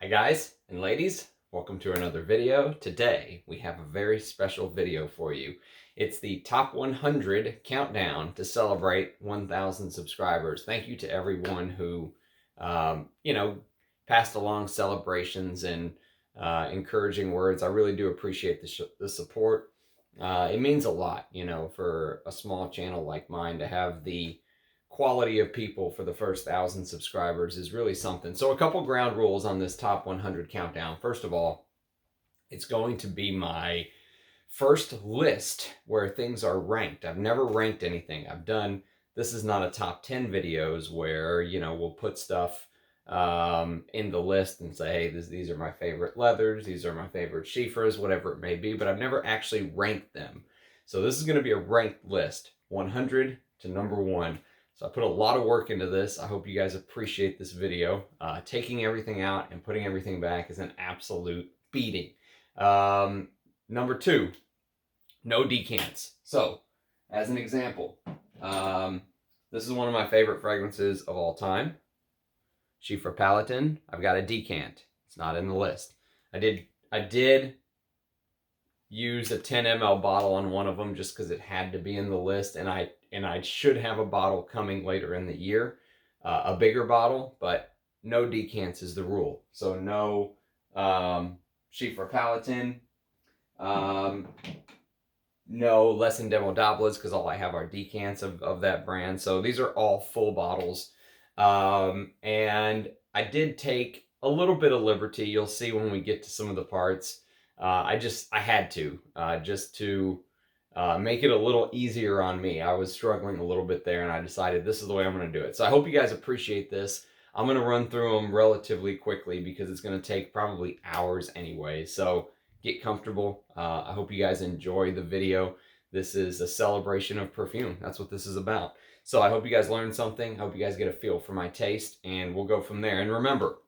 Hi guys and ladies, welcome to another video. Today we have a very special video for you. It's the top 100 countdown to celebrate 1,000 subscribers. Thank you to everyone who, passed along celebrations and encouraging words. I really do appreciate the support. It means a lot, for a small channel like mine to have the quality of people for the first 1,000 subscribers is really something. So a couple ground rules on this top 100 countdown. First of all, it's going to be my first list where things are ranked. I've never ranked anything. This is not a top 10 videos where, we'll put stuff in the list and say, hey, these are my favorite leathers, these are my favorite chiffres, whatever it may be, but I've never actually ranked them. So this is going to be a ranked list, 100 to number 1. So I put a lot of work into this. I hope you guys appreciate this video. Taking everything out and putting everything back is an absolute beating. Number 2, no decants. So, as an example, this is one of my favorite fragrances of all time. Chiffre Palatin. I've got a decant. It's not in the list. I did use a 10 ml bottle on one of them just because it had to be in the list, and I should have a bottle coming later in the year, a bigger bottle, but no decants is the rule. So no Chiffre Palatin, no Les Indemodables, because all I have are decants of that brand. So these are all full bottles. And I did take a little bit of liberty. You'll see when we get to some of the parts. I had to, just to make it a little easier on me. I was struggling a little bit there, and I decided this is the way I'm going to do it. So I hope you guys appreciate this. I'm going to run through them relatively quickly because it's going to take probably hours anyway. So get comfortable. I hope you guys enjoy the video. This is a celebration of perfume. That's what this is about. So I hope you guys learned something. I hope you guys get a feel for my taste, and we'll go from there. And remember,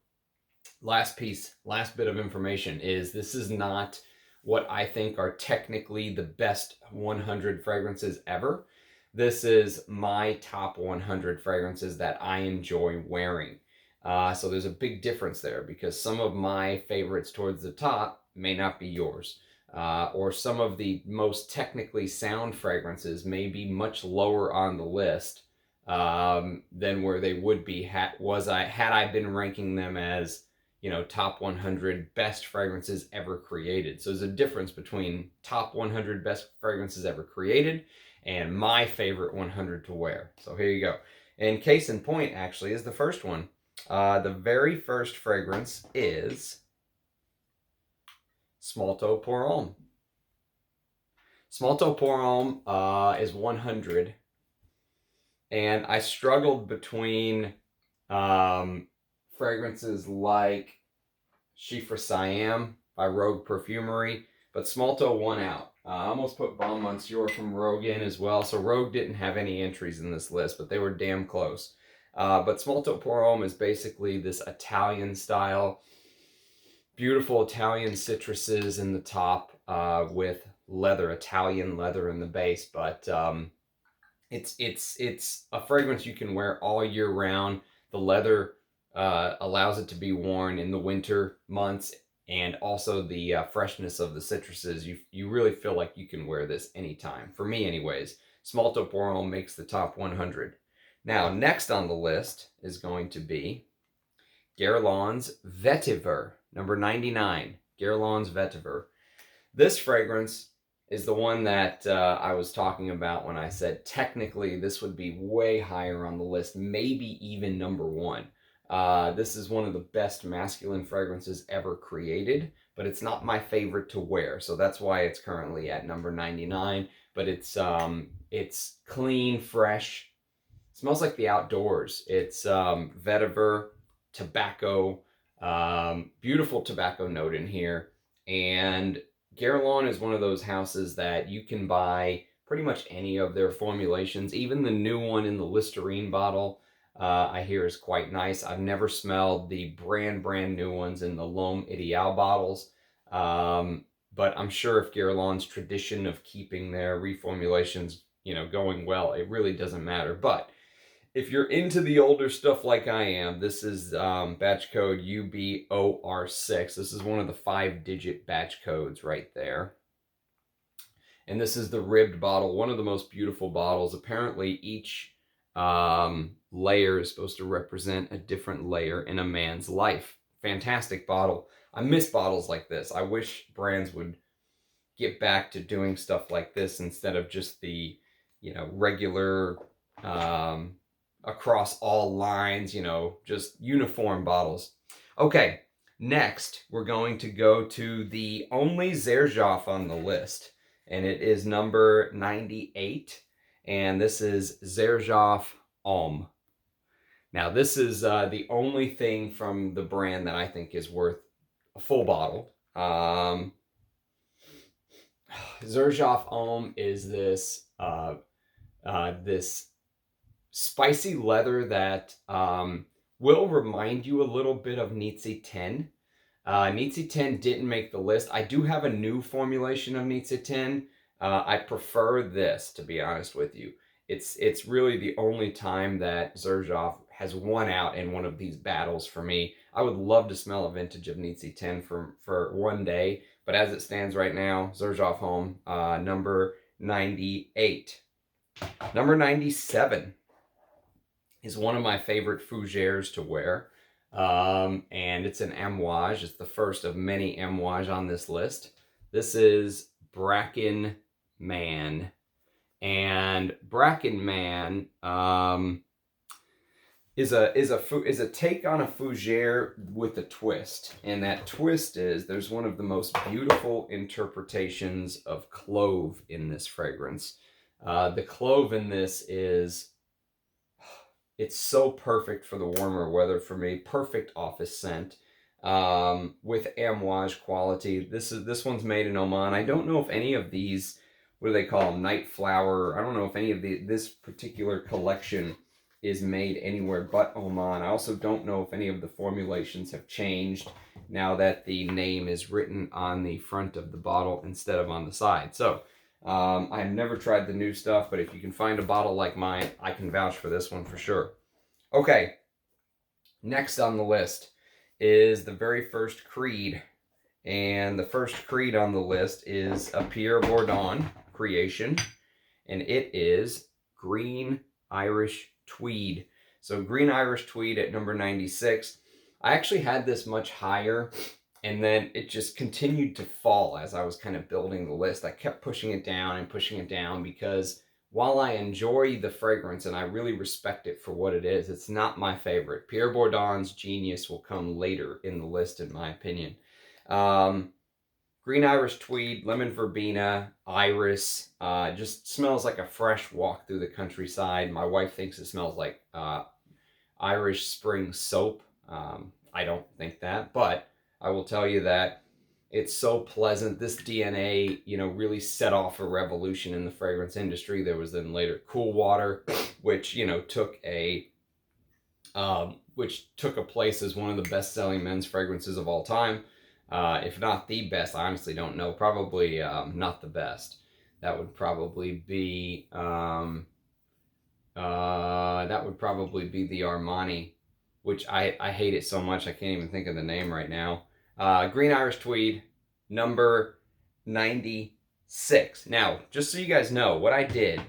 last bit of information is this is not what I think are technically the best 100 fragrances ever. This is my top 100 fragrances that I enjoy wearing. So there's a big difference there because some of my favorites towards the top may not be yours. Or some of the most technically sound fragrances may be much lower on the list than where they would be had I been ranking them as, top 100 best fragrances ever created. So there's a difference between top 100 best fragrances ever created and my favorite 100 to wear. So here you go. And case in point, actually, is the first one. The very first fragrance is Smalto Porom. Smalto Porom is 100, and I struggled between fragrances like Chiffre Siam by Rogue Perfumery, but Smalto won out. I almost put Bon Monsieur from Rogue in as well, so Rogue didn't have any entries in this list, but they were damn close. But Smalto Porom is basically this Italian style, beautiful Italian citruses in the top with Italian leather in the base, but it's a fragrance you can wear all year round. The leather allows it to be worn in the winter months, and also the freshness of the citruses. You really feel like you can wear this anytime. For me, anyways, Smalto Porom makes the top 100. Now, next on the list is going to be Guerlain Vetiver, number 99. Guerlain Vetiver. This fragrance is the one that I was talking about when I said technically this would be way higher on the list, maybe even number 1. This is one of the best masculine fragrances ever created, but it's not my favorite to wear, so that's why it's currently at number 99. But it's clean, fresh, smells like the outdoors. It's vetiver, tobacco, beautiful tobacco note in here, and Guerlain is one of those houses that you can buy pretty much any of their formulations. Even the new one in the Listerine bottle, I hear is quite nice. I've never smelled the brand new ones in the L'Homme Ideal bottles, but I'm sure if Guerlain's tradition of keeping their reformulations, going well, it really doesn't matter. But if you're into the older stuff like I am, this is batch code UBOR6. This is one of the 5-digit batch codes right there. And this is the ribbed bottle, one of the most beautiful bottles. Apparently each layer is supposed to represent a different layer in a man's life. Fantastic bottle. I miss bottles like this. I wish brands would get back to doing stuff like this instead of just the, regular across all lines, just uniform bottles. Okay, next we're going to go to the only Xerjoff on the list, and it is number 98, and this is Xerjoff Homme. Now this is the only thing from the brand that I think is worth a full bottle. Xerjoff Homme is this this spicy leather that will remind you a little bit of Nietzsche 10. Nietzsche 10 didn't make the list. I do have a new formulation of Nietzsche 10. I prefer this, to be honest with you. It's really the only time that Xerjoff has won out in one of these battles for me. I would love to smell a vintage of Nietzsche 10 for one day, but as it stands right now, Xerjoff Homme, number 98. Number 97 is one of my favorite fougères to wear, and it's an Amouage. It's the first of many Amouage on this list. This is Bracken Man, and Bracken Man is a take on a fougère with a twist, and that twist is there's one of the most beautiful interpretations of clove in this fragrance. The clove in this it's so perfect for the warmer weather for me. Perfect office scent with Amouage quality. This one's made in Oman. I don't know if any of these, what do they call them, night flower, I don't know if any of this particular collection is made anywhere but Oman. I also don't know if any of the formulations have changed now that the name is written on the front of the bottle instead of on the side. So I've never tried the new stuff, but if you can find a bottle like mine, I can vouch for this one for sure. Okay, next on the list is the very first Creed. And the first Creed on the list is a Pierre Bourdon creation, and it is Green Irish Tweed. So Green Irish Tweed at number 96. I actually had this much higher, and then it just continued to fall as I was kind of building the list. I kept pushing it down and pushing it down because while I enjoy the fragrance and I really respect it for what it is, it's not my favorite. Pierre Bourdon's genius will come later in the list, in my opinion. Green Irish Tweed, lemon verbena, iris, just smells like a fresh walk through the countryside. My wife thinks it smells like Irish spring soap. I don't think that, but I will tell you that it's so pleasant. This DNA, really set off a revolution in the fragrance industry. There was then later Cool Water, which, took a place as one of the best-selling men's fragrances of all time. If not the best, I honestly don't know. Probably not the best. That would probably be the Armani, which I hate it so much I can't even think of the name right now. Green Irish Tweed, number 96. Now, just so you guys know, what I did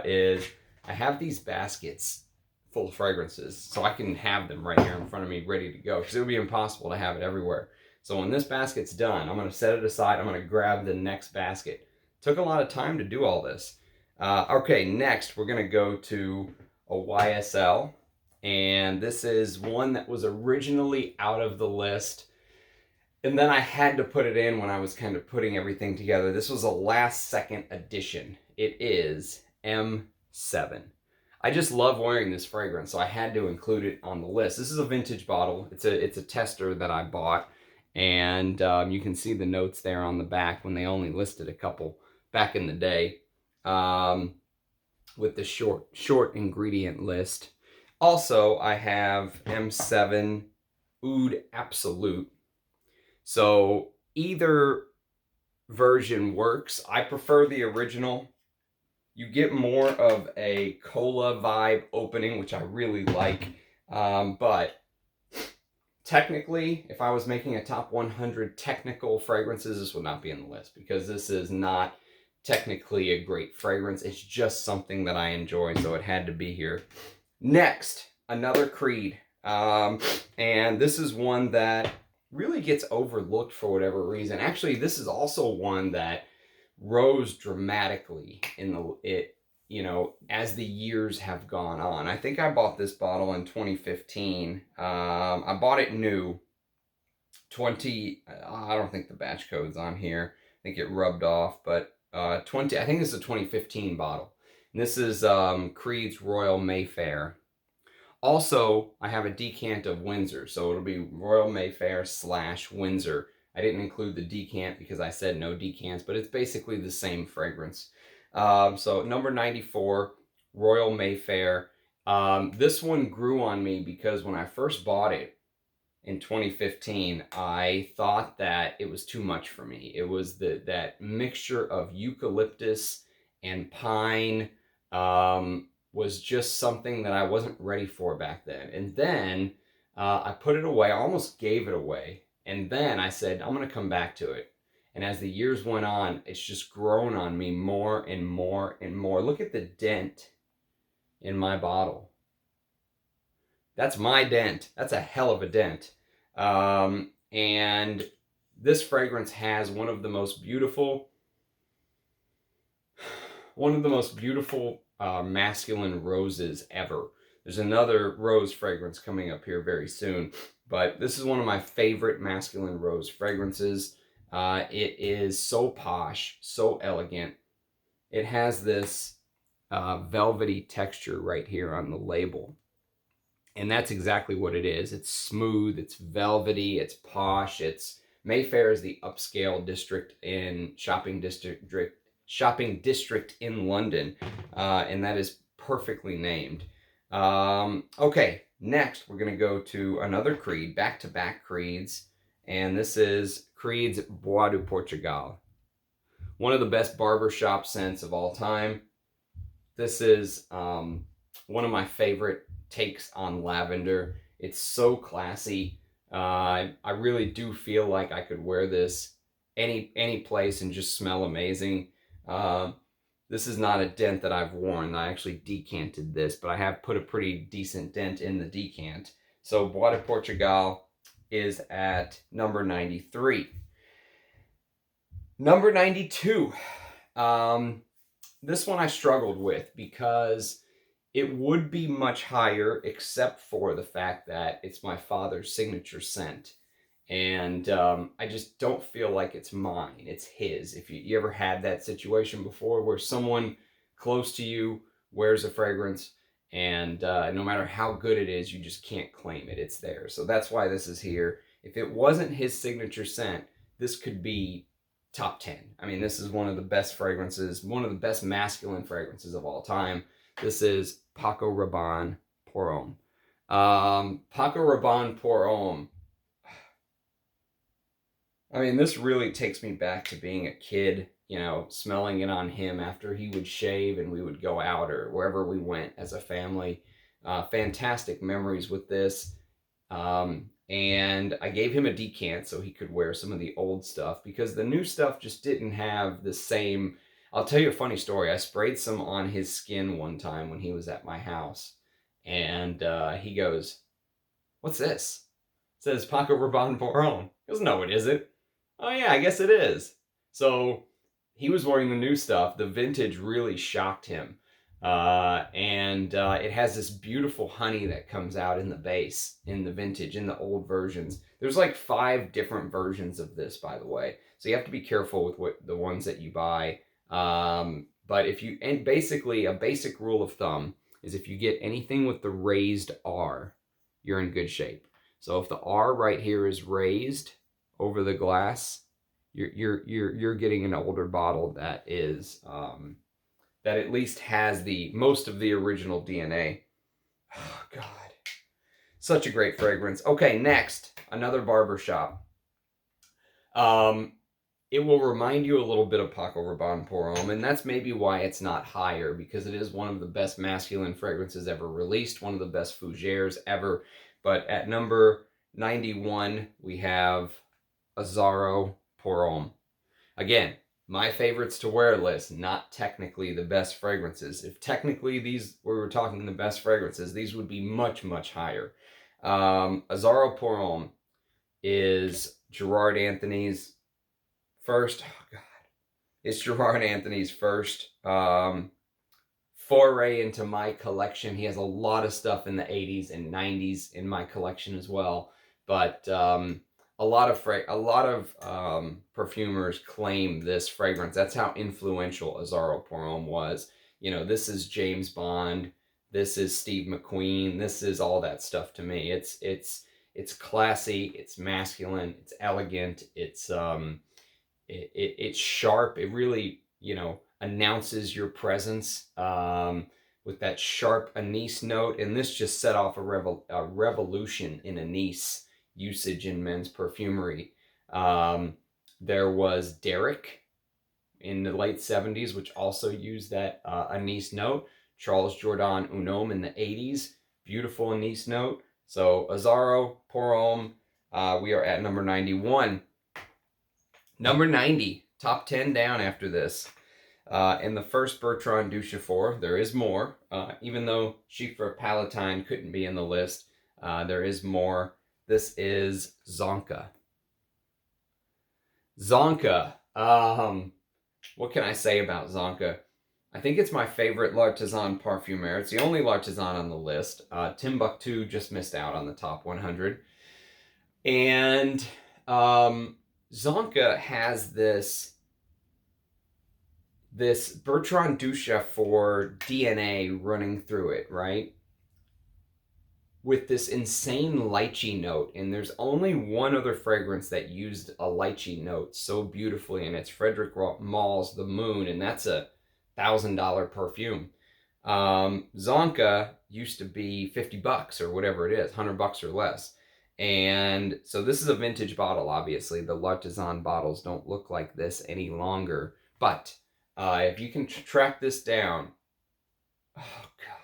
is I have these baskets full of fragrances, so I can have them right here in front of me ready to go, because it would be impossible to have it everywhere. So when this basket's done, I'm going to set it aside. I'm going to grab the next basket. Took a lot of time to do all this. Okay, next we're going to go to a YSL. And this is one that was originally out of the list, and then I had to put it in when I was kind of putting everything together. This was a last second addition. It is M7. I just love wearing this fragrance, so I had to include it on the list. This is a vintage bottle. It's a tester that I bought, and you can see the notes there on the back when they only listed a couple back in the day, with the short ingredient list. Also, I have M7 Oud Absolute. So either version works. I prefer the original. you get more of a cola vibe opening, which I really like. But technically, if I was making a top 100 technical fragrances, this would not be on the list because this is not technically a great fragrance. It's just something that I enjoy, so it had to be here. Next, another Creed. And this is one that really gets overlooked for whatever reason. Actually, this is also one that rose dramatically as the years have gone on. I think I bought this bottle in 2015. I bought it new. I don't think the batch code's on here. I think it rubbed off, but I think this is a 2015 bottle. And this is Creed's Royal Mayfair. Also, I have a decant of Windsor, so it'll be Royal Mayfair / Windsor. I didn't include the decant because I said no decants, but it's basically the same fragrance. So number 94, Royal Mayfair. This one grew on me because when I first bought it in 2015, I thought that it was too much for me. It was that mixture of eucalyptus and pine. Was just something that I wasn't ready for back then. And then I put it away. I almost gave it away. And then I said, I'm going to come back to it. And as the years went on, it's just grown on me more and more and more. Look at the dent in my bottle. That's my dent. That's a hell of a dent. And this fragrance has one of the most beautiful masculine roses ever. There's another rose fragrance coming up here very soon, but this is one of my favorite masculine rose fragrances. It is so posh, so elegant. It has this velvety texture right here on the label, and that's exactly what it is. It's smooth, it's velvety, it's posh. Mayfair is the upscale shopping district in London, and that is perfectly named. Okay, next we're going to go to another Creed, back-to-back Creeds, and this is Creed's Bois de Portugal. One of the best barbershop scents of all time. This is one of my favorite takes on lavender. It's so classy. I really do feel like I could wear this any place and just smell amazing. This is not a dent that I've worn. I actually decanted this, but I have put a pretty decent dent in the decant. So Bois de Portugal is at number 93. Number 92. This one I struggled with because it would be much higher except for the fact that it's my father's signature scent. And I just don't feel like it's mine. It's his. If you ever had that situation before where someone close to you wears a fragrance and no matter how good it is, you just can't claim it. It's theirs. So that's why this is here. If it wasn't his signature scent, this could be top 10. I mean, this is one of the best fragrances, one of the best masculine fragrances of all time. This is Paco Rabanne Porom. Paco Rabanne Porom. I mean, this really takes me back to being a kid, smelling it on him after he would shave and we would go out or wherever we went as a family. Fantastic memories with this. And I gave him a decant so he could wear some of the old stuff because the new stuff just didn't have the same. I'll tell you a funny story. I sprayed some on his skin one time when he was at my house. And he goes, "What's this?" It says Paco Rabanne Porom. He goes, "No, it isn't." "Oh yeah, I guess it is." So he was wearing the new stuff. The vintage really shocked him. And it has this beautiful honey that comes out in the base, in the vintage, in the old versions. There's like 5 different versions of this, by the way. So you have to be careful with the ones that you buy. But basically a basic rule of thumb is if you get anything with the raised R, you're in good shape. So if the R right here is raised over the glass, you're getting an older bottle that is that at least has most of the original DNA. Oh God, such a great fragrance. Okay, next, another barbershop. it will remind you a little bit of Paco Rabanne Porom, and that's maybe why it's not higher, because it is one of the best masculine fragrances ever released, one of the best fougères ever. But at number 91, we have Azzaro Porom. Again, my favorites to wear list, not technically the best fragrances. If technically we were talking the best fragrances, these would be much, much higher. Azzaro Porom is Gerard Anthony's first, oh God, it's Gerard Anthony's first foray into my collection. He has a lot of stuff in the 80s and 90s in my collection as well, but a lot of perfumers claim this fragrance. That's how influential Azzaro Porom was. You know, this is James Bond, this is Steve McQueen, this is all that stuff to me. It's classy, it's masculine, it's elegant, it's sharp. It really, you know, announces your presence with that sharp anise note. And this just set off a revolution in anise usage in men's perfumery. There was Derrick in the late 70s, which also used that anise note. Charles Jourdan Uomo in the 80s, beautiful anise note. So Azzaro Porom, we are at number 91. Number 90, top 10 down after this. In the first Bertrand Duchefort, there is more. Even though Chypre Palatine couldn't be in the list, there is more. This is Dzongkha. Dzongkha. What can I say about Dzongkha? I think it's my favorite L'Artisan Parfumeur. It's the only L'Artisan on the list. Timbuktu just missed out on the top 100. And Dzongkha has this Bertrand Duchefort DNA running through it, right? With this insane lychee note, and there's only one other fragrance that used a lychee note so beautifully, and it's Frederic Maule's The Moon, and that's a $1,000 perfume. Dzongkha used to be $50 or whatever it is, $100 or less. And so this is a vintage bottle, obviously. The L'Artisan bottles don't look like this any longer. But if you can track this down, oh God,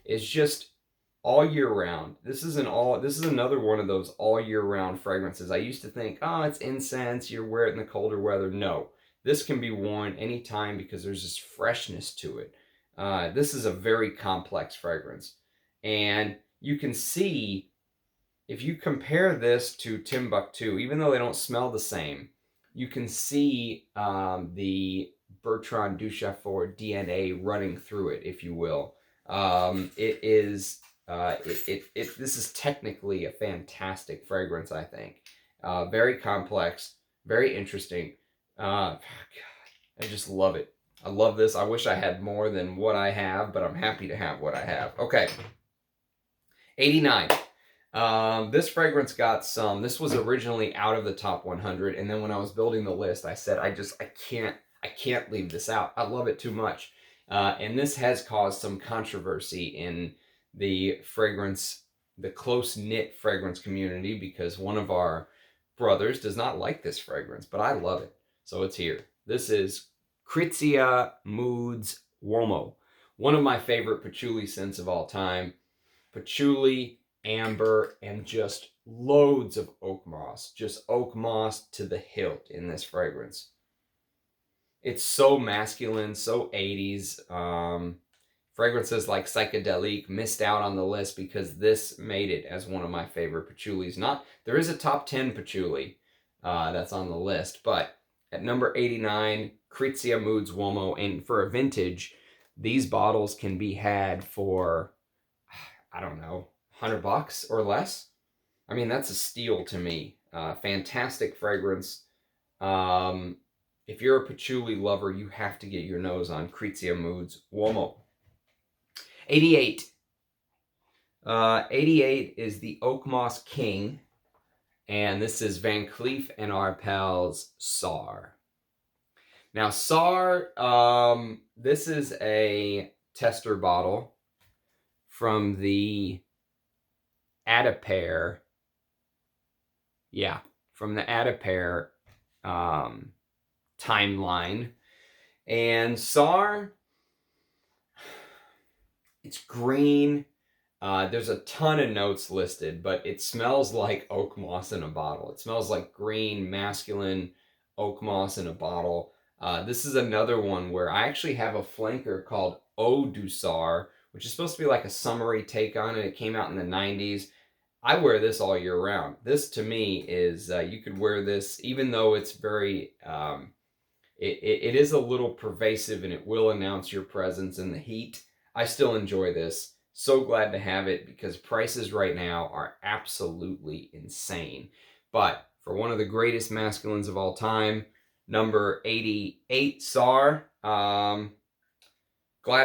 it's just all year round. This is another one of those all year round fragrances. I used to think, oh, it's incense, you wear it in the colder weather. No, this can be worn anytime because there's this freshness to it. This is a very complex fragrance. And you can see, if you compare this to Timbuktu, even though they don't smell the same, you can see the Bertrand Duchefort DNA running through it, if you will. This is technically a fantastic fragrance, I think. Very complex, very interesting. God, I just love it. I love this. I wish I had more than what I have, but I'm happy to have what I have. Okay. 89. This fragrance got some. This was originally out of the top 100, and then when I was building the list, I said, I can't leave this out. I love it too much. And this has caused some controversy in the close-knit fragrance community, because one of our brothers does not like this fragrance, but I love it. So it's here. This is Krizia Moods Uomo. One of my favorite patchouli scents of all time. Patchouli, amber, and just loads of oak moss. Just oak moss to the hilt in this fragrance. It's so masculine, so 80s. Fragrances like Psychedelique missed out on the list because this made it as one of my favorite patchoulis. There is a top 10 patchouli that's on the list, but at number 89, Krizia Moods Uomo, and for a vintage, these bottles can be had for, I don't know, $100 or less. I mean, that's a steal to me. Fantastic fragrance. If you're a patchouli lover, you have to get your nose on Krizia Moods Uomo. 88. 88 is the Oak Moss King, and this is Van Cleef and Arpels Sar. Now, Sar, this is a tester bottle from the Adipare. Yeah, from the Adipare timeline. And SAR, it's green. There's a ton of notes listed, but it smells like oak moss in a bottle. It smells like green, masculine oak moss in a bottle. This is another one where I actually have a flanker called Eau du SAR, which is supposed to be like a summery take on it. It came out in the 90s. I wear this all year round. This to me is, you could wear this, even though it's very, it is a little pervasive and it will announce your presence in the heat. I still enjoy this. So glad to have it because prices right now are absolutely insane. But for one of the greatest masculines of all time, number 88 SAR, glad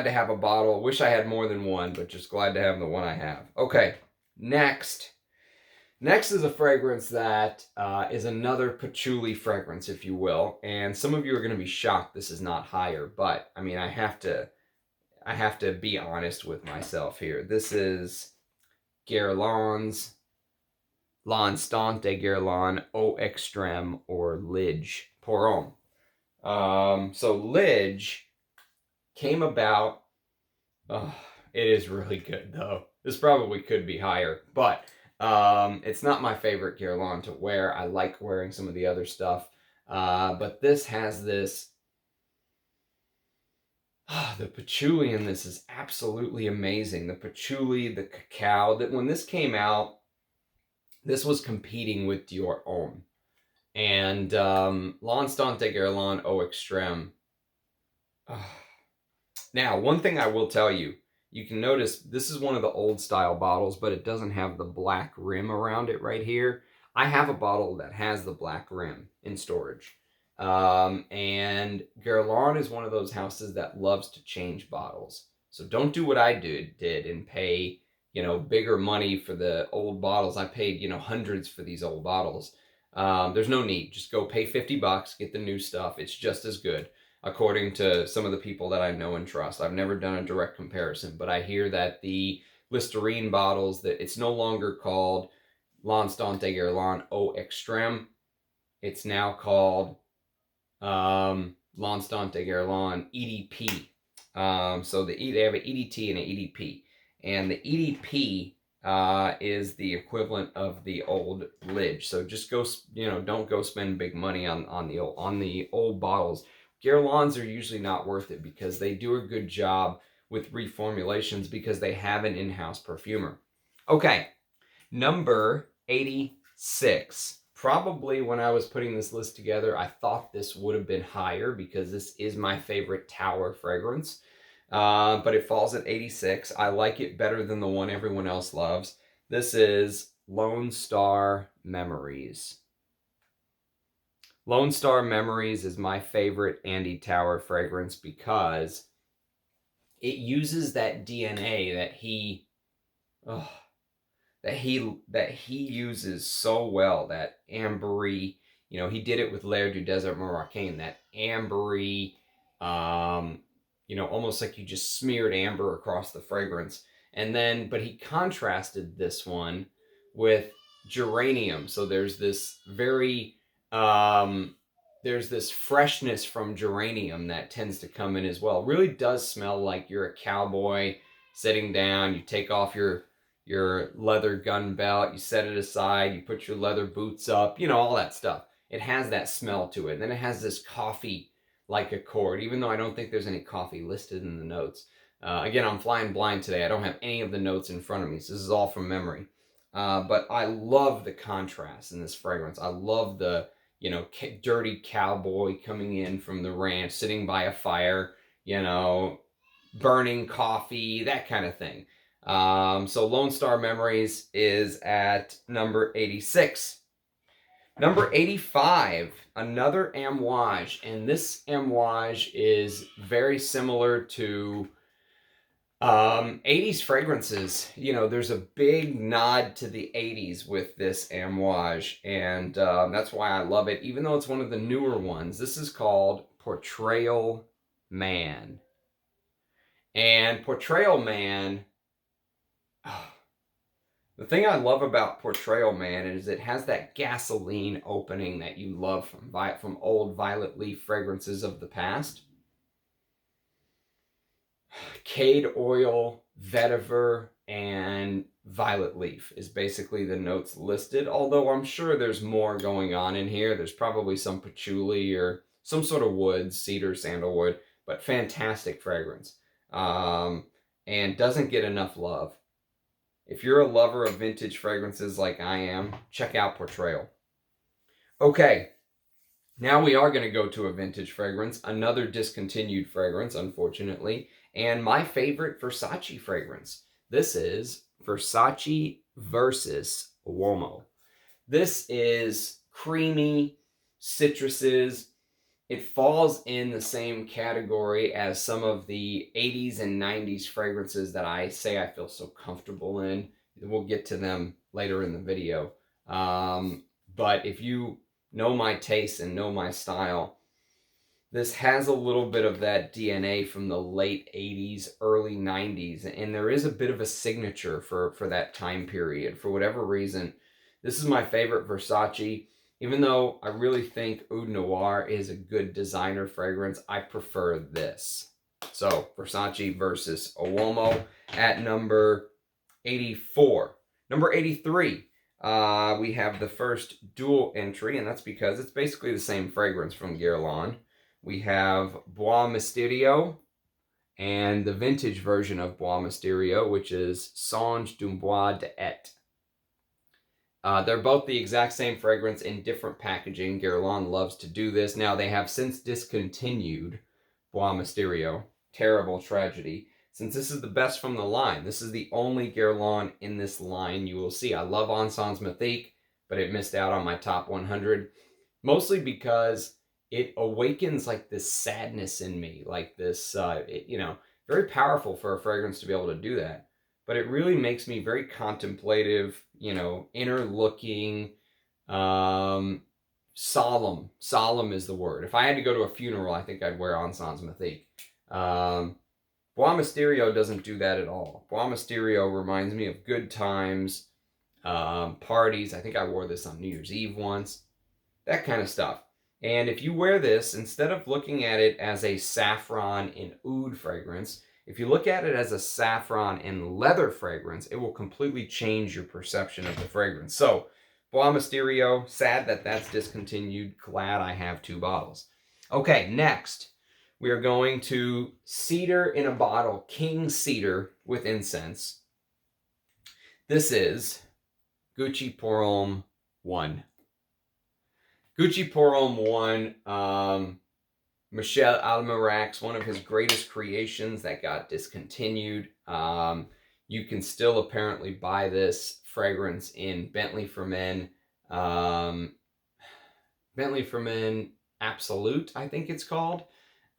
to have a bottle. Wish I had more than one, but just glad to have the one I have. Okay, next. Next is a fragrance that is another patchouli fragrance, if you will. And some of you are going to be shocked this is not higher, but I mean, I have to be honest with myself here. This is Guerlain's L'Instant de Guerlain Eau Extrême, or Ysls Porom. So Ysls came about. Oh, it is really good though. This probably could be higher, but it's not my favorite Guerlain to wear. I like wearing some of the other stuff, but this has this. The patchouli in this is absolutely amazing. The patchouli, the cacao. That when this came out, this was competing with Dior Homme. And L'Instant de Guerlain Eau Extrême. Now, one thing I will tell you, you can notice this is one of the old style bottles, but it doesn't have the black rim around it right here. I have a bottle that has the black rim in storage. And Guerlain is one of those houses that loves to change bottles. So don't do what I did and pay, bigger money for the old bottles. I paid, hundreds for these old bottles. There's no need. Just go pay $50, get the new stuff. It's just as good, according to some of the people that I know and trust. I've never done a direct comparison, but I hear that the Listerine bottles, that it's no longer called L'Instant de Guerlain Eau Extrême. It's now called L'Instant de Guerlain EDP. So they have an EDT and an EDP. And the EDP is the equivalent of the old Ysls. So just go, don't go spend big money on the old bottles. Guerlains are usually not worth it because they do a good job with reformulations because they have an in-house perfumer. Okay, number 86. Probably when I was putting this list together, I thought this would have been higher because this is my favorite tower fragrance. But it falls at 86. I like it better than the one everyone else loves. This is Lone Star Memories. Lone Star Memories is my favorite Andy Tower fragrance because it uses that DNA that he uses so well, that ambery, he did it with L'air du Désert Marocain, that ambery, almost like you just smeared amber across the fragrance. And then, but he contrasted this one with geranium. So there's this very, there's this freshness from geranium that tends to come in as well. It really does smell like you're a cowboy sitting down, you take off your leather gun belt, you set it aside, you put your leather boots up, all that stuff. It has that smell to it. And then it has this coffee-like accord, even though I don't think there's any coffee listed in the notes. Again, I'm flying blind today. I don't have any of the notes in front of me, so this is all from memory. But I love the contrast in this fragrance. I love the, dirty cowboy coming in from the ranch, sitting by a fire, burning coffee, that kind of thing. So Lone Star Memories is at number 86. Number 85, another Amouage, and this Amouage is very similar to 80s fragrances. There's a big nod to the 80s with this Amouage, and that's why I love it, even though it's one of the newer ones. This is called Portugal Man. And Portugal Man, The thing I love about Portrayal Man is it has that gasoline opening that you love from old violet leaf fragrances of the past. Cade oil, vetiver, and violet leaf is basically the notes listed, although I'm sure there's more going on in here. There's probably some patchouli or some sort of wood, cedar, sandalwood, but fantastic fragrance. And doesn't get enough love. If you're a lover of vintage fragrances like I am, check out Portrayal. Okay, now we are going to go to a vintage fragrance, another discontinued fragrance, unfortunately, and my favorite Versace fragrance. This is Versace versus Uomo. This is creamy, citruses. It falls in the same category as some of the 80s and 90s fragrances that I say I feel so comfortable in. We'll get to them later in the video. But if you know my taste and know my style, this has a little bit of that DNA from the late 80s, early 90s, and there is a bit of a signature for that time period. For whatever reason, this is my favorite Versace. Even though I really think Oud Noir is a good designer fragrance, I prefer this. So, Versace versus Uomo at number 84. Number 83, we have the first dual entry, and that's because it's basically the same fragrance from Guerlain. We have Bois Mysterio and the vintage version of Bois Mysterio, which is Songe d'un Bois d'Et. They're both the exact same fragrance in different packaging. Guerlain loves to do this. Now, they have since discontinued Bois Mysterio. Terrible tragedy. Since this is the best from the line, this is the only Guerlain in this line you will see. I love Encens Mythique, but it missed out on my top 100. Mostly because it awakens like this sadness in me. Like this, very powerful for a fragrance to be able to do that. But it really makes me very contemplative, inner looking, solemn. Solemn is the word. If I had to go to a funeral, I think I'd wear Encens Mythique. Bois Mysterio doesn't do that at all. Bois Mysterio reminds me of good times, parties. I think I wore this on New Year's Eve once. That kind of stuff. And if you wear this, instead of looking at it as a saffron and oud fragrance, if you look at it as a saffron and leather fragrance, it will completely change your perception of the fragrance. So, Bois Mysterio, sad that that's discontinued. Glad I have 2 bottles. Okay, next, we are going to Cedar in a Bottle, King Cedar with incense. This is Gucci Porom 1. Gucci Porom 1, Michel Almerac's one of his greatest creations that got discontinued. You can still apparently buy this fragrance in Bentley for Men. Bentley for Men Absolute, I think it's called.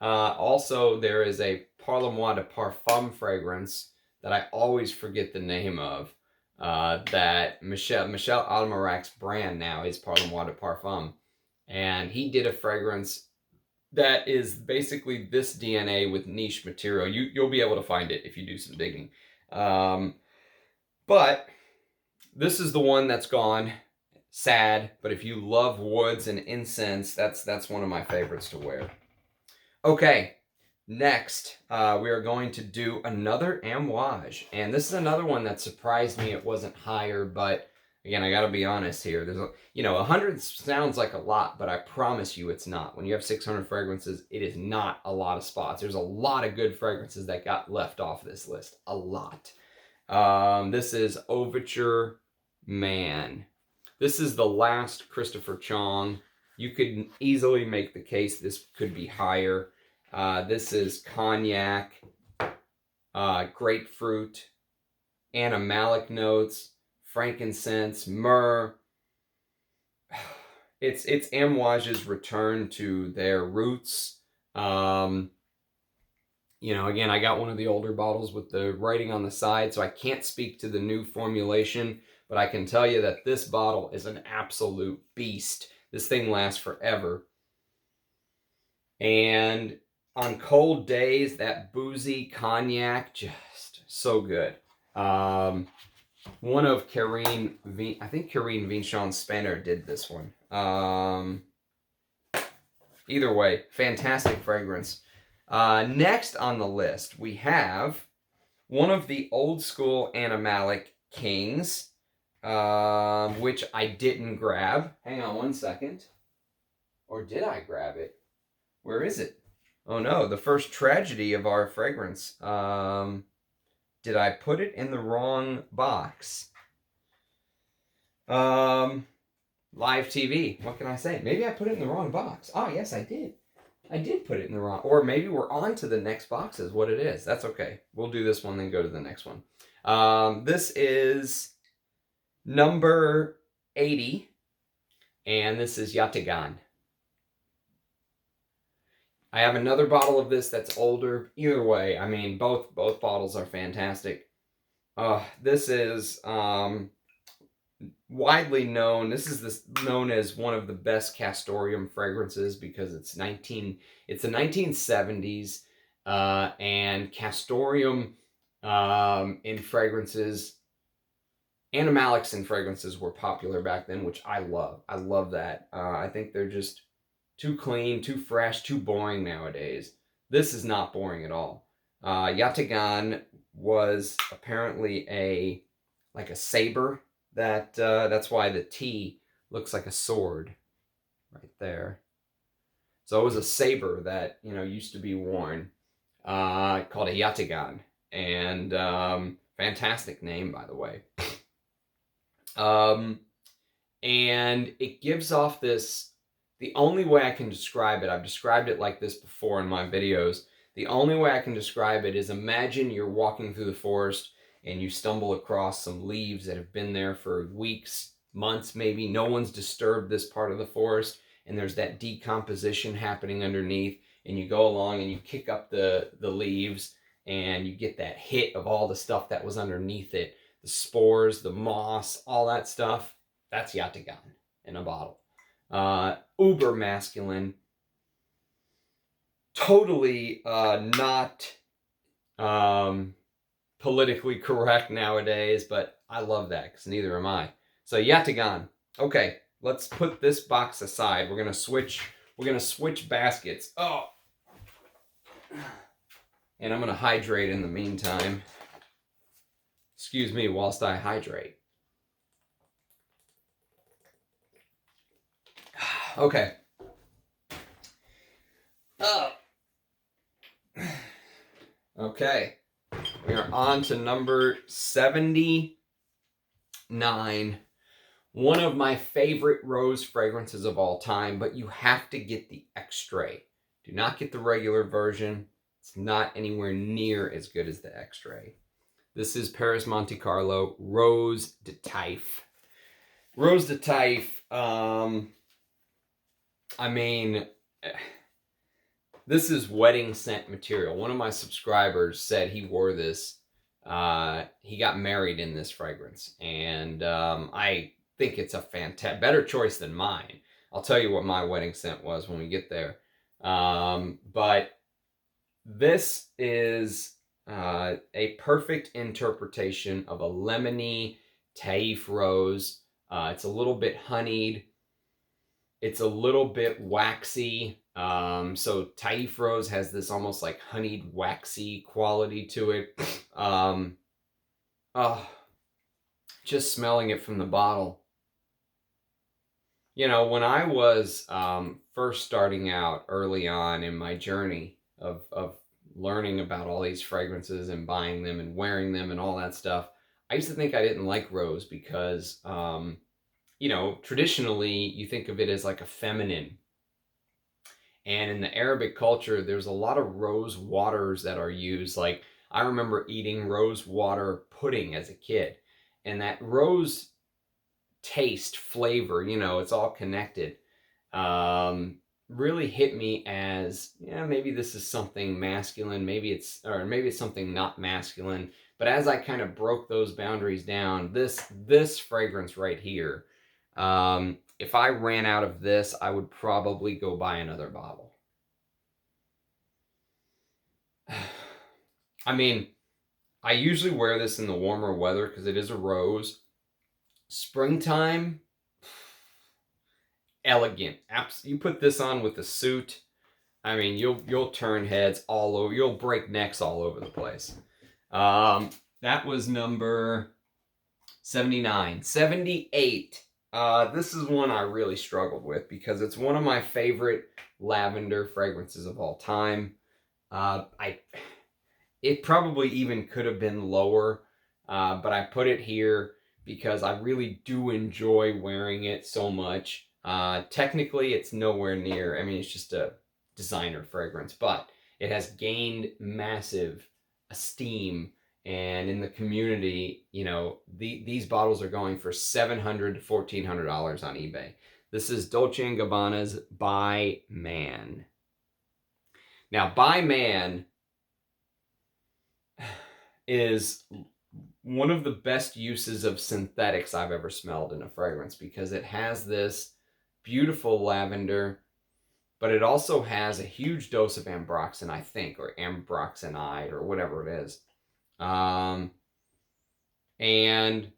Also, there is a Parle-moi de Parfum fragrance that I always forget the name of. That Michel Almerac's brand now is Parle-moi de Parfum. And he did a fragrance that is basically this DNA with niche material. You'll be able to find it if you do some digging. But this is the one that's gone. Sad, but if you love woods and incense, that's one of my favorites to wear. Okay, next we are going to do another Amouage. And this is another one that surprised me it wasn't higher, but again, I gotta be honest here. There's 100 sounds like a lot, but I promise you it's not. When you have 600 fragrances, it is not a lot of spots. There's a lot of good fragrances that got left off this list. A lot. This is Overture Man. This is the last Christopher Chong. You could easily make the case this could be higher. This is cognac, grapefruit, animalic notes, frankincense, myrrh. It's Amouage's return to their roots. Again, I got one of the older bottles with the writing on the side, so I can't speak to the new formulation, but I can tell you that this bottle is an absolute beast. This thing lasts forever. And on cold days, that boozy cognac, just so good. one of I think Karine Vincent-Spanner did this one. Either way, fantastic fragrance. Next on the list, we have one of the old school animalic kings, which I didn't grab. Hang on one second. Or did I grab it? Where is it? Oh no, the first tragedy of our fragrance. Did I put it in the wrong box? Live TV. What can I say? Maybe I put it in the wrong box. Oh, yes, I did. I did put it in the wrong... Or maybe we're on to the next box is what it is. That's okay. We'll do this one, then go to the next one. This is number 80. And this is Yataghan. I have another bottle of this that's older. Either way, I mean, both bottles are fantastic. This is widely known. This is known as one of the best castoreum fragrances because it's the 1970s, and castoreum in fragrances, animalics in fragrances were popular back then, which I love. I love that. I think they're just too clean, too fresh, too boring nowadays. This is not boring at all. Yataghan was apparently a saber. That's why the T looks like a sword right there. So it was a saber that, you know, used to be worn, called a Yataghan, and fantastic name, by the way. And it gives off this. The only way I can describe it, I've described it like this before in my videos. The only way I can describe it is imagine you're walking through the forest and you stumble across some leaves that have been there for weeks, months maybe. No one's disturbed this part of the forest, and there's that decomposition happening underneath, and you go along and you kick up the leaves, and you get that hit of all the stuff that was underneath it. The spores, the moss, all that stuff. That's Yataghan in a bottle. Uber masculine. Totally not politically correct nowadays, but I love that because neither am I. So Yataghan. Okay, let's put this box aside. We're gonna switch baskets. Oh, and I'm gonna hydrate in the meantime. Excuse me whilst I hydrate. Okay. Okay. We are on to number 79. One of my favorite rose fragrances of all time, but you have to get the extrait. Do not get the regular version. It's not anywhere near as good as the extrait. This is Paris Monte Carlo Rose de Taif. Rose de Taif, I mean, this is wedding scent material. One of my subscribers said he wore this. He got married in this fragrance, and I think it's a better choice than mine. I'll tell you what my wedding scent was when we get there. But this is a perfect interpretation of a lemony Taif rose. It's a little bit honeyed. It's a little bit waxy. So Taif rose has this almost like honeyed, waxy quality to it. Just smelling it from the bottle. You know, when I was first starting out early on in my journey of learning about all these fragrances and buying them and wearing them and all that stuff, I used to think I didn't like rose because, you know, traditionally you think of it as like a feminine. And in the Arabic culture, there's a lot of rose waters that are used. Like, I remember eating rose water pudding as a kid. And that rose taste, flavor, you know, it's all connected. Really hit me as, yeah, maybe this is something masculine, maybe it's something not masculine. But as I kind of broke those boundaries down, this fragrance right here, if I ran out of this, I would probably go buy another bottle. I mean, I usually wear this in the warmer weather because it is a rose. Springtime, elegant. You put this on with a suit, I mean, you'll turn heads all over. You'll break necks all over the place. That was number 79. 78. This is one I really struggled with because it's one of my favorite lavender fragrances of all time. It probably even could have been lower, but I put it here because I really do enjoy wearing it so much. Technically, it's nowhere near. I mean, it's just a designer fragrance, but it has gained massive esteem, and in the community, you know, these bottles are going for $700 to $1,400 on eBay. This is Dolce & Gabbana's By Man. Now, By Man is one of the best uses of synthetics I've ever smelled in a fragrance because it has this beautiful lavender, but it also has a huge dose of ambroxan, I think, or ambroxanide, or whatever it is. And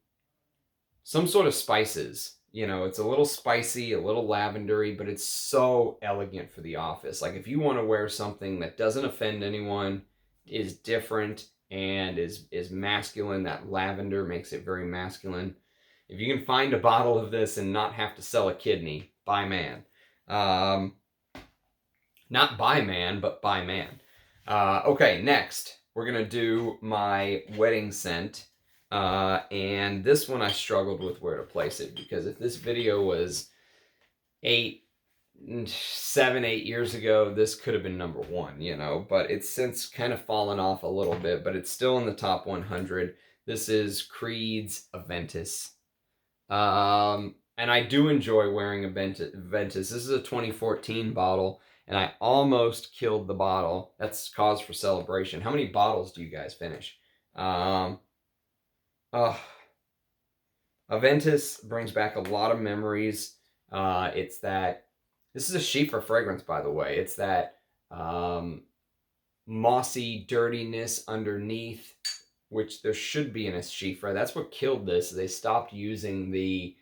some sort of spices. You know, it's a little spicy, a little lavendery, but it's so elegant for the office. Like, if you want to wear something that doesn't offend anyone, is different, and is masculine, that lavender makes it very masculine. If you can find a bottle of this and not have to sell a kidney, By Man. Not By Man, but By Man. Okay, next, we're going to do my wedding scent. And this one I struggled with where to place it, because if this video was 7, 8 years ago, this could have been number 1, you know, but it's since kind of fallen off a little bit, but it's still in the top 100. This is Creed's Aventus. And I do enjoy wearing Aventus. This is a 2014 bottle, and I almost killed the bottle. That's cause for celebration. How many bottles do you guys finish? Aventus brings back a lot of memories. It's that, this is a Schiefer fragrance, by the way. It's that mossy dirtiness underneath, which there should be in a Schiefer. That's what killed this. They stopped using the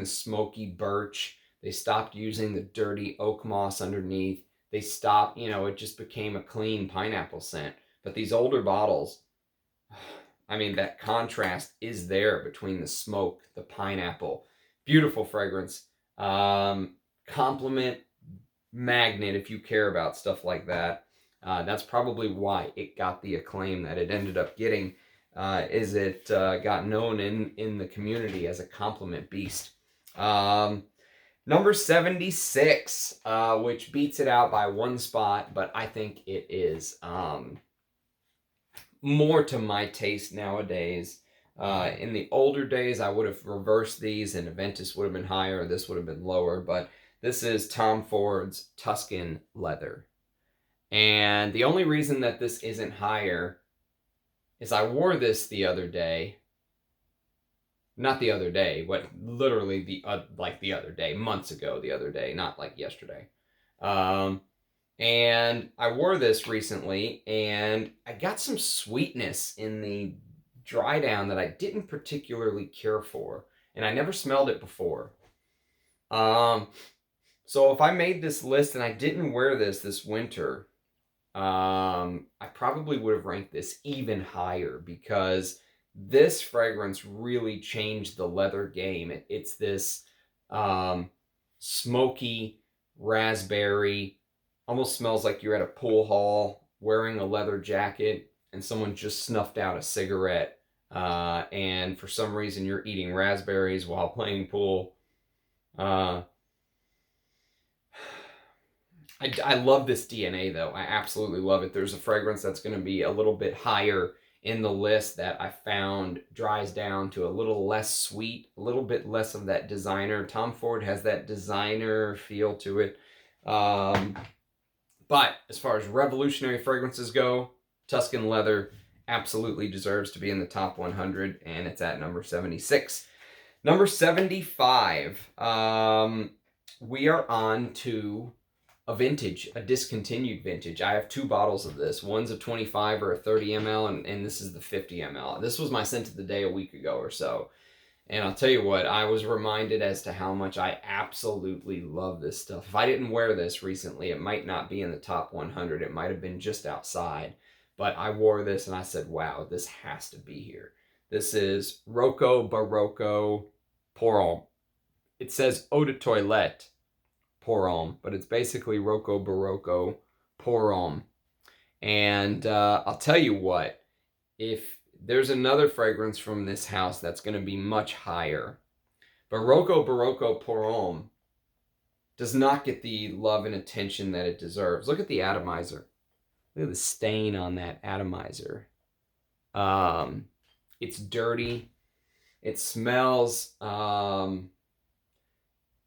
smoky birch. They stopped using the dirty oak moss underneath. They stopped, you know, it just became a clean pineapple scent. But these older bottles, I mean, that contrast is there between the smoke, the pineapple. Beautiful fragrance. Compliment magnet if you care about stuff like that. That's probably why it got the acclaim that it ended up getting. Is it got known in the community as a compliment beast. Number 76, which beats it out by 1 spot, but I think it is more to my taste nowadays. In the older days, I would have reversed these, and Aventus would have been higher, this would have been lower, but this is Tom Ford's Tuscan Leather. And the only reason that this isn't higher is I wore this the other day. Not the other day, but literally the other day, months ago the other day, not like yesterday. And I wore this recently, and I got some sweetness in the dry down that I didn't particularly care for, and I never smelled it before. So if I made this list and I didn't wear this winter, I probably would have ranked this even higher, because this fragrance really changed the leather game. It's this smoky raspberry, almost smells like you're at a pool hall wearing a leather jacket and someone just snuffed out a cigarette, and for some reason you're eating raspberries while playing pool. I love this DNA, though. I absolutely love it. There's a fragrance that's going to be a little bit higher in the list that I found dries down to a little less sweet, a little bit less of that designer. Tom Ford has that designer feel to it. But as far as revolutionary fragrances go, Tuscan Leather absolutely deserves to be in the top 100, and it's at number 76. Number 75, we are on to a vintage, a discontinued vintage. I have 2 bottles of this. One's a 25 or a 30 ml, and this is the 50 ml. This was my scent of the day a week ago or so. And I'll tell you what, I was reminded as to how much I absolutely love this stuff. If I didn't wear this recently, it might not be in the top 100. It might have been just outside. But I wore this and I said, wow, this has to be here. This is Rocco Barocco Porom. It says Eau de Toilette Porom, but it's basically Rocco Barocco Porom. And I'll tell you what, if there's another fragrance from this house that's going to be much higher, but Rocco Barocco Porom does not get the love and attention that it deserves. Look at the atomizer. Look at the stain on that atomizer. It's dirty. It smells.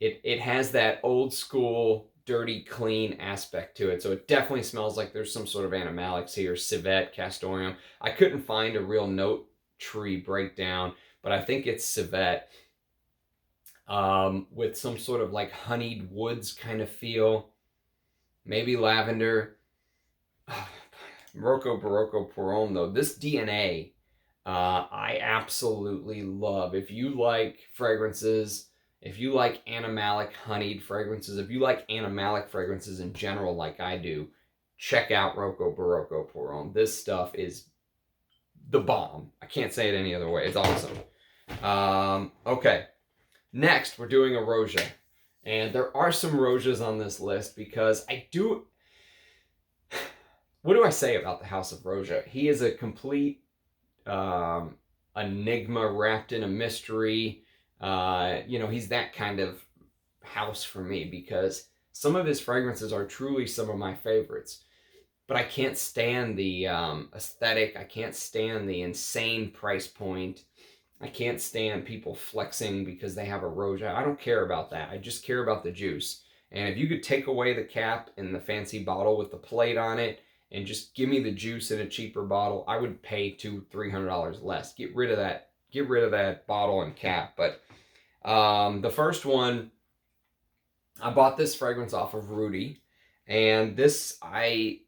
It has that old school, dirty, clean aspect to it. So it definitely smells like there's some sort of animalics here. Civet, castoreum. I couldn't find a real note tree breakdown, but I think it's civet. With some sort of like honeyed woods kind of feel. Maybe lavender. Rocco Barocco Porom, though. This DNA, I absolutely love. If you like fragrances, if you like animalic honeyed fragrances, if you like animalic fragrances in general like I do, check out Rocco Barocco Porom. This stuff is the bomb. I can't say it any other way. It's awesome. Okay. Next, we're doing a Rouge Edt. And there are some Rouges on this list because I do... What do I say about the House of Rouge Edt? He is a complete enigma wrapped in a mystery. He's that kind of house for me because some of his fragrances are truly some of my favorites. But I can't stand the aesthetic. I can't stand the insane price point. I can't stand people flexing because they have a Rouge Edt. I don't care about that. I just care about the juice. And if you could take away the cap and the fancy bottle with the plate on it and just give me the juice in a cheaper bottle, I would pay $200-300 less. Get rid of that. Get rid of that bottle and cap. But the first one, I bought this fragrance off of Rudy, and this I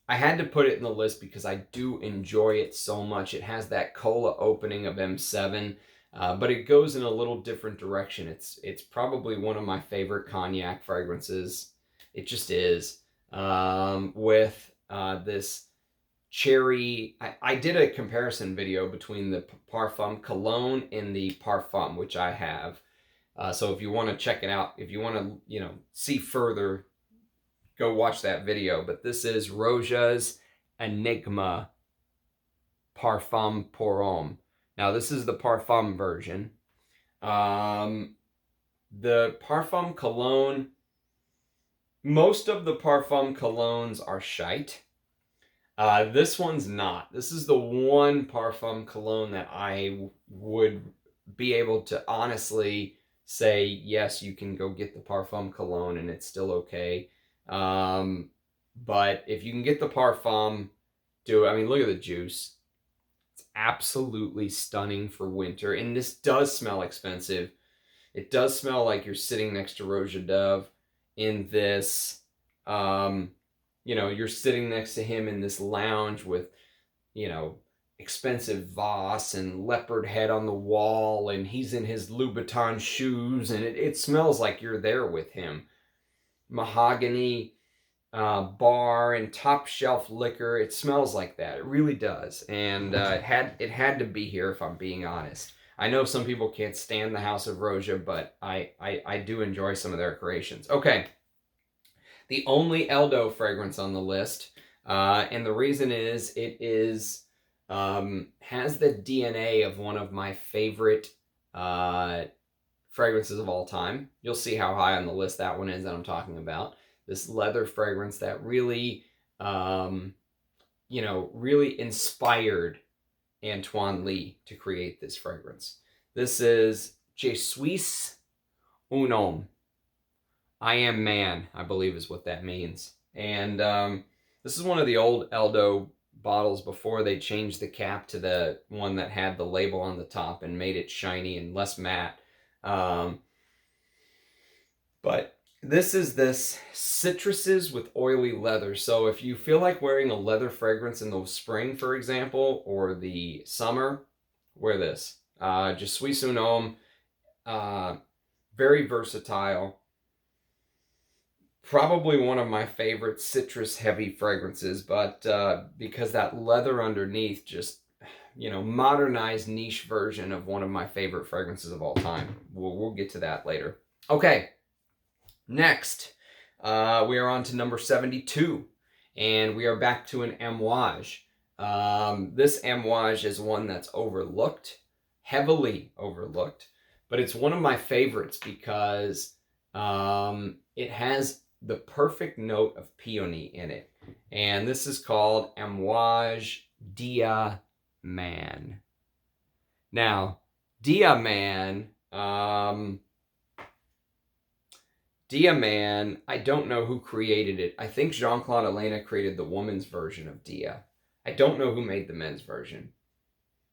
had to put it in the list because I do enjoy it so much. It has that cola opening of M7, but it goes in a little different direction. It's probably one of my favorite cognac fragrances. It just is. With this cherry. I did a comparison video between the Parfum Cologne and the Parfum, which I have. So if you want to check it out, if you want to, see further, go watch that video. But this is Rouge's Enigma Parfum Porom. Now this is the Parfum version. The Parfum Cologne, most of the Parfum Colognes are shite. This one's not. This is the one Parfum Cologne that I would be able to honestly say, yes, you can go get the Parfum Cologne and it's still okay. But if you can get the Parfum, do it. I mean, look at the juice. It's absolutely stunning for winter. And this does smell expensive. It does smell like you're sitting next to Rouge Edt in this, you're sitting next to him in this lounge with, expensive Voss and leopard head on the wall, and he's in his Louboutin shoes, and it smells like you're there with him. Mahogany bar and top shelf liquor. It smells like that. It really does. And it had to be here, if I'm being honest. I know some people can't stand the House of Rouge Edt, but I do enjoy some of their creations. Okay. The only Eldo fragrance on the list, and the reason is it is has the DNA of one of my favorite fragrances of all time. You'll see how high on the list that one is that I'm talking about. This leather fragrance that really, really inspired Antoine Lee to create this fragrance. This is Je suis un homme. I am man, I believe is what that means. And this is one of the old Eldo bottles before they changed the cap to the one that had the label on the top and made it shiny and less matte. But This is this citruses with oily leather. So if you feel like wearing a leather fragrance in the spring, for example, or the summer, wear this. Je suis un homme. Very versatile. Probably one of my favorite citrus heavy fragrances, but because that leather underneath just, modernized niche version of one of my favorite fragrances of all time. We'll get to that later. Okay. Next, we are on to number 72, and we are back to an Amouage. This Amouage is one that's overlooked, heavily overlooked, but it's one of my favorites because it has the perfect note of peony in it, and this is called Amouage Man. Now, Man, Man, I don't know who created it. I think Jean-Claude Elena created the woman's version of Dia. I don't know who made the men's version.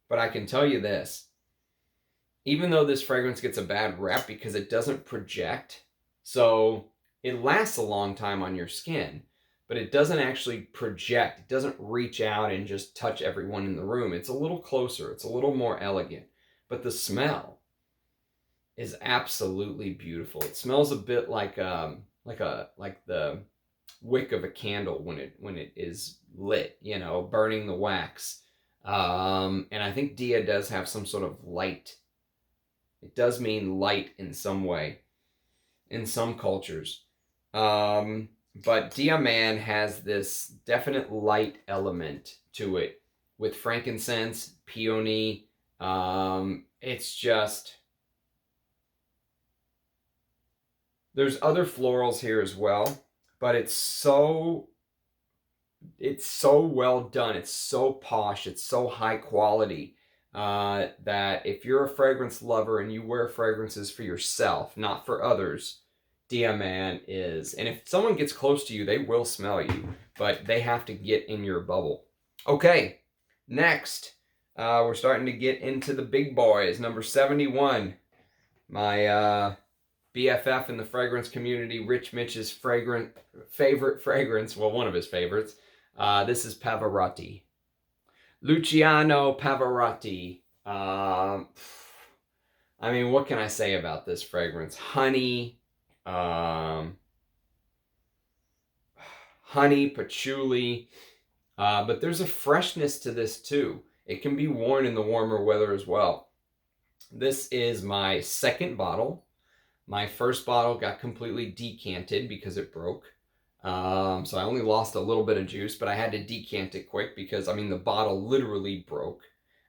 But I can tell you this. Even though this fragrance gets a bad rep because it doesn't project, so it lasts a long time on your skin, but it doesn't actually project. It doesn't reach out and just touch everyone in the room. It's a little closer. It's a little more elegant. But the smell is absolutely beautiful. It smells a bit like the wick of a candle when it is lit, burning the wax. And I think Dia does have some sort of light. It does mean light in some way, in some cultures. But Dia Man has this definite light element to it with frankincense, peony. It's just... There's other florals here as well, but it's so well done. It's so posh. It's so high quality that if you're a fragrance lover and you wear fragrances for yourself, not for others, Dia Man is. And if someone gets close to you, they will smell you, but they have to get in your bubble. Okay, next, we're starting to get into the big boys. Number 71, my... BFF in the fragrance community, Rich Mitch's favorite fragrance, well, one of his favorites. This is Pavarotti. Luciano Pavarotti. I mean, what can I say about this fragrance? Honey, patchouli, but there's a freshness to this too. It can be worn in the warmer weather as well. This is my second bottle. My first bottle got completely decanted because it broke. So I only lost a little bit of juice, but I had to decant it quick because, the bottle literally broke.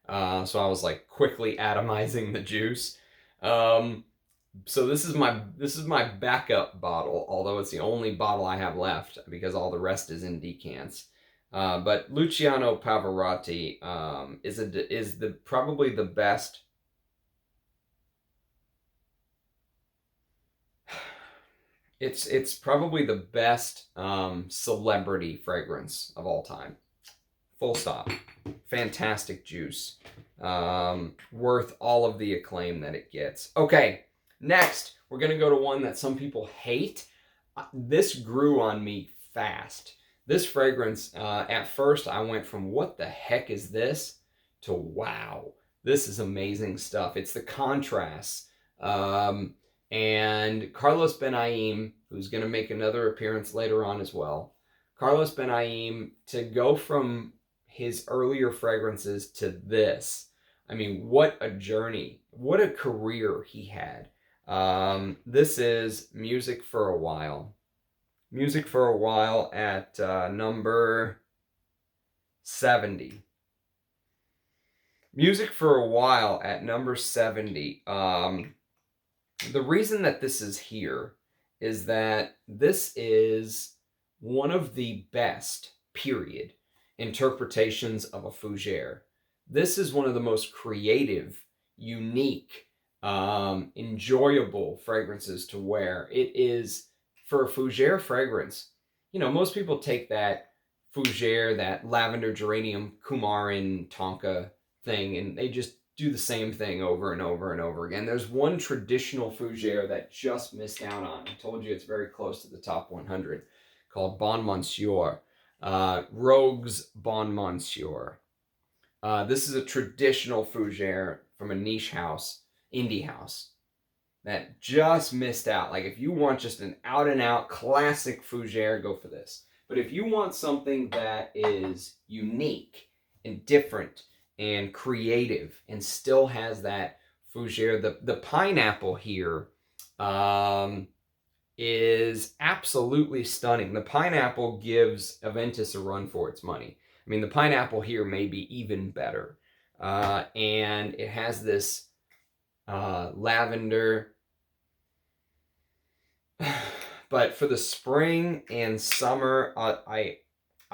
So I was like quickly atomizing the juice. So this is my backup bottle, although it's the only bottle I have left because all the rest is in decants. But Luciano Pavarotti is probably the best. It's probably the best celebrity fragrance of all time. Full stop. Fantastic juice. Worth all of the acclaim that it gets. Okay, next we're going to go to one that some people hate. This grew on me fast. This fragrance, at first I went from what the heck is this to wow, this is amazing stuff. It's the contrast. And Carlos Benaim, who's going to make another appearance later on as well. Carlos Benaim, to go from his earlier fragrances to this. What a journey. What a career he had. This is Music for a While. Music for a While at number 70. Music for a While at number 70. The reason that this is here is that this is one of the best, period, interpretations of a fougere. This is one of the most creative, unique, enjoyable fragrances to wear. It is, for a fougere fragrance, most people take that fougere, that lavender geranium coumarin tonka thing, and they just do the same thing over and over and over again. There's one traditional fougere that just missed out on. I told you it's very close to the top 100, called Bon Monsieur. Rogue's Bon Monsieur. This is a traditional fougere from a niche house, indie house, that just missed out. Like, if you want just an out-and-out classic fougere, go for this. But if you want something that is unique and different and creative and still has that fougere, the pineapple here is absolutely stunning. The pineapple gives Aventus a run for its money. I mean, the pineapple here may be even better. And it has this lavender. But for the spring and summer, I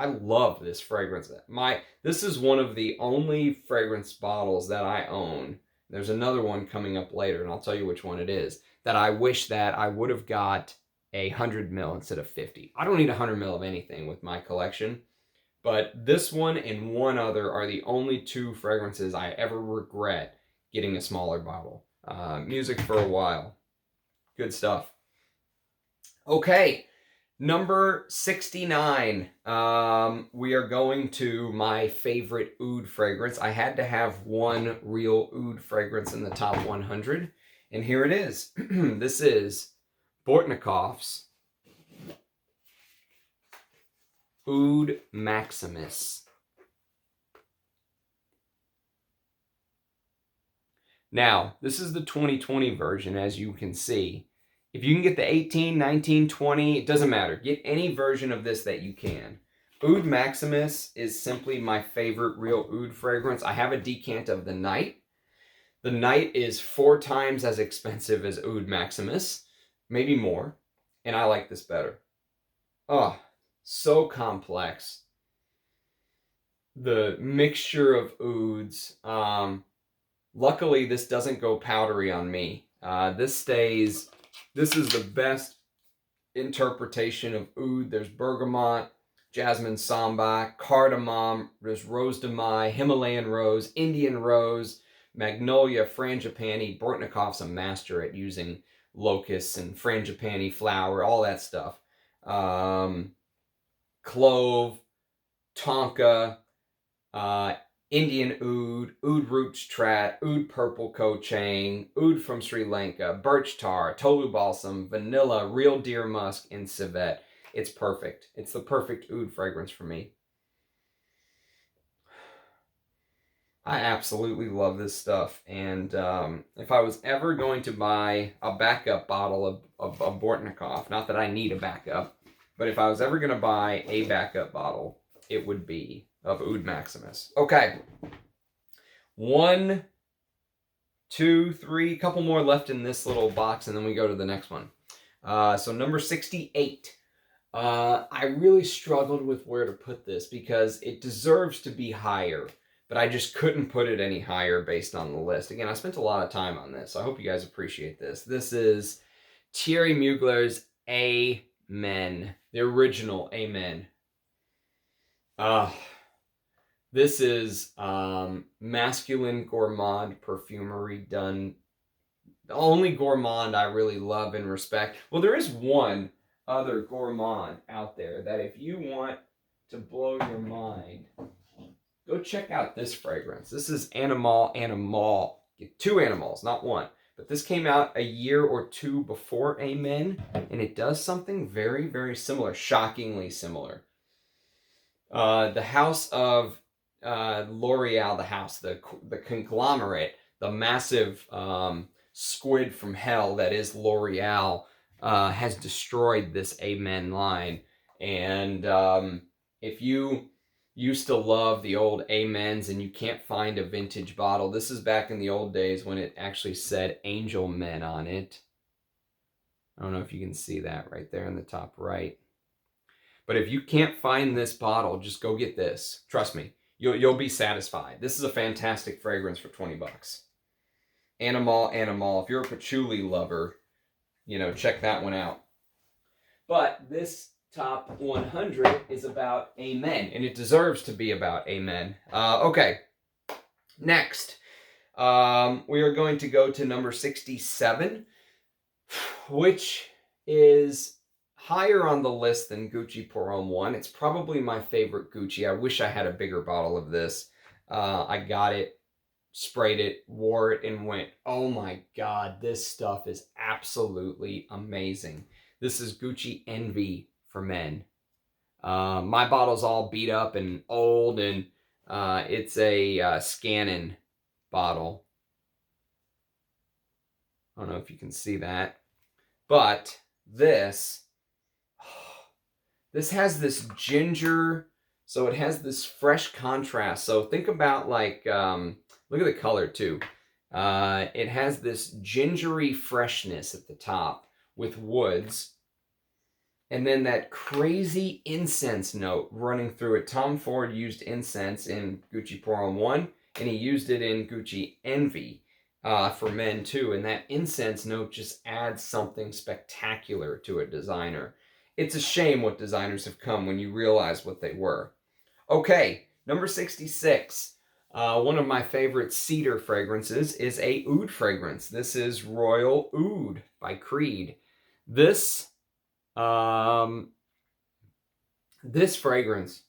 love this fragrance. This is one of the only fragrance bottles that I own. There's another one coming up later, and I'll tell you which one it is, that I wish that I would have got 100 ml instead of 50. I don't need 100 ml of anything with my collection, but this one and one other are the only two fragrances I ever regret getting a smaller bottle. Music for a while. Good stuff. Okay, number 69. We are going to my favorite oud fragrance. I had to have one real oud fragrance in the top 100, and here it is. This is Bortnikoff's Oud Maximus. Now, this is the 2020 version, as you can see. If you can get the 18, 19, 20, it doesn't matter. Get any version of this that you can. Oud Maximus is simply my favorite real oud fragrance. I have a decant of the Night. The Night is 4 times as expensive as Oud Maximus, maybe more, and I like this better. Oh, so complex. The mixture of ouds. Luckily, this doesn't go powdery on me. This is the best interpretation of oud. There's bergamot, jasmine sambac, cardamom, there's rose de mai, Himalayan rose, Indian rose, magnolia, frangipani. Bortnikoff's a master at using locusts and frangipani flower, all that stuff. Clove, tonka, Indian oud, oud roots trat, oud purple kochang, oud from Sri Lanka, birch tar, tolu balsam, vanilla, real deer musk, and civet. It's perfect. It's the perfect oud fragrance for me. I absolutely love this stuff. And if I was ever going to buy a backup bottle of Bortnikoff, not that I need a backup, but if I was ever going to buy a backup bottle, it would be of Oud Maximus. Okay. 1, 2, 3, couple more left in this little box, and then we go to the next one. So number 68. I really struggled with where to put this because it deserves to be higher, but I just couldn't put it any higher based on the list. Again, I spent a lot of time on this, so I hope you guys appreciate this. This is Thierry Mugler's Amen, the original Amen. This is masculine gourmand perfumery done. The only gourmand I really love and respect. Well, there is one other gourmand out there that if you want to blow your mind, go check out this fragrance. This is Animal. Get 2 animals, not 1. But this came out a year or 2 before Amen, and it does something very, very similar, shockingly similar. The house of L'Oreal, the conglomerate, the massive squid from hell that is L'Oreal, has destroyed this Amen line. And if you used to love the old Amens and you can't find a vintage bottle, this is back in the old days when it actually said Angel Men on it. I don't know if you can see that right there in the top right. But if you can't find this bottle, just go get this. Trust me, you'll be satisfied. This is a fantastic fragrance for 20 bucks. Animal. If you're a patchouli lover, check that one out. But this top 100 is about Amen, and it deserves to be about Amen. Okay, next. We are going to go to number 67, which is higher on the list than Gucci Porom 1. It's probably my favorite Gucci. I wish I had a bigger bottle of this. I got it, sprayed it, wore it, and went, oh my God, this stuff is absolutely amazing. This is Gucci Envy for men. My bottle's all beat up and old, and it's a Scannon bottle. I don't know if you can see that. But this has this ginger, so it has this fresh contrast. So think about like, look at the color too. It has this gingery freshness at the top with woods. And then that crazy incense note running through it. Tom Ford used incense in Gucci Porom 1, and he used it in Gucci Envy for men too. And that incense note just adds something spectacular to a designer. It's a shame what designers have come when you realize what they were. Okay, number 66. One of my favorite cedar fragrances is a oud fragrance. This is Royal Oud by Creed. This fragrance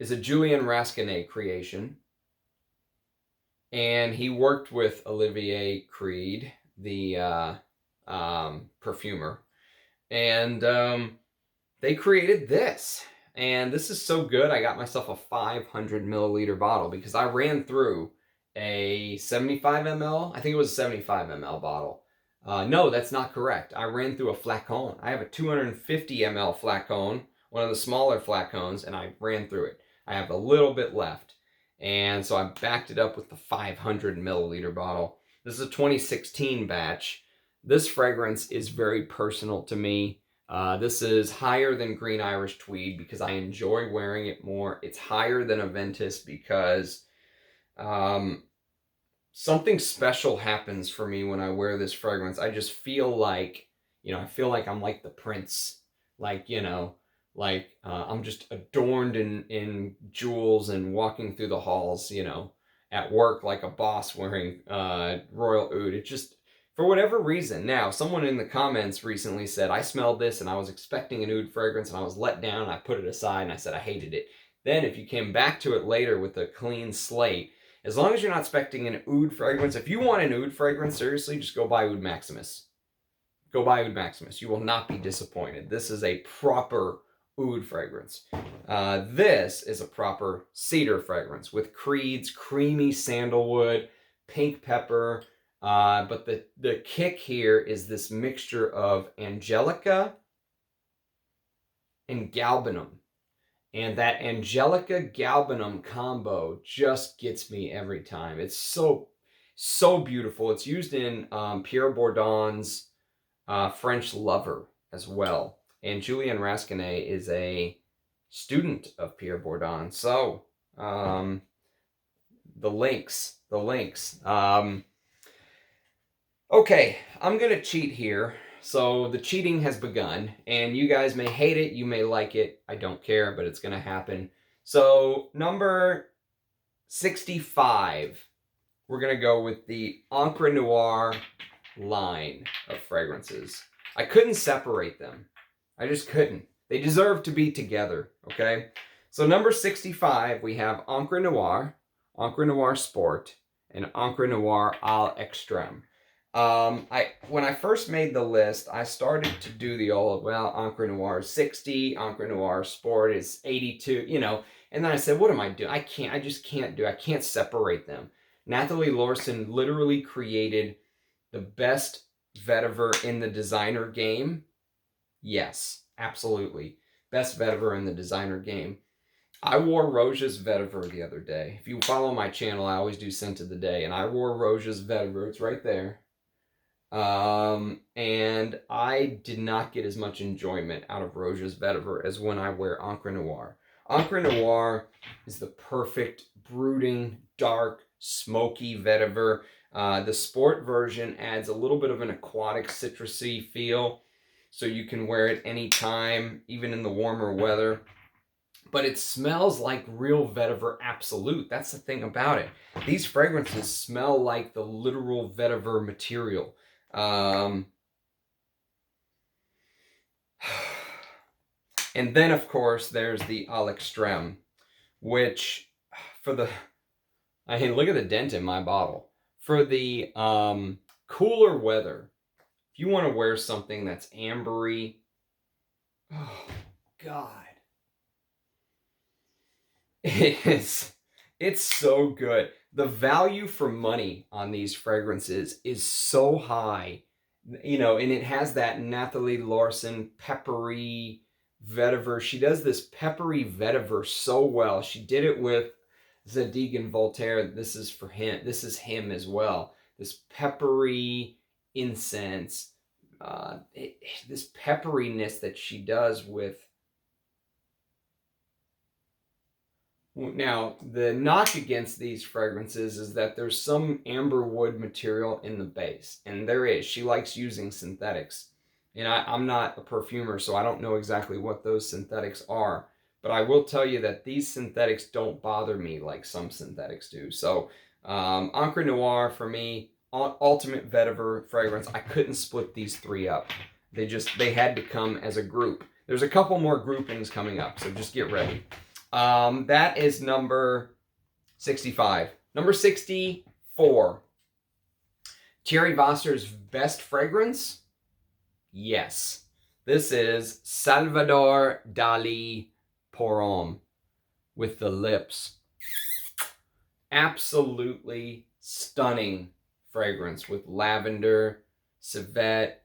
is a Julien Rasquinet creation, and he worked with Olivier Creed, the perfumer, and they created this. And this is so good, I got myself a 500 milliliter bottle because I ran through a 75 ml. I think it was a 75 ml bottle. No, that's not correct. I ran through a flacon. I have a 250 ml flacon, one of the smaller flacons, and I ran through it. I have a little bit left. And so I backed it up with the 500 milliliter bottle. This is a 2016 batch. This fragrance is very personal to me. This is higher than Green Irish Tweed because I enjoy wearing it more. It's higher than Aventus because something special happens for me when I wear this fragrance. I just feel like, I feel like I'm like the prince. Like, I'm just adorned in jewels and walking through the halls, at work like a boss wearing Royal Oud. It just, for whatever reason. Now, someone in the comments recently said, I smelled this and I was expecting an oud fragrance and I was let down. I put it aside and I said I hated it. Then if you came back to it later with a clean slate, as long as you're not expecting an oud fragrance, if you want an oud fragrance, seriously, just go buy Oud Maximus. Go buy Oud Maximus. You will not be disappointed. This is a proper oud fragrance. This is a proper cedar fragrance with Creed's creamy sandalwood, pink pepper, but the kick here is this mixture of Angelica and Galbanum. And that Angelica Galbanum combo just gets me every time. It's so beautiful. It's used in Pierre Bourdon's French Lover as well. And Julien Rasquinet is a student of Pierre Bourdon. So, the links. Okay, I'm going to cheat here. So the cheating has begun, and you guys may hate it, you may like it, I don't care, but it's going to happen. So number 65, we're going to go with the Encre Noire line of fragrances. I couldn't separate them. I just couldn't. They deserve to be together, okay? So number 65, we have Encre Noire Sport, and Encre Noire à l'Extrême. When I first made the list, I started to do the old, well, Encre Noire is 60, Encre Noire Sport is 82, and then I said, what am I doing? I can't separate them. Nathalie Lorson literally created the best vetiver in the designer game. Yes, absolutely. Best vetiver in the designer game. I wore Rouge's vetiver the other day. If you follow my channel, I always do scent of the day, and I wore Rouge's vetiver. It's right there. And I did not get as much enjoyment out of Rouge's vetiver as when I wear Encre Noire. Encre Noire is the perfect brooding, dark, smoky vetiver. The sport version adds a little bit of an aquatic citrusy feel, so you can wear it anytime, even in the warmer weather. but it smells like real vetiver absolute. That's the thing about it. These fragrances smell like the literal vetiver material. And then, of course, there's the à l'extrême, which I mean, look at the dent in my bottle. For the cooler weather, if you want to wear something that's ambery, oh, God. It's so good. The value for money on these fragrances is so high, you know, and it has that Nathalie Larson peppery vetiver. She does this peppery vetiver so well. She did it with Zadig and Voltaire. This is for him. This is him as well. This peppery incense, this pepperiness that she does with. Now, the knock against these fragrances is that there's some amber wood material in the base. And there is. She likes using synthetics. And I'm not a perfumer, so I don't know exactly what those synthetics are. But I will tell you that these synthetics don't bother me like some synthetics do. So, Encre Noire, for me, ultimate vetiver fragrance. I couldn't split these three up. They had to come as a group. There's a couple more groupings coming up, so just get ready. That is number 65. Number 64. Thierry Wasser's best fragrance? Yes. This is Salvador Dali Porom with the lips. Absolutely stunning fragrance with lavender, civet.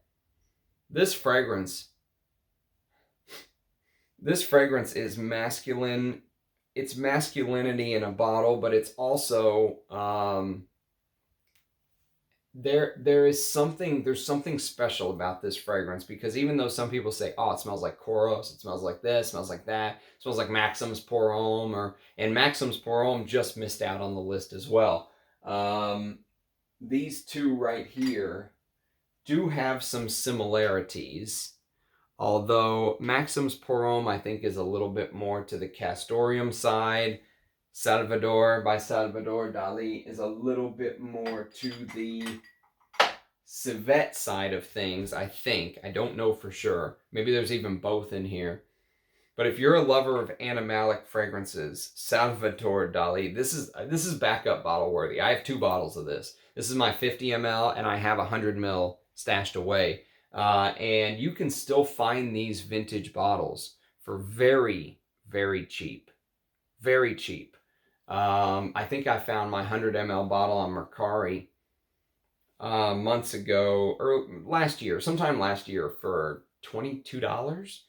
This fragrance is masculine. It's masculinity in a bottle, but it's also there's something special about this fragrance, because even though some people say, oh, it smells like Koros, it smells like this, it smells like that, it smells like Maxim's Pour Homme, and Maxim's Pour Homme just missed out on the list as well. These two right here do have some similarities. Although Maxim's Pour Homme, I think, is a little bit more to the Castoreum side. Salvador by Salvador Dali is a little bit more to the civet side of things, I think. I don't know for sure. Maybe there's even both in here. But if you're a lover of animalic fragrances, Salvador Dali, this is backup bottle worthy. I have 2 bottles of this. This is my 50 ml, and I have 100 ml stashed away. And you can still find these vintage bottles for very, very cheap. Very cheap. I think I found my 100 ml bottle on Mercari months ago, or sometime last year, for $22.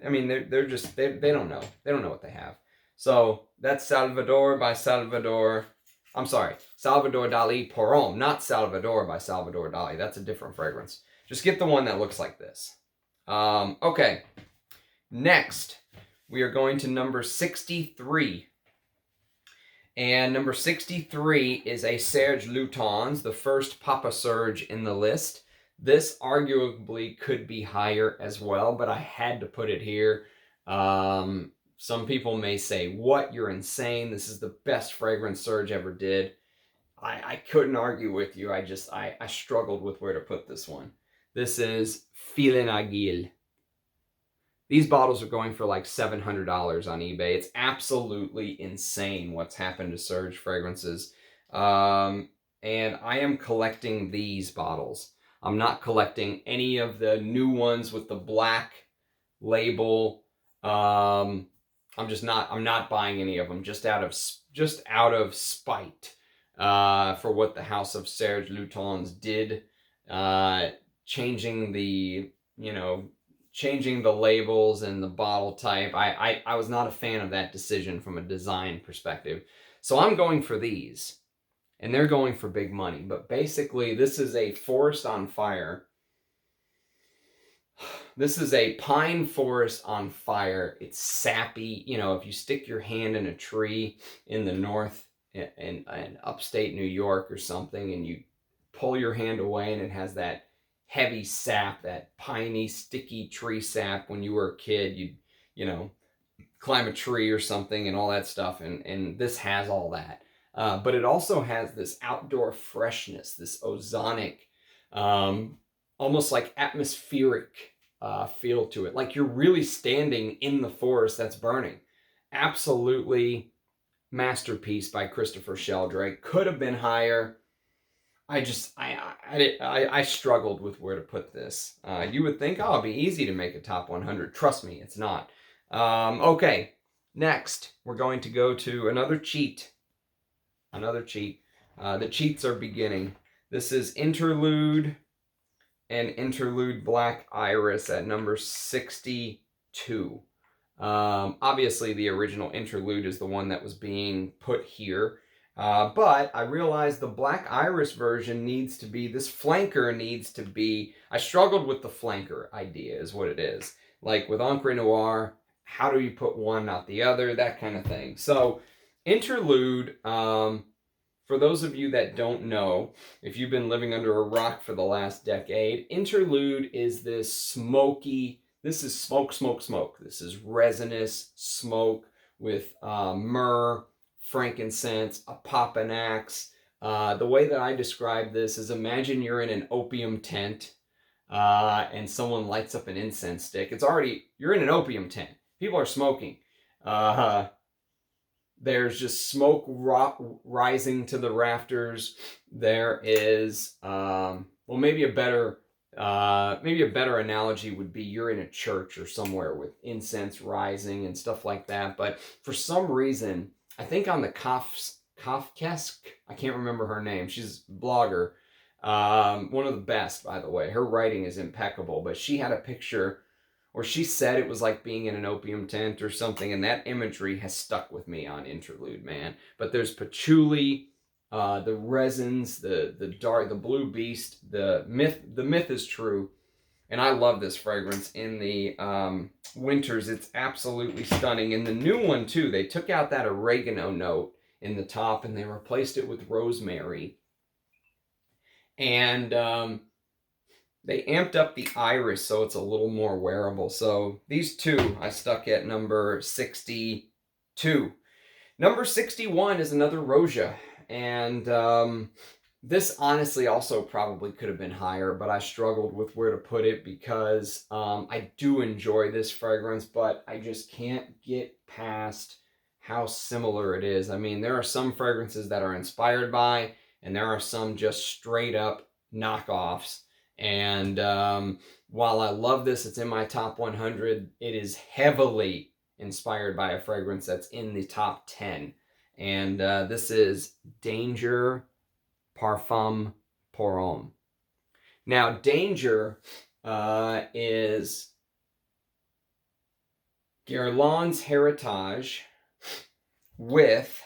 I mean, they're just, they don't know. They don't know what they have. So that's Salvador by Salvador. I'm sorry, Salvador Dali Porom, not Salvador by Salvador Dali. That's a different fragrance. Just get the one that looks like this. Okay. Next, we are going to number 63. And number 63 is a Serge Lutens, the first Papa Serge in the list. This arguably could be higher as well, but I had to put it here. Some people may say, what, you're insane. This is the best fragrance Serge ever did. I couldn't argue with you. I struggled with where to put this one. This is Filen Agile. These bottles are going for like $700 on eBay. It's absolutely insane what's happened to Serge fragrances. And I am collecting these bottles. I'm not collecting any of the new ones with the black label. I'm not buying any of them just out of spite for what the House of Serge Lutens did, changing the labels and the bottle type. I was not a fan of that decision from a design perspective. So I'm going for these. And they're going for big money. But basically, this is a forest on fire. This is a pine forest on fire. It's sappy. You know, if you stick your hand in a tree in the north, in upstate New York or something, and you pull your hand away and it has that heavy sap, that piney, sticky tree sap. When you were a kid, you climb a tree or something and all that stuff. And this has all that. But it also has this outdoor freshness, this ozonic, almost like atmospheric feel to it. Like you're really standing in the forest that's burning. Absolutely masterpiece by Christopher Sheldrake. Could have been higher. I struggled with where to put this. You would think, oh, it'd be easy to make a top 100. Trust me, it's not. Okay, next we're going to go to another cheat. Another cheat. The cheats are beginning. This is Interlude and Interlude Black Iris at number 62. Obviously, the original Interlude is the one that was being put here. But I realized the Black Iris version needs to be, this flanker needs to be, I struggled with the flanker idea is what it is. Like with Encre Noire, how do you put one, not the other, that kind of thing. So Interlude, for those of you that don't know, if you've been living under a rock for the last decade, Interlude is this smoky, this is smoke, smoke, smoke. This is resinous smoke with myrrh, frankincense, a Papanax. The way that I describe this is imagine you're in an opium tent and someone lights up an incense stick. It's already, you're in an opium tent. People are smoking. There's just smoke rising to the rafters. There is, well, maybe a better analogy would be you're in a church or somewhere with incense rising and stuff like that. But for some reason, I think on the Kafkesk, I can't remember her name. She's a blogger. One of the best, by the way. Her writing is impeccable. But she had a picture, or she said it was like being in an opium tent or something, and that imagery has stuck with me on Interlude, man. But there's patchouli, the resins, the dark, the blue beast, the myth is true, and I love this fragrance. In the winters, it's absolutely stunning. In the new one too, they took out that oregano note in the top and they replaced it with rosemary, and they amped up the iris so it's a little more wearable. So these two I stuck at number 62. Number 61 is another Rouge Edt. And this honestly also probably could have been higher, but I struggled with where to put it because I do enjoy this fragrance, but I just can't get past how similar it is. I mean, there are some fragrances that are inspired by, and there are some just straight up knockoffs. And while I love this, it's in my top 100, it is heavily inspired by a fragrance that's in the top 10. And this is Danger Parfum Porom. Now, Danger is Guerlain's heritage with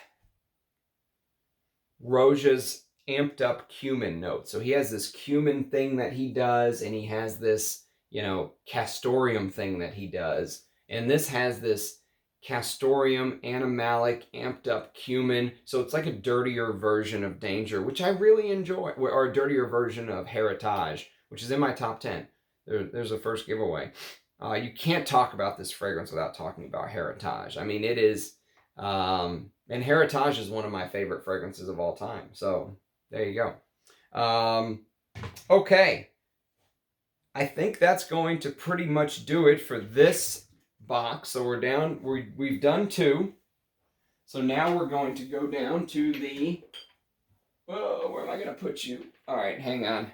Rouge's amped up cumin note. So he has this cumin thing that he does, and he has this, castoreum thing that he does. And this has this castoreum, animalic, amped up cumin. So it's like a dirtier version of Danger, which I really enjoy, or a dirtier version of Heritage, which is in my top 10. There's a first giveaway. You can't talk about this fragrance without talking about Heritage. I mean, it is, and Heritage is one of my favorite fragrances of all time. So there you go. Okay. I think that's going to pretty much do it for this box. So we've done 2. So now we're going to go down to the, where am I going to put you? All right, hang on.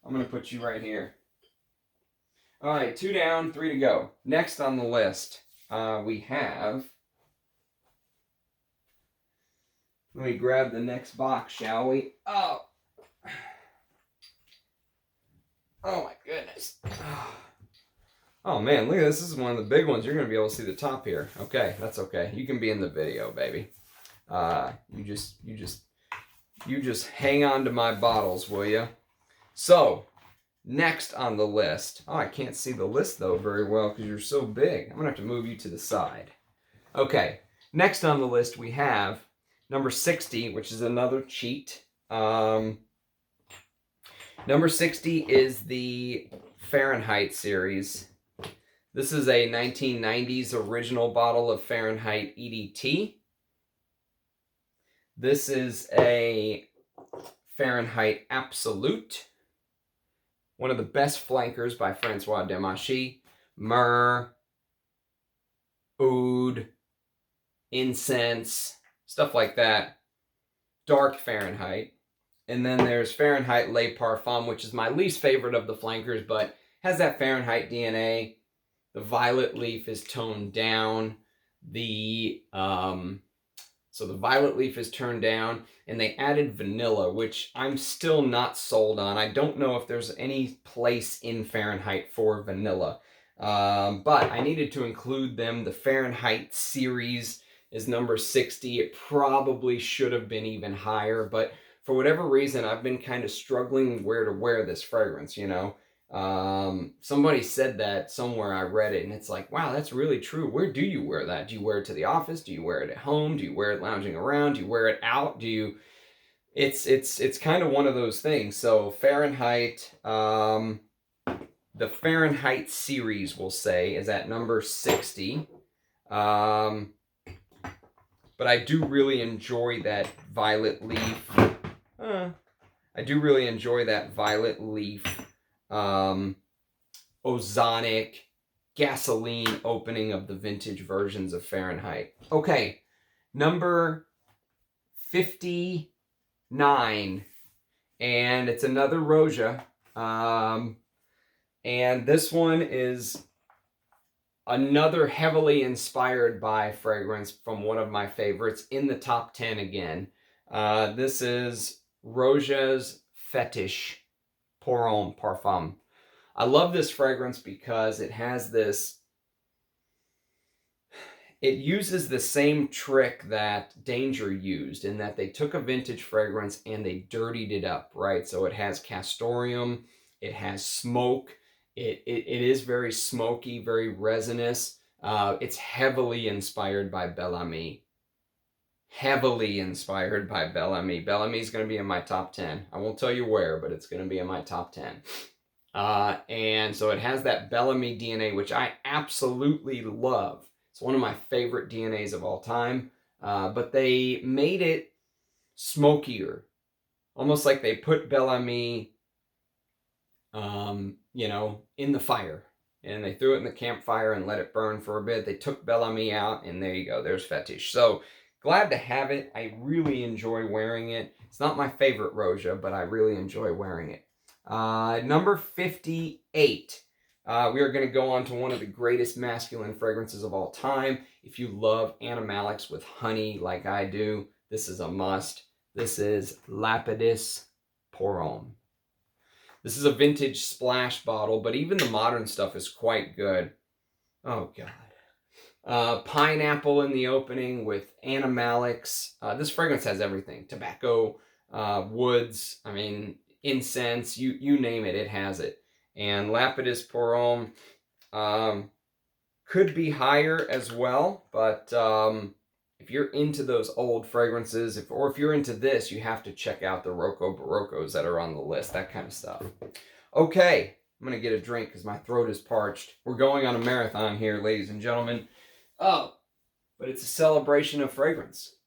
I'm going to put you right here. All right, 2 down, 3 to go. Next on the list, we have, let me grab the next box, shall we? Oh my goodness. Oh man, look at this. This is one of the big ones. You're going to be able to see the top here. Okay, that's okay. You can be in the video, baby. You just hang on to my bottles, will you? So, next on the list. Oh, I can't see the list though very well because you're so big. I'm going to have to move you to the side. Okay, next on the list we have number 60, which is another cheat. Number 60 is the Fahrenheit series. This is a 1990s original bottle of Fahrenheit EDT. This is a Fahrenheit Absolute. One of the best flankers by Francois Demachy. Myrrh, oud, incense, stuff like that. Dark Fahrenheit. And then there's Fahrenheit Le Parfum, which is my least favorite of the flankers, but has that Fahrenheit DNA. The violet leaf is toned down. So the violet leaf is turned down, and they added vanilla, which I'm still not sold on. I don't know if there's any place in Fahrenheit for vanilla. But I needed to include them. The Fahrenheit series is number 60. It probably should have been even higher, but for whatever reason, I've been kind of struggling where to wear this fragrance, you know. Somebody said that somewhere, I read it, and it's like, wow, that's really true. Where do you wear that? Do you wear it to the office? Do you wear it at home? Do you wear it lounging around? Do you wear it out? It's kind of one of those things. So Fahrenheit, the Fahrenheit series, we'll say, is at number 60. But I do really enjoy that violet leaf. I do really enjoy that violet leaf, ozonic, gasoline opening of the vintage versions of Fahrenheit. Okay, number 59, and it's another Rouge. And this one is another heavily inspired by fragrance from one of my favorites, in the top 10 again. This is Rouge's Fetish Porom Parfum. I love this fragrance because it has this, it uses the same trick that Danger used, in that they took a vintage fragrance and they dirtied it up, right? So it has castoreum, it has smoke, it is very smoky, very resinous. It's heavily inspired by Bel Ami. Heavily inspired by Bel Ami. Bel Ami is going to be in my top 10. I won't tell you where, but it's going to be in my top 10. And so it has that Bel Ami DNA, which I absolutely love. It's one of my favorite DNAs of all time. But they made it smokier. Almost like they put Bel Ami, you know, in the fire. And they threw it in the campfire and let it burn for a bit. They took Bel Ami out, and there you go. There's Fetish. So glad to have it. I really enjoy wearing it. It's not my favorite Rouge, but I really enjoy wearing it. Number 58. We are going to go on to one of the greatest masculine fragrances of all time. If you love animalics with honey like I do, this is a must. This is Lapidus Porom. This is a vintage splash bottle, but even the modern stuff is quite good. Oh, God. Pineapple in the opening with animalics. This fragrance has everything. Tobacco, woods, I mean, incense, you name it, it has it. And Lapidus Porom could be higher as well, but if you're into those old fragrances, or if you're into this, you have to check out the Rocco Baroccos that are on the list, that kind of stuff. Okay, I'm going to get a drink because my throat is parched. We're going on a marathon here, ladies and gentlemen. Oh, but it's a celebration of fragrance.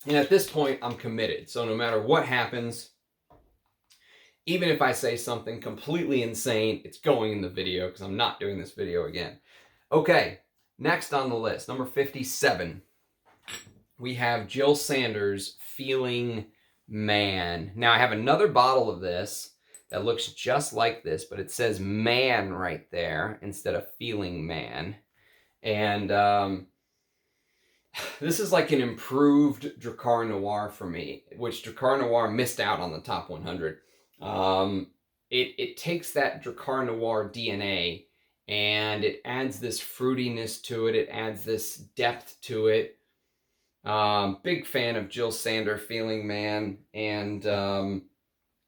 And at this point, I'm committed. So no matter what happens, even if I say something completely insane, it's going in the video because I'm not doing this video again. Okay, next on the list, number 57, we have Jil Sanders Feeling Man. Now, I have another bottle of this that looks just like this, but it says man right there instead of Feeling Man. And this is like an improved Drakkar Noir for me, which Drakkar Noir missed out on the top 100. It takes that Drakkar Noir DNA and it adds this fruitiness to it. It adds this depth to it. Big fan of Jil Sanders Feeling Man, and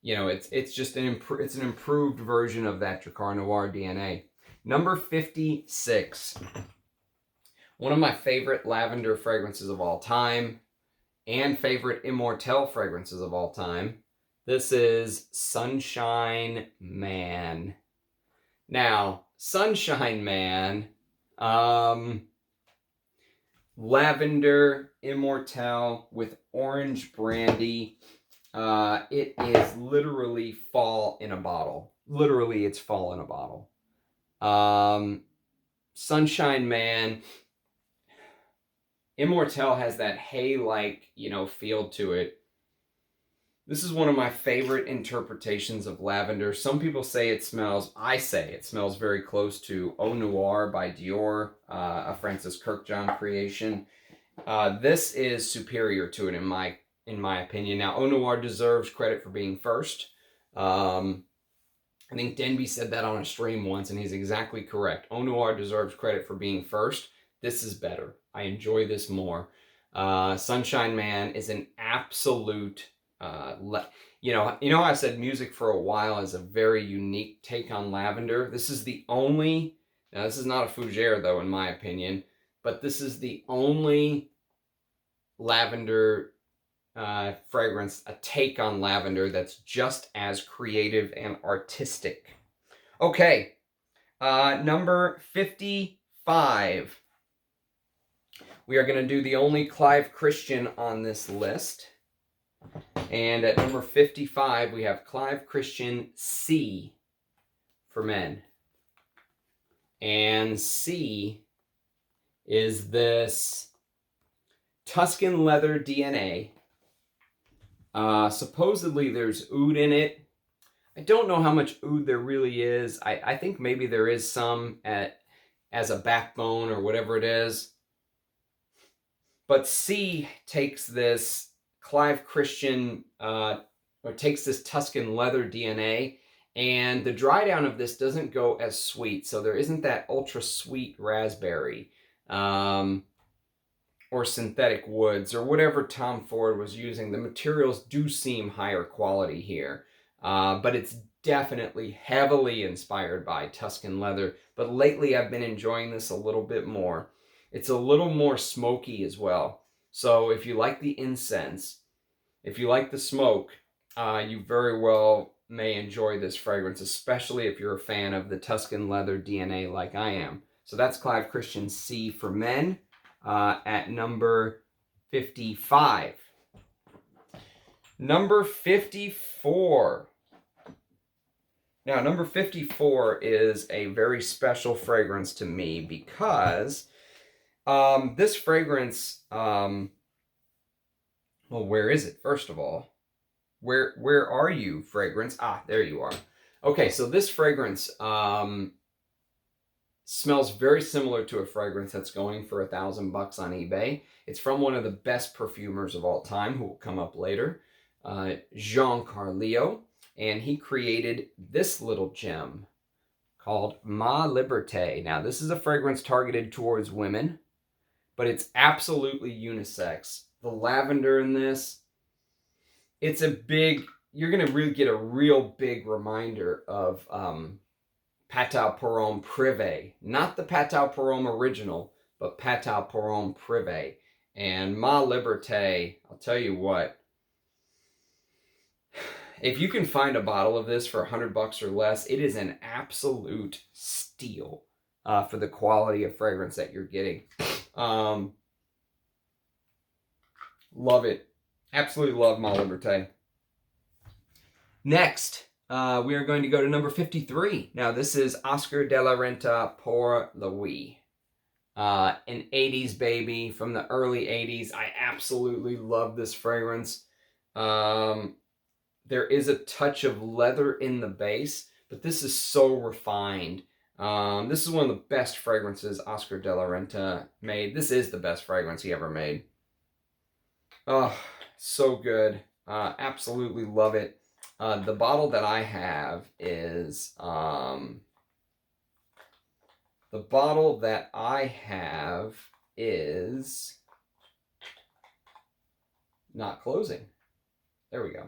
you know, it's just an improved version of that Drakkar Noir DNA. Number 56. One of my favorite lavender fragrances of all time, and favorite Immortelle fragrances of all time. This is Sunshine Man. Now, Sunshine Man, lavender immortelle with orange brandy. It is literally fall in a bottle. Literally, it's fall in a bottle. Sunshine Man, immortelle has that hay-like, feel to it. This is one of my favorite interpretations of lavender. Some people say it smells, I say it smells very close to Eau Noire by Dior, a Francis Kirkjohn creation. This is superior to it in my opinion. Now, Eau Noire deserves credit for being first. I think Denby said that on a stream once, and he's exactly correct. Eau Noire deserves credit for being first. This is better. I enjoy this more. Sunshine Man is an absolute... I said music for a while is a very unique take on lavender. This is the only, now this is not a fougere though, in my opinion, but this is the only lavender fragrance, a take on lavender that's just as creative and artistic. Okay, number 55. We are going to do the only Clive Christian on this list. And at number 55, we have Clive Christian C for men. And C is this Tuscan leather DNA. Supposedly there's oud in it. I don't know how much oud there really is. I think maybe there is some as a backbone or whatever it is. But C takes this Clive Christian, or takes this Tuscan leather DNA, and the dry down of this doesn't go as sweet, so there isn't that ultra sweet raspberry, or synthetic woods, or whatever Tom Ford was using. The materials do seem higher quality here, but it's definitely heavily inspired by Tuscan leather, but lately I've been enjoying this a little bit more. It's a little more smoky as well. So if you like the incense, if you like the smoke, you very well may enjoy this fragrance, especially if you're a fan of the Tuscan leather DNA like I am. So that's Clive Christian C for men at number 55. Number 54. Now, number 54 is a very special fragrance to me because this fragrance, well, where is it, first of all? Where are you, fragrance? Ah, there you are. Okay, so this fragrance smells very similar to a fragrance that's going for $1,000 on eBay. It's from one of the best perfumers of all time, who will come up later, Jean Carlio, and he created this little gem called Ma Liberté. Now, this is a fragrance targeted towards women, but it's absolutely unisex. The lavender in this, it's a big, you're going to really get a real big reminder of Pateau Porom Privé. Not the Pateau Porom original, but Pateau Porom Privé. And Ma Liberté, I'll tell you what, if you can find a bottle of this for $100 or less, it is an absolute steal for the quality of fragrance that you're getting. Love it. Absolutely love Ma Liberté. Next, we are going to go to number 53. Now, this is Oscar de la Renta Pour the Wii. An 80s baby from the early 80s. I absolutely love this fragrance. There is a touch of leather in the base, but this is so refined. This is one of the best fragrances Oscar de la Renta made. This is the best fragrance he ever made. Oh, so good. Absolutely love it. The bottle that I have is not closing. There we go.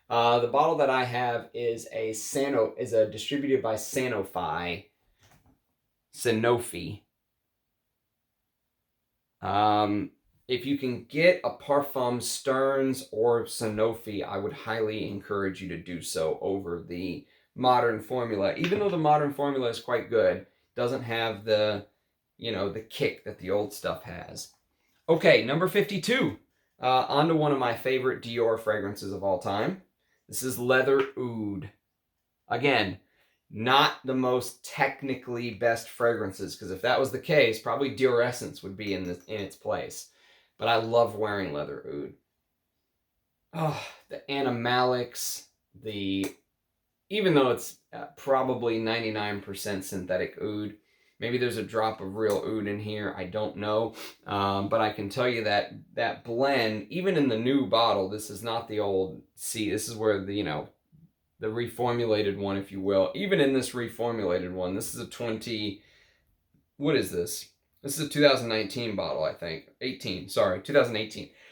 The bottle that I have is distributed by Sanofi. if you can get a Parfum Stearns or Sanofi, I would highly encourage you to do so over the modern formula. Even though the modern formula is quite good, doesn't have the, the kick that the old stuff has. Okay, number 52. On to one of my favorite Dior fragrances of all time. This is Leather Oud. Again, not the most technically best fragrances, because if that was the case, probably Dior Essence would be in its place. But I love wearing Leather Oud. Oh, the animalics, even though it's probably 99% synthetic oud, maybe there's a drop of real oud in here, I don't know. But I can tell you that blend, even in the new bottle, this is not the old, this is where the reformulated one, if you will. Even in this reformulated one, this is a what is this? This is a 2019 bottle, I think. 2018.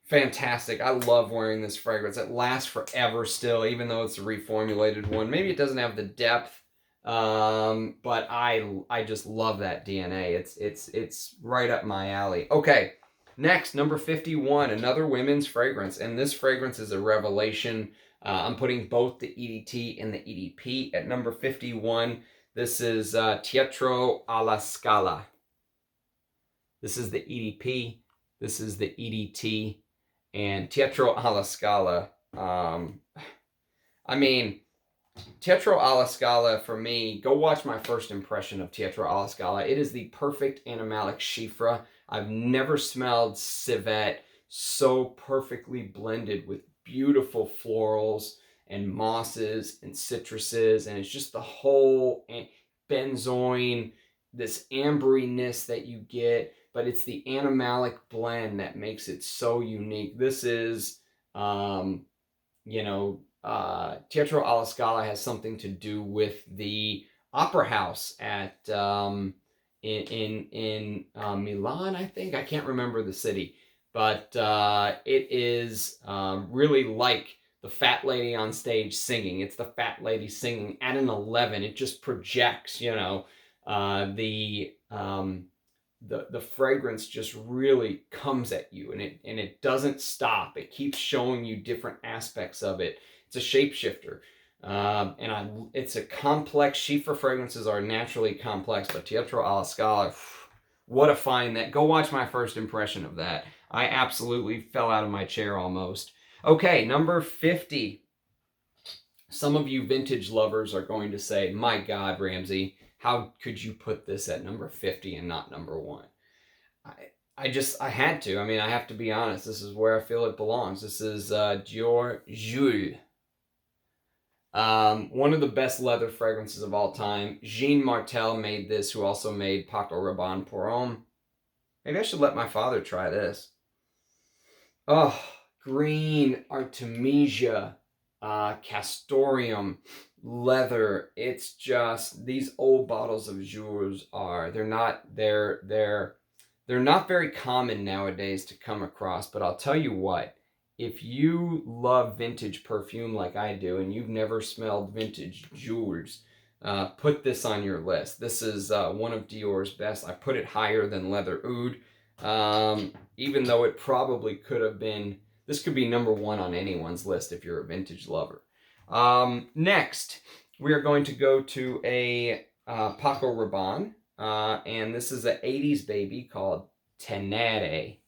Fantastic. I love wearing this fragrance. It lasts forever still, even though it's a reformulated one. Maybe it doesn't have the depth, but I just love that DNA. It's right up my alley. Okay, next, number 51, another women's fragrance, and this fragrance is a revelation. I'm putting both the EDT and the EDP at number 51. This is Teatro alla Scala. This is the EDP. This is the EDT. And Teatro alla Scala. Teatro alla Scala, for me, go watch my first impression of Teatro alla Scala. It is the perfect animalic chiffre. I've never smelled civet so perfectly blended with beautiful florals and mosses and citruses, and it's just the whole benzoin, this amberiness that you get, but it's the animalic blend that makes it so unique. This is, Teatro alla Scala has something to do with the opera house at in Milan, I think. I can't remember the city, but it is really like the fat lady on stage singing. It's the fat lady singing at an 11. It just projects, the fragrance just really comes at you, and it doesn't stop. It keeps showing you different aspects of it. It's a shapeshifter. It's a complex. Chiffre fragrances are naturally complex, but Teatro alla Scala, what a find that. Go watch my first impression of that. I absolutely fell out of my chair almost. Okay, number 50. Some of you vintage lovers are going to say, my God, Ramsey, how could you put this at number 50 and not number 1? I had to. I have to be honest. This is where I feel it belongs. This is Dior Jules. One of the best leather fragrances of all time. Jean Martel made this, who also made Paco Rabanne Porom. Maybe I should let my father try this. Oh, green Artemisia, castoreum, leather. It's just, these old bottles of Jules they're not very common nowadays to come across, but I'll tell you what, if you love vintage perfume like I do and you've never smelled vintage Jules, put this on your list. This is one of Dior's best. I put it higher than Leather Oud, even though it probably could have been, this could be number 1 on anyone's list if you're a vintage lover. Next, we are going to go to a Paco Rabanne, and this is an 80s baby called Tenere.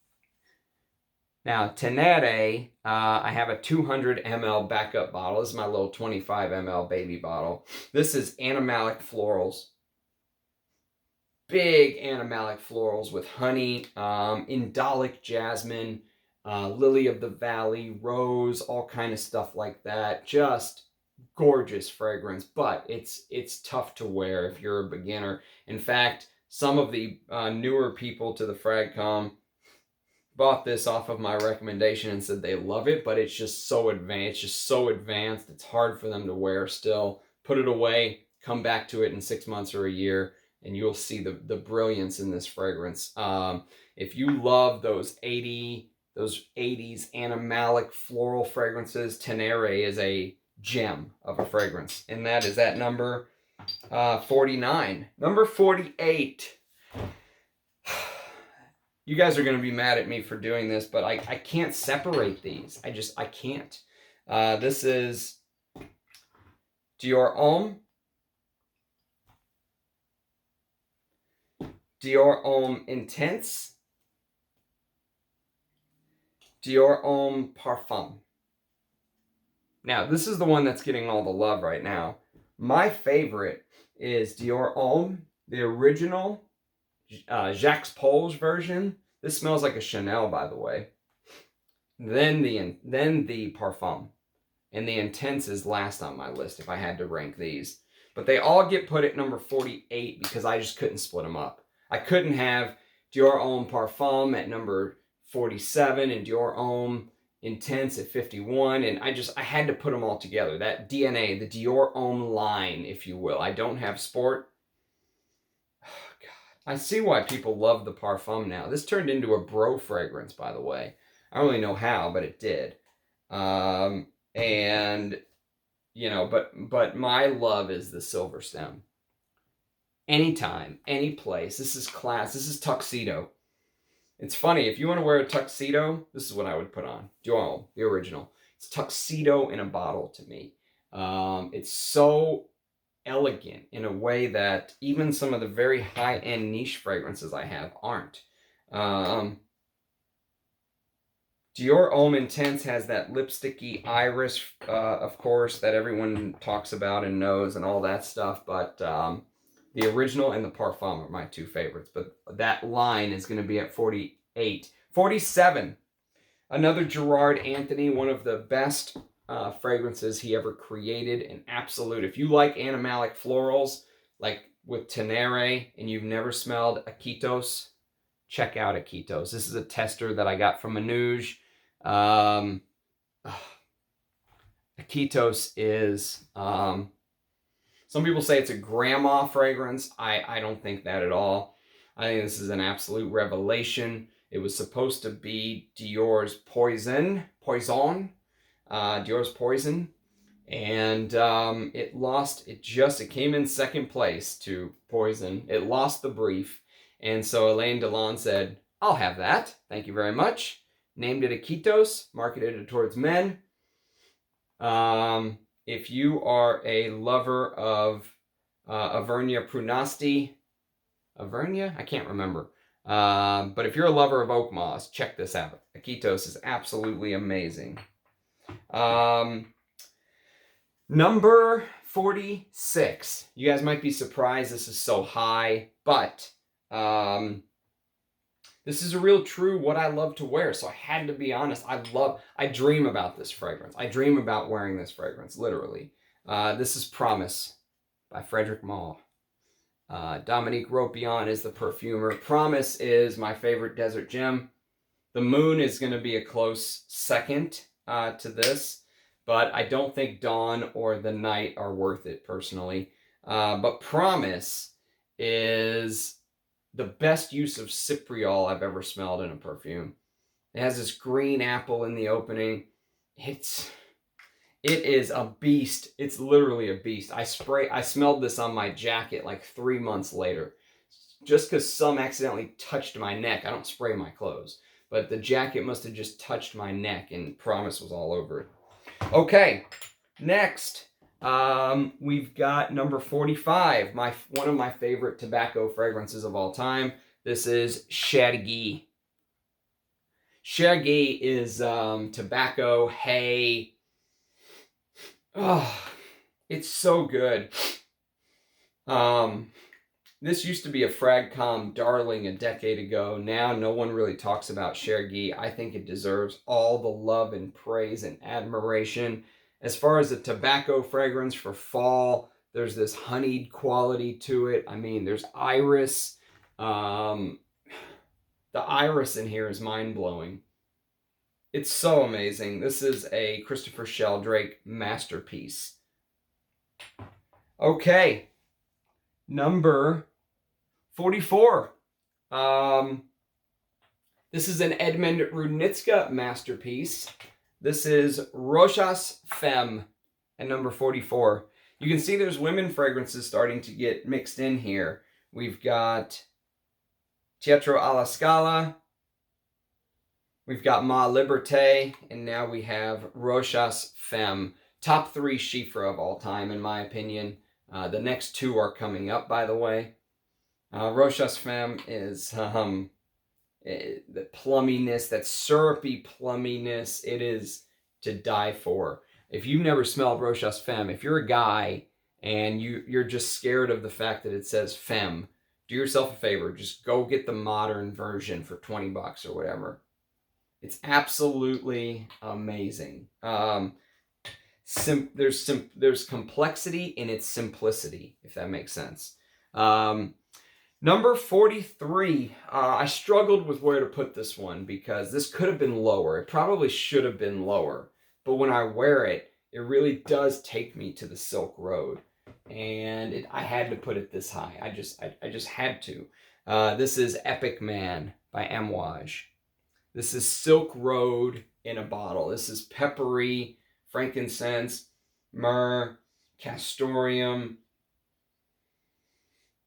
Now, Tenere, I have a 200 ml backup bottle. This is my little 25 ml baby bottle. This is animalic florals. Big animalic florals with honey, indolic jasmine, lily of the valley, rose, all kind of stuff like that. Just gorgeous fragrance, but it's tough to wear if you're a beginner. In fact, some of the newer people to the FragCom bought this off of my recommendation and said they love it, but it's just so advanced. It's hard for them to wear still. Put it away, come back to it in 6 months or a year, and you'll see the brilliance in this fragrance. If you love those 80s animalic floral fragrances, Tenere is a gem of a fragrance. And that is at number 49. Number 48. You guys are going to be mad at me for doing this, but I can't separate these. I can't. This is Dior Homme. Dior Homme Intense. Dior Homme Parfum. Now, this is the one that's getting all the love right now. My favorite is Dior Homme, the original Jacques Pol's version. This smells like a Chanel, by the way. Then the Parfum. And the Intense is last on my list if I had to rank these. But they all get put at number 48 because I just couldn't split them up. I couldn't have Dior Homme Parfum at number 47 and Dior Homme Intense at 51. And I had to put them all together. That DNA, the Dior Homme line, if you will. I don't have Sport. Oh, God. I see why people love the Parfum now. This turned into a bro fragrance, by the way. I don't really know how, but it did. And, you know, but my love is the Silver Stem. Anytime, any place. This is class. This is tuxedo. It's funny. If you want to wear a tuxedo, this is what I would put on. Dior Homme, the original. It's tuxedo in a bottle to me. It's so elegant in a way that even some of the very high-end niche fragrances I have aren't. Dior Homme Intense has that lipsticky iris, of course, that everyone talks about and knows and all that stuff. But the original and the Parfum are my two favorites. But that line is going to be at 48. 47. Another Gerard Anthony, one of the best fragrances he ever created. An absolute. If you like animalic florals, like with Tenere, and you've never smelled Iquitos, check out Iquitos. This is a tester that I got from Amouage. Iquitos is, some people say it's a grandma fragrance. I don't think that at all. I think this is an absolute revelation. It was supposed to be Dior's Poison, Dior's Poison, and it came in second place to Poison. It lost the brief, and so Alain Delon said, I'll have that, thank you very much. Named it Iquitos, marketed it towards men. If you are a lover of Auvergne Prunasti, Auvergne? I can't remember. But if you're a lover of oak moss, check this out. Iquitos is absolutely amazing. Number 46. You guys might be surprised this is so high, but this is a real true what I love to wear. So I had to be honest. I dream about this fragrance. I dream about wearing this fragrance, literally. This is Promise by Frederic Malle. Dominique Ropion is the perfumer. Promise is my favorite desert gem. The Moon is going to be a close second to this, but I don't think Dawn or The Night are worth it personally. But Promise is the best use of Cypriol I've ever smelled in a perfume. It has this green apple in the opening. It is a beast. It's literally a beast. I smelled this on my jacket like 3 months later. Just because some accidentally touched my neck. I don't spray my clothes. But the jacket must have just touched my neck and Promise was all over it. Okay, next. We've got number 45, one of my favorite tobacco fragrances of all time. This is Chergui. Chergui is tobacco, hay. Oh, it's so good. This used to be a Fragcom darling a decade ago. Now no one really talks about Chergui. I think it deserves all the love and praise and admiration. As far as a tobacco fragrance for fall, there's this honeyed quality to it. I mean, there's iris. The iris in here is mind-blowing. It's so amazing. This is a Christopher Sheldrake masterpiece. Okay, number 44. This is an Edmund Rudnitska masterpiece. This is Rochas Femme at number 44. You can see there's women fragrances starting to get mixed in here. We've got Teatro alla Scala, We've got Ma Liberté, and now we have Rochas Femme. Top 3 chiffre of all time, in my opinion. The next 2 are coming up, by the way. Rochas Femme is the plumminess, that syrupy plumminess. It is to die for. If you've never smelled Rochas Femme, if you're a guy and you're just scared of the fact that it says femme, do yourself a favor. Just go get the modern version for $20 or whatever. It's absolutely amazing. There's complexity in its simplicity, if that makes sense. Number 43. I struggled with where to put this one because this could have been lower. It probably should have been lower. But when I wear it, it really does take me to the Silk Road. And I had to put it this high. I just had to. This is Epic Man by Amouage. This is Silk Road in a bottle. This is peppery, frankincense, myrrh, castoreum.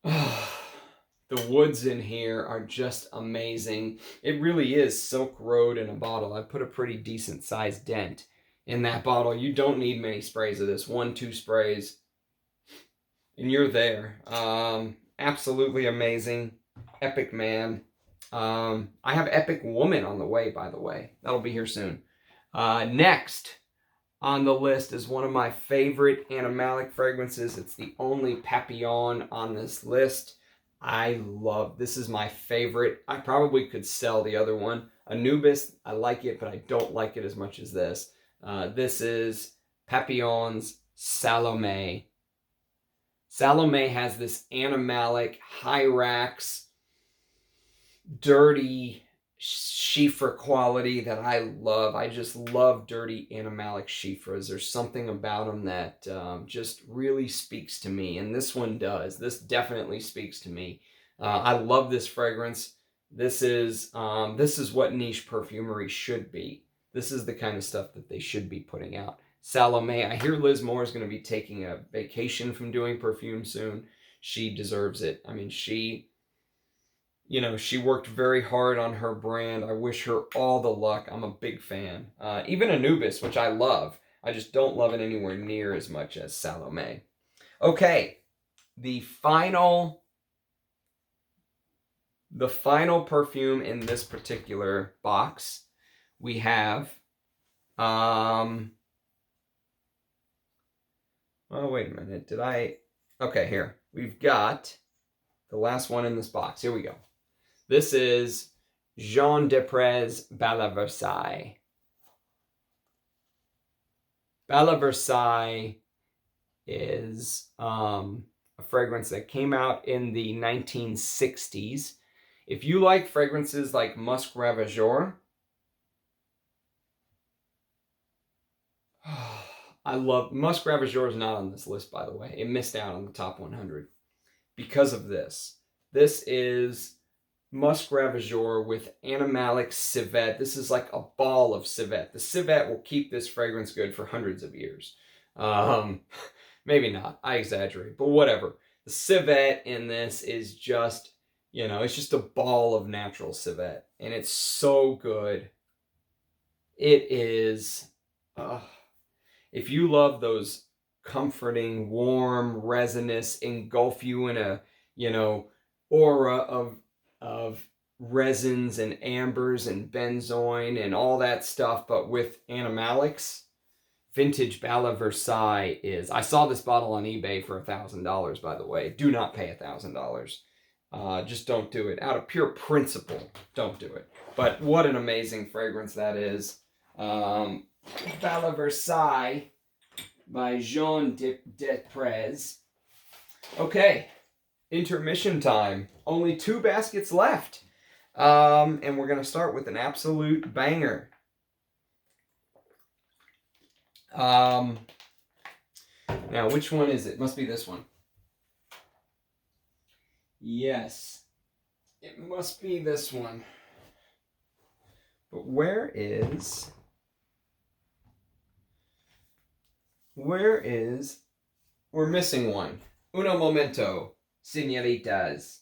The woods in here are just amazing. It really is Silk Road in a bottle. I put a pretty decent sized dent in that bottle. You don't need many sprays of this. 1-2 sprays, and you're there. Absolutely amazing. Epic Man. I have Epic Woman on the way, by the way. That'll be here soon. Next on the list is one of my favorite animalic fragrances. It's the only Papillon on this list. This is my favorite. I probably could sell the other one. Anubis, I like it, but I don't like it as much as this. This is Papillon's Salome. Salome has this animalic, Hyrax, dirty chiffre quality that I love. I just love dirty animalic chiffres. There's something about them that just really speaks to me, and this one does. This definitely speaks to me. I love this fragrance. This is what niche perfumery should be. This is the kind of stuff that they should be putting out. Salome. I hear Liz Moore is going to be taking a vacation from doing perfume soon. She deserves it. I mean, she worked very hard on her brand. I wish her all the luck. I'm a big fan. Even Anubis, which I love. I just don't love it anywhere near as much as Salome. Okay, the final perfume in this particular box, we have, oh, wait a minute. Okay, here. We've got the last one in this box. Here we go. This is Jean Desprez Bala Versailles. Bala Versailles is a fragrance that came out in the 1960s. If you like fragrances like Musk Ravageur, I love Musk Ravageur. Is not on this list, by the way. It missed out on the top 100 because of this. This is Musk Ravageur with animalic civet. This is like a ball of civet. The civet will keep this fragrance good for hundreds of years. Maybe not. I exaggerate, but whatever. The civet in this is just, it's just a ball of natural civet, and it's so good. It is. If you love those comforting, warm, resinous, engulf you in a, aura of resins and ambers and benzoin and all that stuff, but with animalics, vintage Bala Versailles is. I saw this bottle on eBay for $1,000, by the way. Do not pay $1,000. Just don't do it. Out of pure principle, don't do it. But what an amazing fragrance that is. Bala Versailles by Jean Desprez. Okay, intermission time. Only 2 baskets left. And we're going to start with an absolute banger. Now, which one is it? Must be this one. Yes, it must be this one. But we're missing one. Uno momento, señoritas.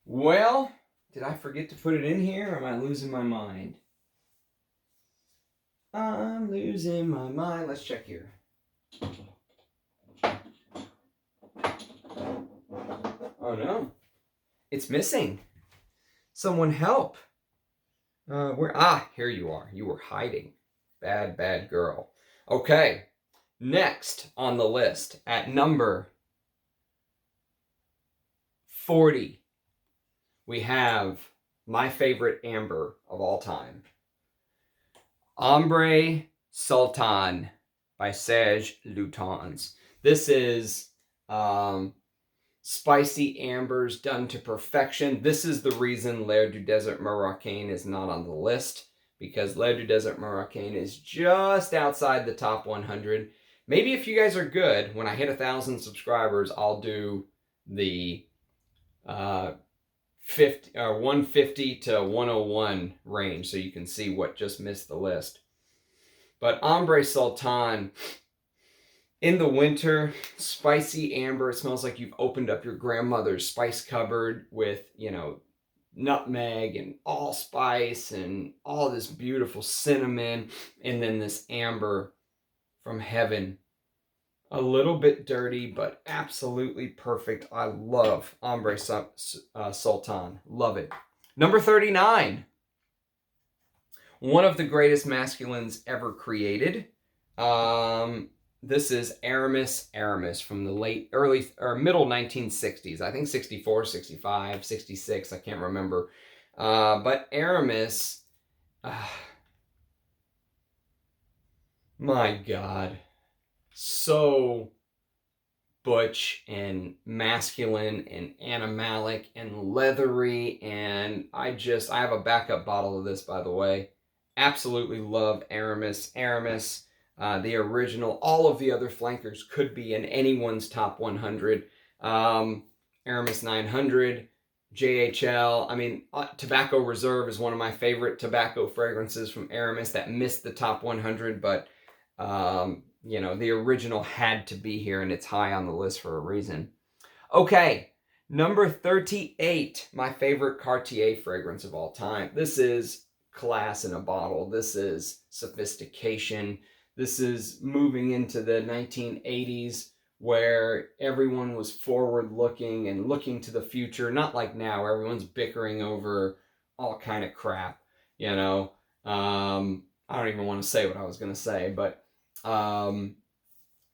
Well, did I forget to put it in here, or am I losing my mind? I'm losing my mind. Let's check here. Oh no. It's missing. Someone help. Where? Ah, here you are. You were hiding. Bad, bad girl. Okay. Next on the list at number 40, we have my favorite amber of all time. Ombre Sultan by Serge Lutens. This is spicy ambers done to perfection. This is the reason L'air du Désert Marocain is not on the list, because L'air du Désert Marocain is just outside the top 100. Maybe if you guys are good, when I hit 1,000 subscribers, I'll do the 150 to 101 range so you can see what just missed the list. But Ombre Sultan, in the winter, spicy amber. It smells like you've opened up your grandmother's spice cupboard with, you know, nutmeg and allspice and all this beautiful cinnamon, and then this amber from heaven. A little bit dirty, but absolutely perfect. I love Ombre Sultan. Love it. Number 39. One of the greatest masculines ever created. This is Aramis from the middle 1960s. I think 64, 65, 66. I can't remember. But Aramis, my God, so butch and masculine and animalic and leathery, and I have a backup bottle of this, by the way. Absolutely love Aramis. The original. All of the other flankers could be in anyone's top 100. Aramis 900, JHL. I mean, Tobacco Reserve is one of my favorite tobacco fragrances from Aramis that missed the top 100, but you know, the original had to be here, and it's high on the list for a reason. Okay, number 38, my favorite Cartier fragrance of all time. This is class in a bottle. This is sophistication. This is moving into the 1980s, where everyone was forward-looking and looking to the future. Not like now, everyone's bickering over all kind of crap, you know. I don't even want to say what I was going to say, but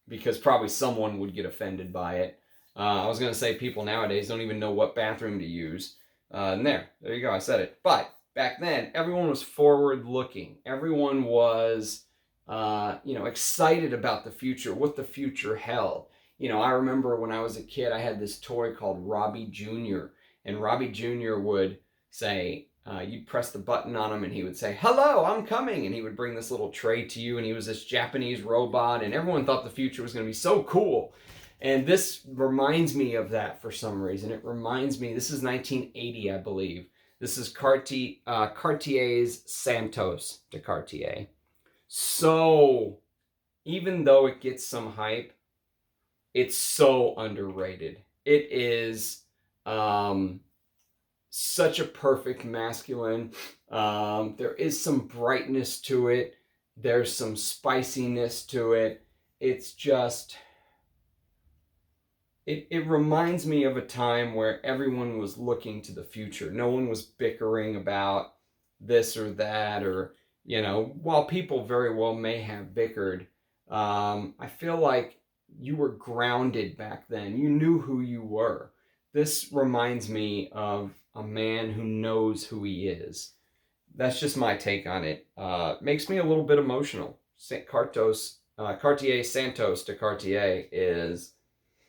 because probably someone would get offended by it. I was going to say people nowadays don't even know what bathroom to use. And there you go, I said it. But back then, everyone was forward-looking. Everyone was, you know, excited about the future, what the future held. You know, I remember when I was a kid, I had this toy called Robbie Jr., and Robbie Jr. would say, you'd press the button on him and he would say, "Hello, I'm coming." And he would bring this little tray to you, and he was this Japanese robot, and everyone thought the future was going to be so cool. And this reminds me of that for some reason. It reminds me, this is 1980, I believe. This is Cartier's Santos de Cartier. So, even though it gets some hype, it's so underrated. It is such a perfect masculine. There is some brightness to it. There's some spiciness to it. It's just, it reminds me of a time where everyone was looking to the future. No one was bickering about this or that, or, you know, while people very well may have bickered, I feel like you were grounded back then. You knew who you were. This reminds me of a man who knows who he is. That's just my take on it. Makes me a little bit emotional. Cartier Santos de Cartier is...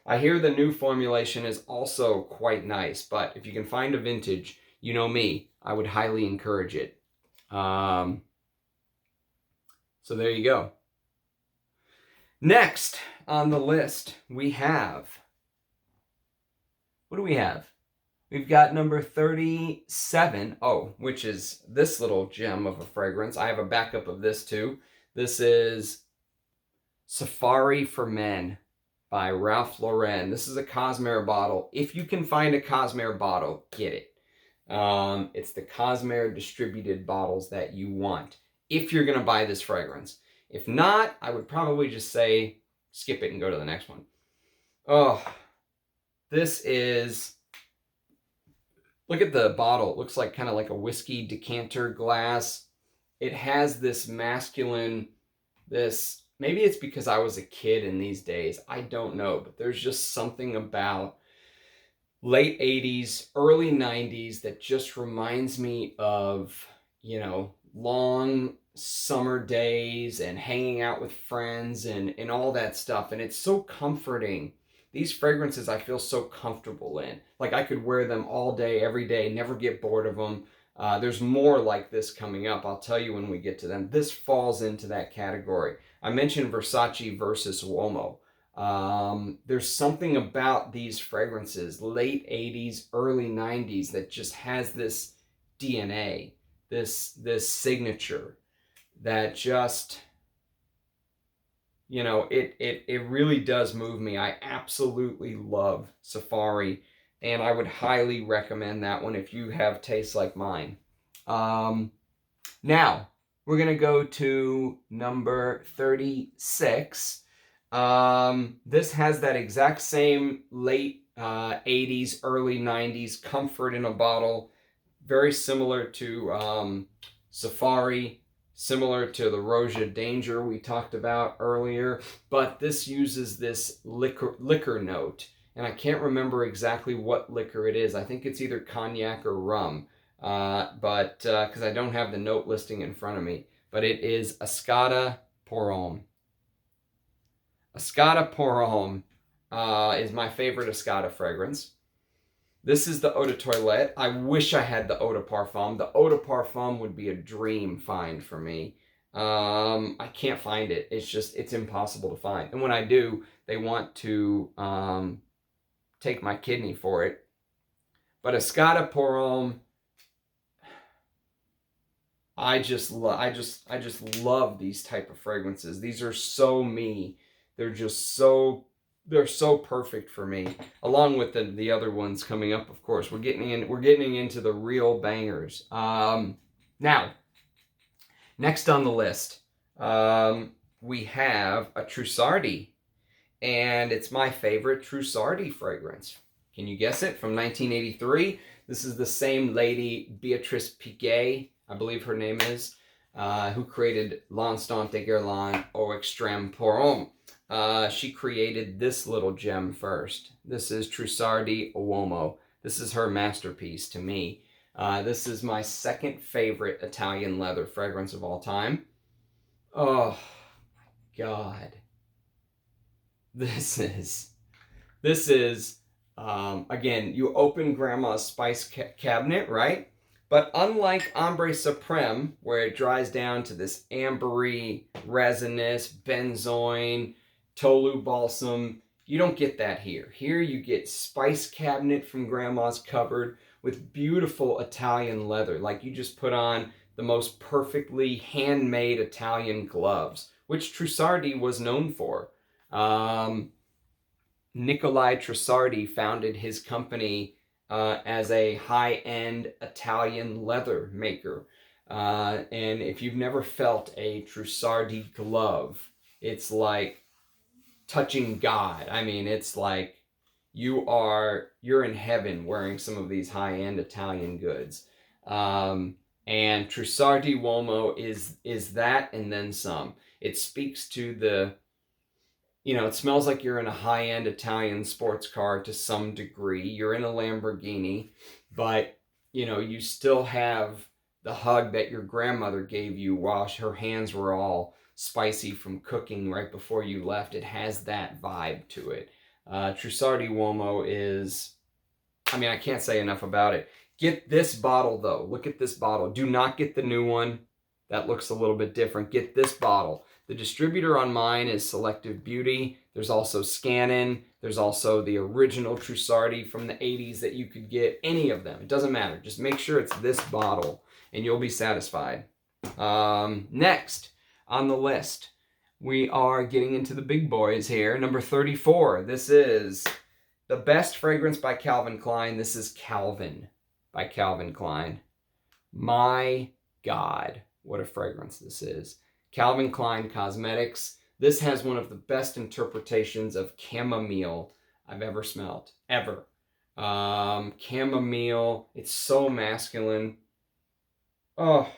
I hear the new formulation is also quite nice, but if you can find a vintage, you know me, I would highly encourage it. So there you go. Next on the list, we have... What do we have? We've got number 37, which is this little gem of a fragrance. I have a backup of this too. This is Safari for Men by Ralph Lauren. This is a Cosmere bottle. If you can find a Cosmere bottle, get it. It's the Cosmere distributed bottles that you want if you're going to buy this fragrance. If not, I would probably just say skip it and go to the next one. Oh, this is... Look at the bottle. It looks like kind of like a whiskey decanter glass. It has this masculine, maybe it's because I was a kid in these days. I don't know, but there's just something about late 80s, early 90s that just reminds me of, you know, long summer days and hanging out with friends and all that stuff. And it's so comforting. These fragrances I feel so comfortable in. Like I could wear them all day, every day, never get bored of them. There's more like this coming up. I'll tell you when we get to them. This falls into that category. I mentioned Versace versus Uomo. There's something about these fragrances, late 80s, early 90s, that just has this DNA, this signature that just... You know, it really does move me. I absolutely love Safari, and I would highly recommend that one if you have tastes like mine. Now, we're going to go to number 36. This has that exact same late 80s, early 90s comfort in a bottle. Very similar to Safari. Similar to the Rouge Edt we talked about earlier, but this uses this liquor note, and I can't remember exactly what liquor it is. I think it's either cognac or rum, but because I don't have the note listing in front of me, but it is Ysls Porom. Ysls Porom is my favorite Ysls fragrance. This is the Eau de Toilette. I wish I had the Eau de Parfum. The Eau de Parfum would be a dream find for me. I can't find it. It's impossible to find. And when I do, they want to take my kidney for it. But Ysls Porom, I just love these type of fragrances. These are so me. They're so perfect for me, along with the other ones coming up. Of course, we're getting into the real bangers. Now, next on the list, we have a Trussardi, and it's my favorite Trussardi fragrance. Can you guess it? From 1983. This is the same lady, Beatrice Piguet, I believe her name is, who created L'Instant de Guerlain Eau Extrême Porom. She created this little gem first. This is Trussardi Uomo. This is her masterpiece to me. This is my second favorite Italian leather fragrance of all time. Oh, my God. This is, again, you open Grandma's spice cabinet, right? But unlike Ambre Supreme, where it dries down to this ambery, resinous, benzoin, Tolu balsam, you don't get that here. Here you get spice cabinet from Grandma's cupboard with beautiful Italian leather. Like you just put on the most perfectly handmade Italian gloves, which Trussardi was known for. Nicolai Trussardi founded his company as a high-end Italian leather maker. And if you've never felt a Trussardi glove, it's like touching God. I mean, it's like you're in heaven wearing some of these high-end Italian goods. And Trussardi Uomo is that and then some. It speaks to the, it smells like you're in a high-end Italian sports car to some degree. You're in a Lamborghini, but, you still have the hug that your grandmother gave you while her hands were all spicy from cooking right before you left. It has that vibe to it. Trussardi Uomo is, I can't say enough about it. Get this bottle, though. Look at this bottle. Do not get the new one. That looks a little bit different. Get this bottle. The distributor on mine is Selective Beauty. There's also Scannin. There's also the original Trussardi from the 80s that you could get. Any of them. It doesn't matter. Just make sure it's this bottle, and you'll be satisfied. Next on the list, we are getting into the big boys here. Number 34. This is the best fragrance by Calvin Klein. This is Calvin. by Calvin Klein. My God, what a fragrance this is. Calvin Klein Cosmetics. This has one of the best interpretations of chamomile I've ever smelled, ever. Chamomile, it's so masculine. Oh,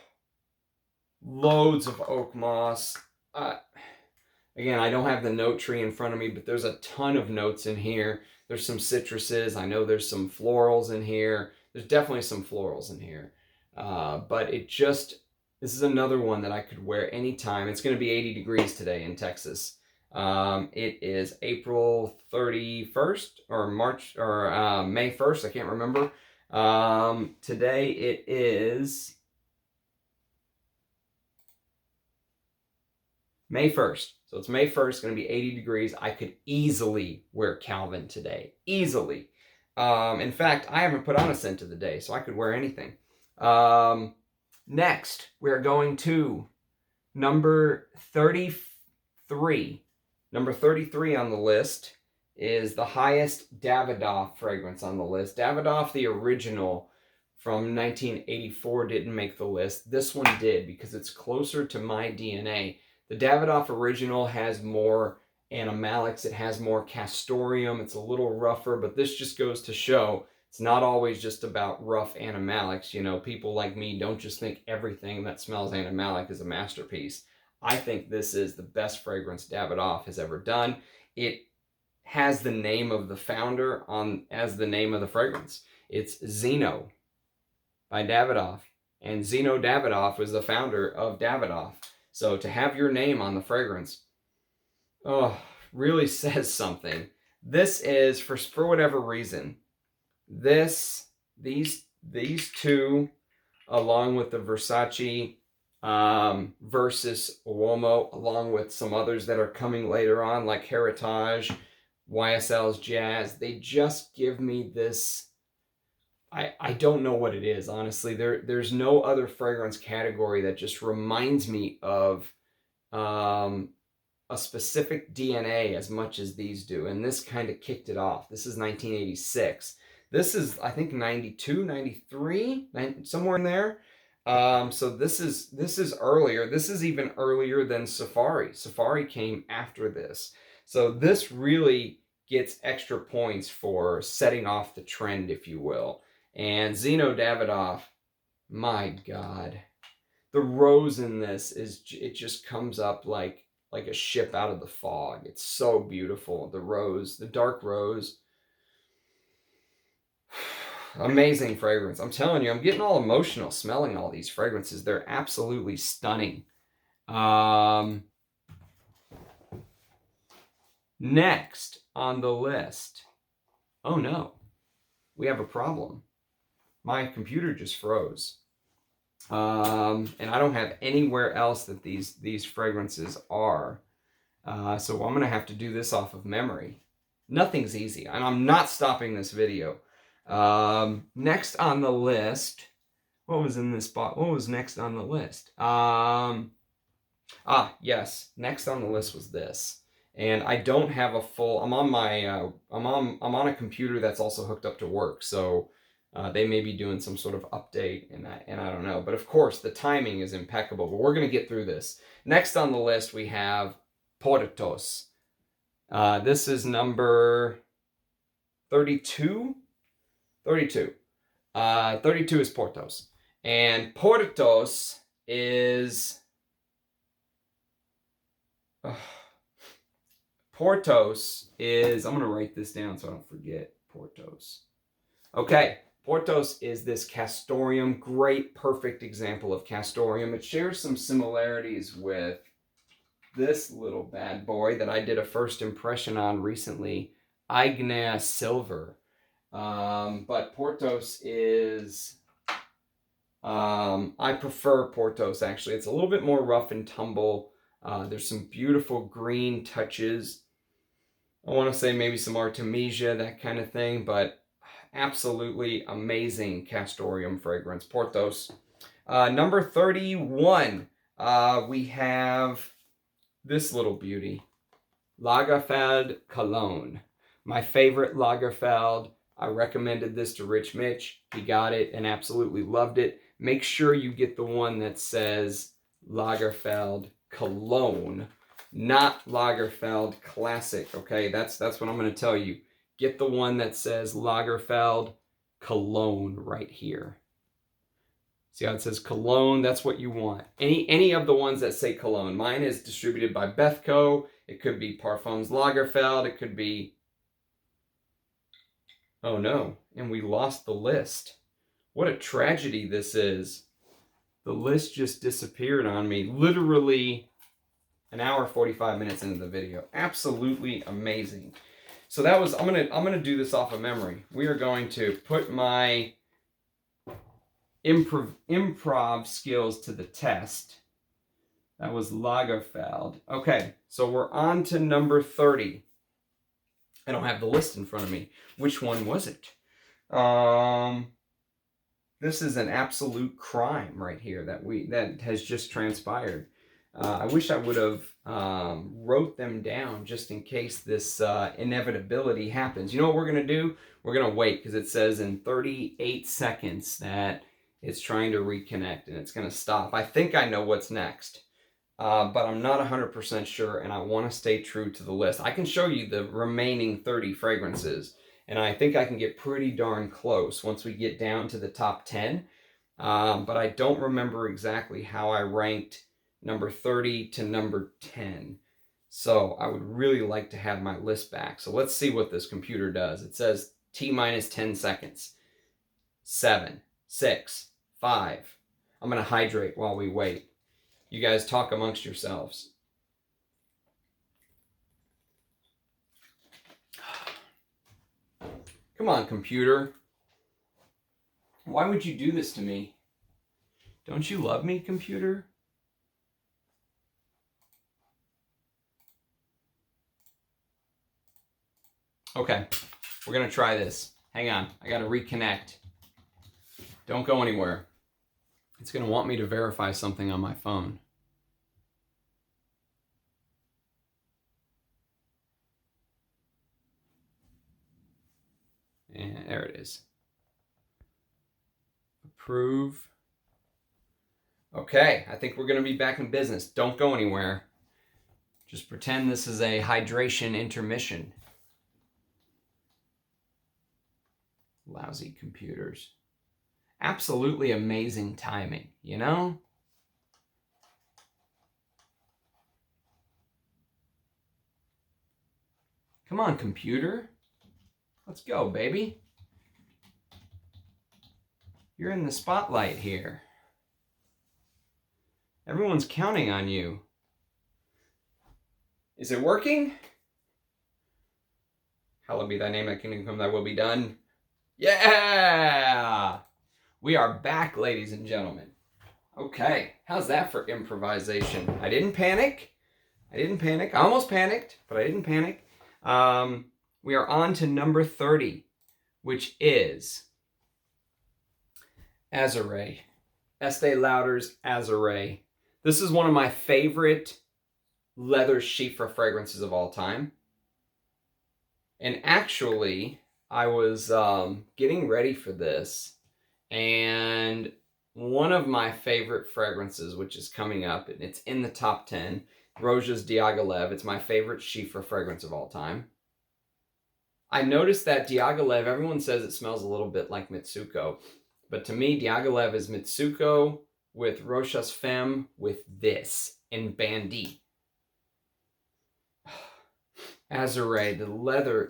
loads of oak moss. Again, I don't have the note tree in front of me, but there's a ton of notes in here. There's some citruses. I know there's some florals in here. There's definitely some florals in here. But this is another one that I could wear anytime. It's going to be 80 degrees today in Texas. It is April 31st or May 1st. I can't remember. Today it is May 1st. So it's May 1st, going to be 80 degrees. I could easily wear Calvin today. Easily. In fact, I haven't put on a scent of the day, so I could wear anything. Next, we're going to number 33. Number 33 on the list is the highest Davidoff fragrance on the list. Davidoff, the original from 1984, didn't make the list. This one did because it's closer to my DNA. The Davidoff original has more animalics. It has more castoreum. It's a little rougher, but this just goes to show it's not always just about rough animalics. You know, people like me don't just think everything that smells animalic is a masterpiece. I think this is the best fragrance Davidoff has ever done. It has the name of the founder as the name of the fragrance. It's Zino by Davidoff. And Zino Davidoff was the founder of Davidoff. So to have your name on the fragrance, really says something. This is, for whatever reason, these two, along with the Versace versus Uomo, along with some others that are coming later on, like Heritage, Ysls Jazz, they just give me this. I don't know what it is, honestly. There's no other fragrance category that just reminds me of a specific DNA as much as these do. And this kind of kicked it off. This is 1986. This is, I think, 92, 93, somewhere in there. So this is earlier. This is even earlier than Safari. Safari came after this. So this really gets extra points for setting off the trend, if you will. And Zino Davidoff, my God, the rose in this it just comes up like a ship out of the fog. It's so beautiful. The rose, the dark rose. Amazing fragrance. I'm telling you, I'm getting all emotional smelling all these fragrances. They're absolutely stunning. Next on the list. Oh no, we have a problem. My computer just froze. And I don't have anywhere else that these fragrances are. So I'm going to have to do this off of memory. Nothing's easy, and I'm not stopping this video. Next on the list, what was in this spot? What was next on the list? Yes, next on the list was this. And I don't have a full, I'm on my, I'm on a computer that's also hooked up to work. So they may be doing some sort of update, and I don't know. But of course, the timing is impeccable. But we're going to get through this. Next on the list, we have Portos. This is number 32. 32. 32 is Portos. And Portos is... Portos is... I'm going to write this down so I don't forget. Portos. Okay. Portos is this castoreum. Great, perfect example of castoreum. It shares some similarities with this little bad boy that I did a first impression on recently, Igna Silver. But Portos is, I prefer Portos actually. It's a little bit more rough and tumble. There's some beautiful green touches. I want to say maybe some Artemisia, that kind of thing, but absolutely amazing castoreum fragrance. Portos. Number 31, we have this little beauty, Lagerfeld Cologne. My favorite Lagerfeld, I recommended this to Rich Mitch. He got it and absolutely loved it. Make sure you get the one that says Lagerfeld Cologne, not Lagerfeld Classic, okay? That's what I'm going to tell you. Get the one that says Lagerfeld Cologne right here. See how it says Cologne? That's what you want. Any of the ones that say Cologne. Mine is distributed by Bethco. It could be Parfums Lagerfeld. It could be... Oh no, and we lost the list. What a tragedy this is. The list just disappeared on me. Literally an hour, 45 minutes into the video. Absolutely amazing. So that was, I'm gonna do this off of memory. We are going to put my improv skills to the test. That was Lagerfeld. Okay, so we're on to number 30. I don't have the list in front of me. Which one was it? This is an absolute crime right here that has just transpired. I wish I would have wrote them down just in case this inevitability happens. You know what we're going to do? We're going to wait because it says in 38 seconds that it's trying to reconnect and it's going to stop. I think I know what's next, but I'm not 100% sure, and I want to stay true to the list. I can show you the remaining 30 fragrances, and I think I can get pretty darn close once we get down to the top 10, but I don't remember exactly how I ranked number 30 to number 10. So I would really like to have my list back. So let's see what this computer does. It says T minus 10 seconds. 7, 6, 5. I'm going to hydrate while we wait. You guys talk amongst yourselves. Come on, computer. Why would you do this to me? Don't you love me, computer? Okay, we're going to try this. Hang on, I got to reconnect. Don't go anywhere. It's going to want me to verify something on my phone. And there it is. Approve. Okay, I think we're going to be back in business. Don't go anywhere. Just pretend this is a hydration intermission. Lousy computers. Absolutely amazing timing, you know? Come on, computer. Let's go, baby. You're in the spotlight here. Everyone's counting on you. Is it working? Hallowed be thy name, thy kingdom come, thy will be done. Yeah! We are back, ladies and gentlemen. Okay, how's that for improvisation? I didn't panic. I almost panicked, but I didn't panic. We are on to number 30, which is Azzaro. Estee Lauder's Azzaro. This is one of my favorite leather chiffre fragrances of all time. And actually, I was getting ready for this, and one of my favorite fragrances, which is coming up, and it's in the top 10, Roja's Diaghilev. It's my favorite chiffre fragrance of all time. I noticed that Diaghilev, everyone says it smells a little bit like Mitsuko, but to me, Diaghilev is Mitsuko with Rochas Femme with this in Bandit. Azzaro,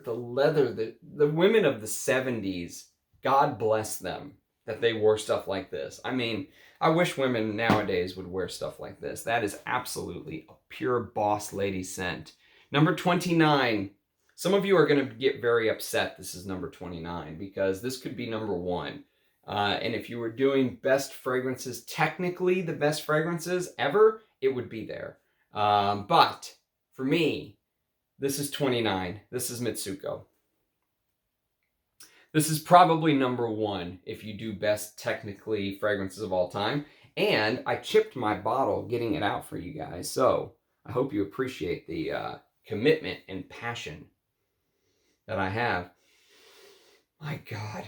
the women of the 70s, God bless them that they wore stuff like this. I mean, I wish women nowadays would wear stuff like this. That is absolutely a pure boss lady scent. Number 29. Some of you are going to get very upset this is number 29 because this could be number 1. And if you were doing best fragrances, technically the best fragrances ever, it would be there. But for me, this is 29. This is Mitsuko. This is probably number 1 if you do best technically fragrances of all time. And I chipped my bottle getting it out for you guys. So I hope you appreciate the commitment and passion that I have. my God,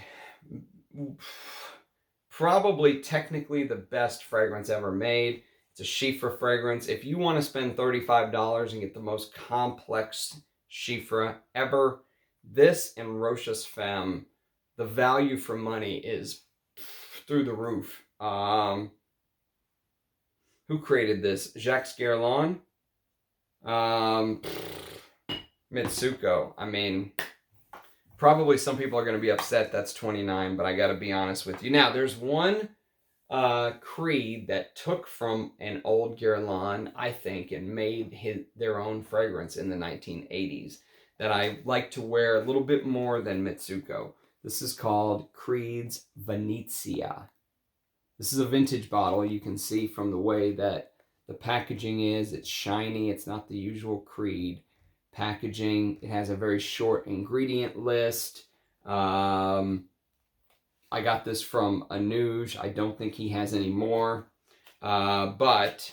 probably technically the best fragrance ever made. It's a Chypre fragrance. If you want to spend $35 and get the most complex Chypre ever, this and Roche's Femme, the value for money is through the roof. Who created this? Jacques Guerlain? Mitsuko. I mean, probably some people are going to be upset that's 29, but I got to be honest with you. Now, there's one Creed that took from an old Guerlain, I think, and made their own fragrance in the 1980s that I like to wear a little bit more than Mitsuko. This is called Creed's Venezia. This is a vintage bottle. You can see from the way that the packaging is. It's shiny. It's not the usual Creed packaging. It has a very short ingredient list. I got this from Amouage. I don't think he has any more. But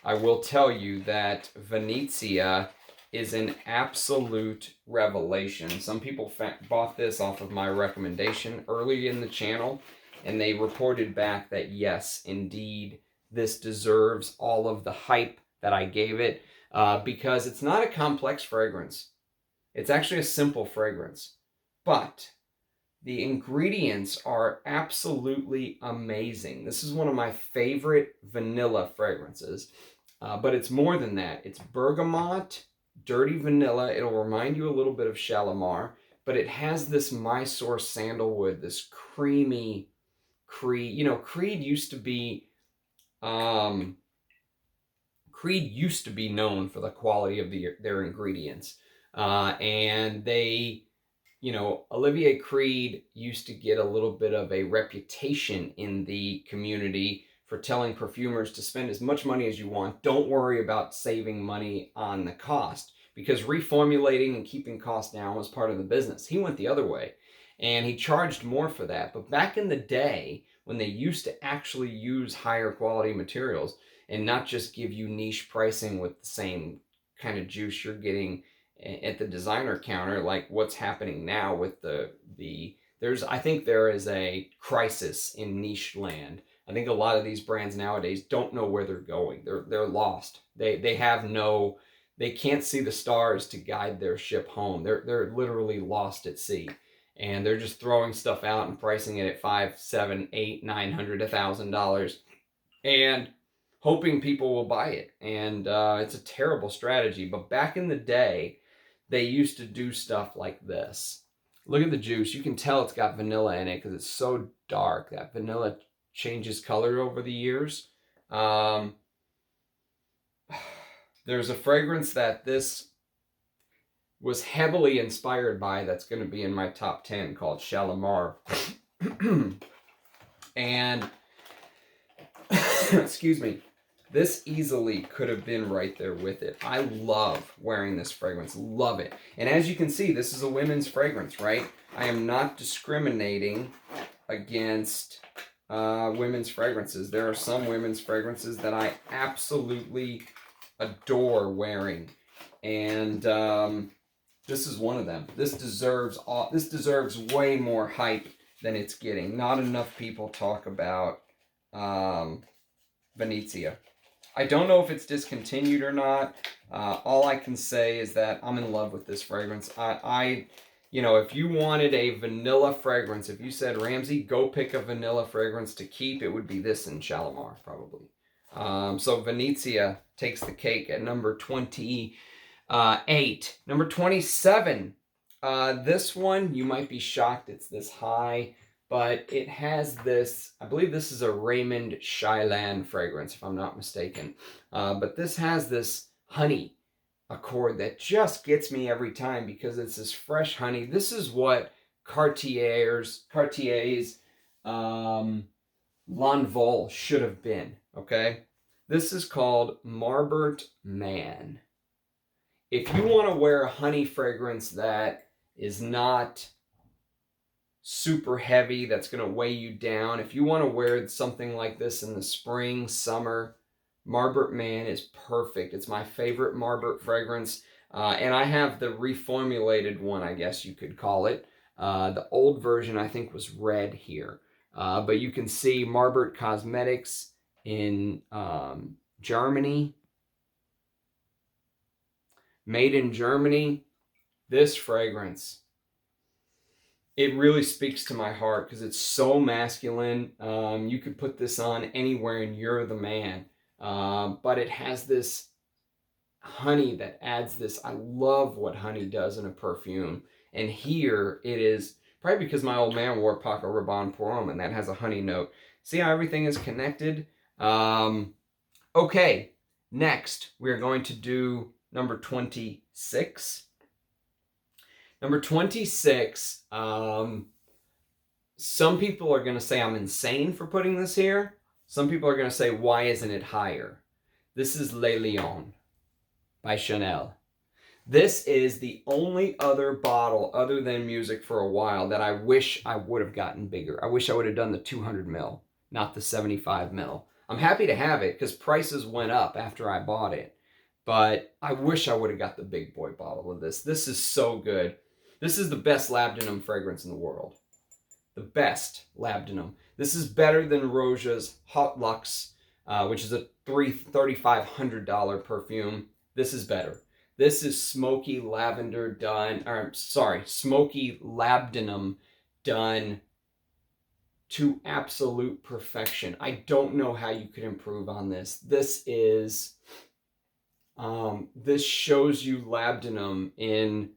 I will tell you that Venezia is an absolute revelation. Some people bought this off of my recommendation early in the channel, and they reported back that yes, indeed, this deserves all of the hype that I gave it, because it's not a complex fragrance. It's actually a simple fragrance, but the ingredients are absolutely amazing. This is one of my favorite vanilla fragrances, but it's more than that. It's bergamot, dirty vanilla. It'll remind you a little bit of Shalimar, but it has this Mysore sandalwood, this creamy Creed. You know, Creed used to be known for the quality of their ingredients, and they, you know, Olivier Creed used to get a little bit of a reputation in the community for telling perfumers to spend as much money as you want. Don't worry about saving money on the cost, because reformulating and keeping costs down was part of the business. He went the other way, and he charged more for that. But back in the day, when they used to actually use higher quality materials and not just give you niche pricing with the same kind of juice you're getting at the designer counter, like what's happening now with I think there is a crisis in niche land. I think a lot of these brands nowadays don't know where they're going. They're lost. They can't see the stars to guide their ship home. They're literally lost at sea, and they're just throwing stuff out and pricing it at $500, $700, $800, $900, $1,000, and hoping people will buy it. And it's a terrible strategy. But back in the day, they used to do stuff like this. Look at the juice. You can tell it's got vanilla in it because it's so dark. That vanilla changes color over the years. There's a fragrance that this was heavily inspired by that's going to be in my top 10 called Shalimar. And, excuse me, this easily could have been right there with it. I love wearing this fragrance. Love it. And as you can see, this is a women's fragrance, right? I am not discriminating against women's fragrances. There are some women's fragrances that I absolutely adore wearing. And this is one of them. This deserves way more hype than it's getting. Not enough people talk about Venezia. I don't know if it's discontinued or not. All I can say is that I'm in love with this fragrance. You know, if you wanted a vanilla fragrance, if you said, Ramsey, go pick a vanilla fragrance to keep, it would be this in Shalimar, probably. So Venezia takes the cake at number 28. Number 27. This one, you might be shocked it's this high, but it has this, I believe this is a Raymond Cheylan fragrance, if I'm not mistaken. But this has this honey accord that just gets me every time because it's this fresh honey. This is what Cartier's L'Envol should have been, okay? This is called Overture Man. If you want to wear a honey fragrance that is not super heavy, that's going to weigh you down, if you want to wear something like this in the spring, summer, Overture Man is perfect. It's my favorite Overture fragrance. And I have the reformulated one, I guess you could call it. The old version, I think, was red here. But you can see Marbert Cosmetics in Germany. Made in Germany. This fragrance, it really speaks to my heart because it's so masculine. You could put this on anywhere and you're the man. But it has this honey that adds this. I love what honey does in a perfume. And here it is, probably because my old man wore Paco Rabanne Porom, and that has a honey note. See how everything is connected? Okay, next we're going to do number 26. Number 26, some people are going to say I'm insane for putting this here. Some people are going to say, why isn't it higher? This is Le Lion by Chanel. This is the only other bottle other than Music for a While that I wish I would have gotten bigger. I wish I would have done the 200 ml, not the 75 ml. I'm happy to have it because prices went up after I bought it. But I wish I would have got the big boy bottle of this. This is so good. This is the best labdanum fragrance in the world. The best labdanum. This is better than Roja's Hot Luxe, which is a $3,500 perfume. This is better. This is smoky lavender done, or sorry, smoky labdanum done to absolute perfection. I don't know how you could improve on this. This is, this shows you labdanum in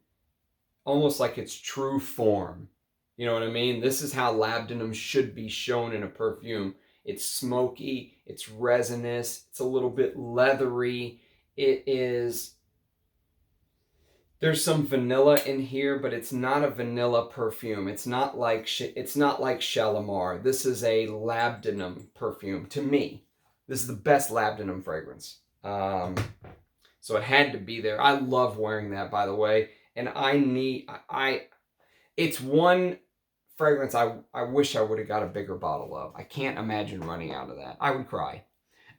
almost like its true form. You know what I mean? This is how labdanum should be shown in a perfume. It's smoky, it's resinous, it's a little bit leathery. It is, there's some vanilla in here, but it's not a vanilla perfume. It's not like Shalimar. This is a labdanum perfume to me. This is the best labdanum fragrance. So it had to be there. I love wearing that, by the way. And it's one fragrance I wish I would have got a bigger bottle of. I can't imagine running out of that. I would cry.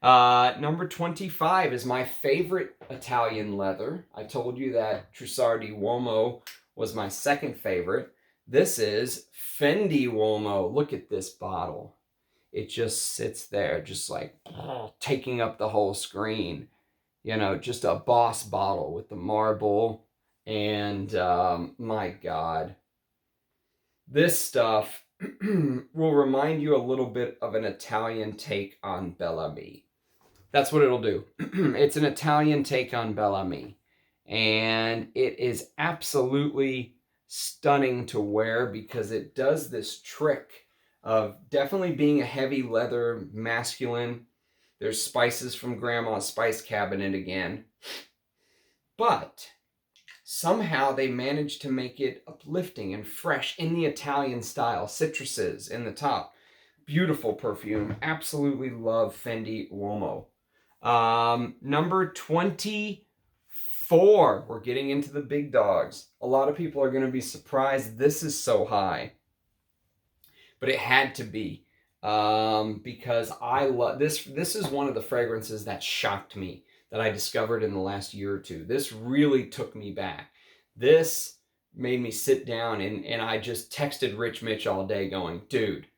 Number 25 is my favorite Italian leather. I told you that Trussardi Uomo was my second favorite. This is Fendi Uomo. Look at this bottle. It just sits there, just like taking up the whole screen. You know, just a boss bottle with the marble. And my God, this stuff will remind you a little bit of an Italian take on Bel Ami. That's what it'll do. It's an Italian take on Bel Ami. And it is absolutely stunning to wear because it does this trick of definitely being a heavy leather masculine. There's spices from Grandma's Spice Cabinet again. But somehow they managed to make it uplifting and fresh in the Italian style. Citruses in the top. Beautiful perfume. Absolutely love Fendi Uomo. Number 24. We're getting into the big dogs. A lot of people are going to be surprised this is so high. But it had to be. Because I love this. This is one of the fragrances that shocked me that I discovered in the last year or two. This really took me back. This made me sit down and I just texted Rich Mitch all day going, dude,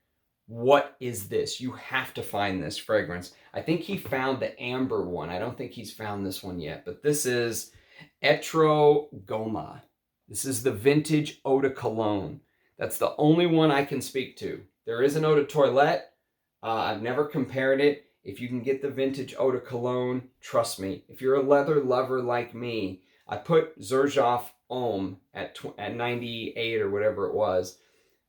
what is this? You have to find this fragrance. I think he found the amber one. I don't think he's found this one yet, but this is Etro Goma. This is the vintage Eau de Cologne. That's the only one I can speak to. There is an Eau de Toilette. I've never compared it. If you can get the vintage Eau de Cologne, trust me. If you're a leather lover like me, I put Xerjoff Homme at 98 or whatever it was.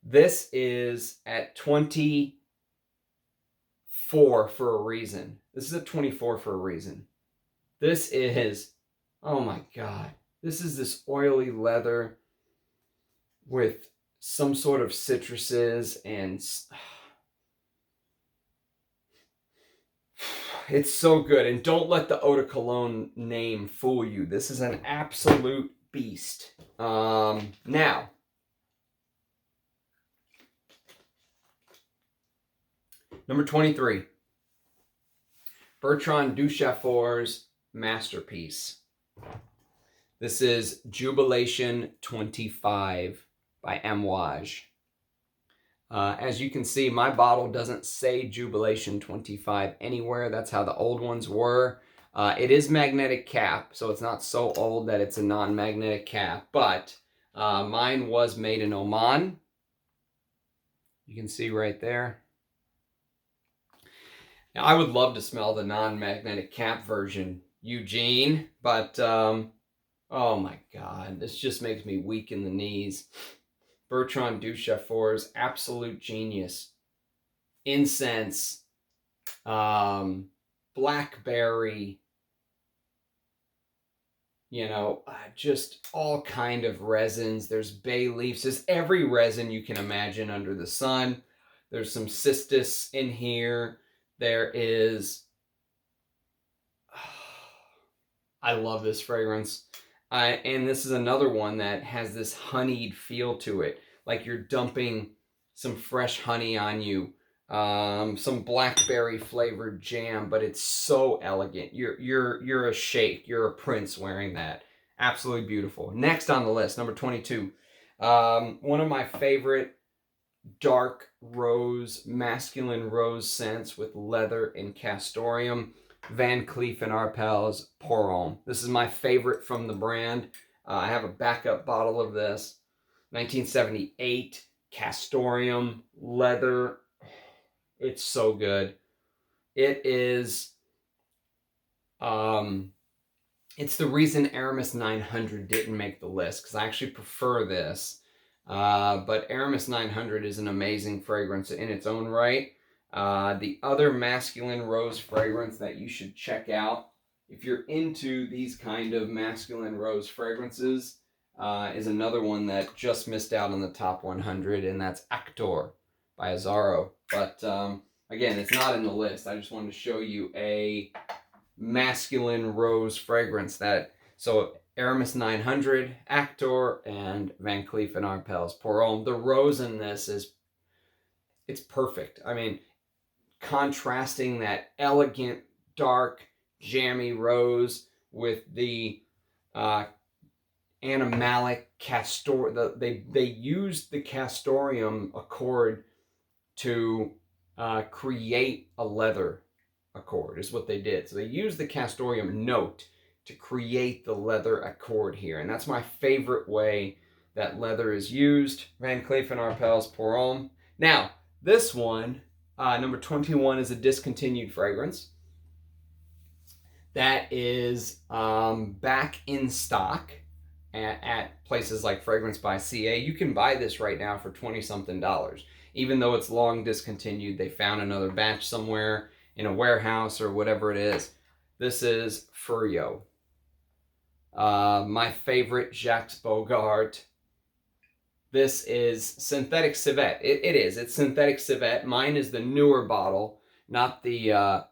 This is at 24 for a reason. This is at 24 for a reason. This is, oh my God. This is this oily leather with some sort of citruses and it's so good. And don't let the Eau de Cologne name fool you. This is an absolute beast. Now, number 23. Bertrand Duchaufour's masterpiece. This is Jubilation 25 by Amouage. As you can see, my bottle doesn't say Jubilation 25 anywhere. That's how the old ones were. It is magnetic cap, so it's not so old that it's a non-magnetic cap, but mine was made in Oman. You can see right there. Now, I would love to smell the non-magnetic cap version, Eugene, but oh my God, this just makes me weak in the knees. Bertrand Ducheffour's absolute genius. Incense, blackberry, you know, just all kind of resins. There's bay leaves. There's every resin you can imagine under the sun. There's some cistus in here. There is, I love this fragrance. And this is another one that has this honeyed feel to it. Like you're dumping some fresh honey on you. Some blackberry flavored jam, but it's so elegant. You're a sheikh. You're a prince wearing that. Absolutely beautiful. Next on the list, number 22. One of my favorite dark rose, masculine rose scents with leather and castoreum. Van Cleef and Arpels Porom. This is my favorite from the brand. I have a backup bottle of this. 1978, castoreum, leather. It's so good. It is, it's the reason Aramis 900 didn't make the list, because I actually prefer this. But Aramis 900 is an amazing fragrance in its own right. The other masculine rose fragrance that you should check out, if you're into these kind of masculine rose fragrances, is another one that just missed out on the top 100, and that's Actor by Azzaro. But again, it's not in the list. I just wanted to show you a masculine rose fragrance that, so Aramis 900, Actor, and Van Cleef and Arpels Porom. The rose in this is, it's perfect. I mean, contrasting that elegant, dark, jammy rose with the animalic castor. They used the castoreum accord to create a leather accord, is what they did. So they used the castoreum note to create the leather accord here. And that's my favorite way that leather is used. Van Cleef and Arpels Porom. Now, this one, number 21, is a discontinued fragrance that is back in stock at places like Fragrance by CA. You can buy this right now for $20-something. Even though it's long discontinued, they found another batch somewhere in a warehouse or whatever it is. This is Furio. My favorite Jacques Bogart. This is synthetic civet. It is. It's synthetic civet. Mine is the newer bottle, not the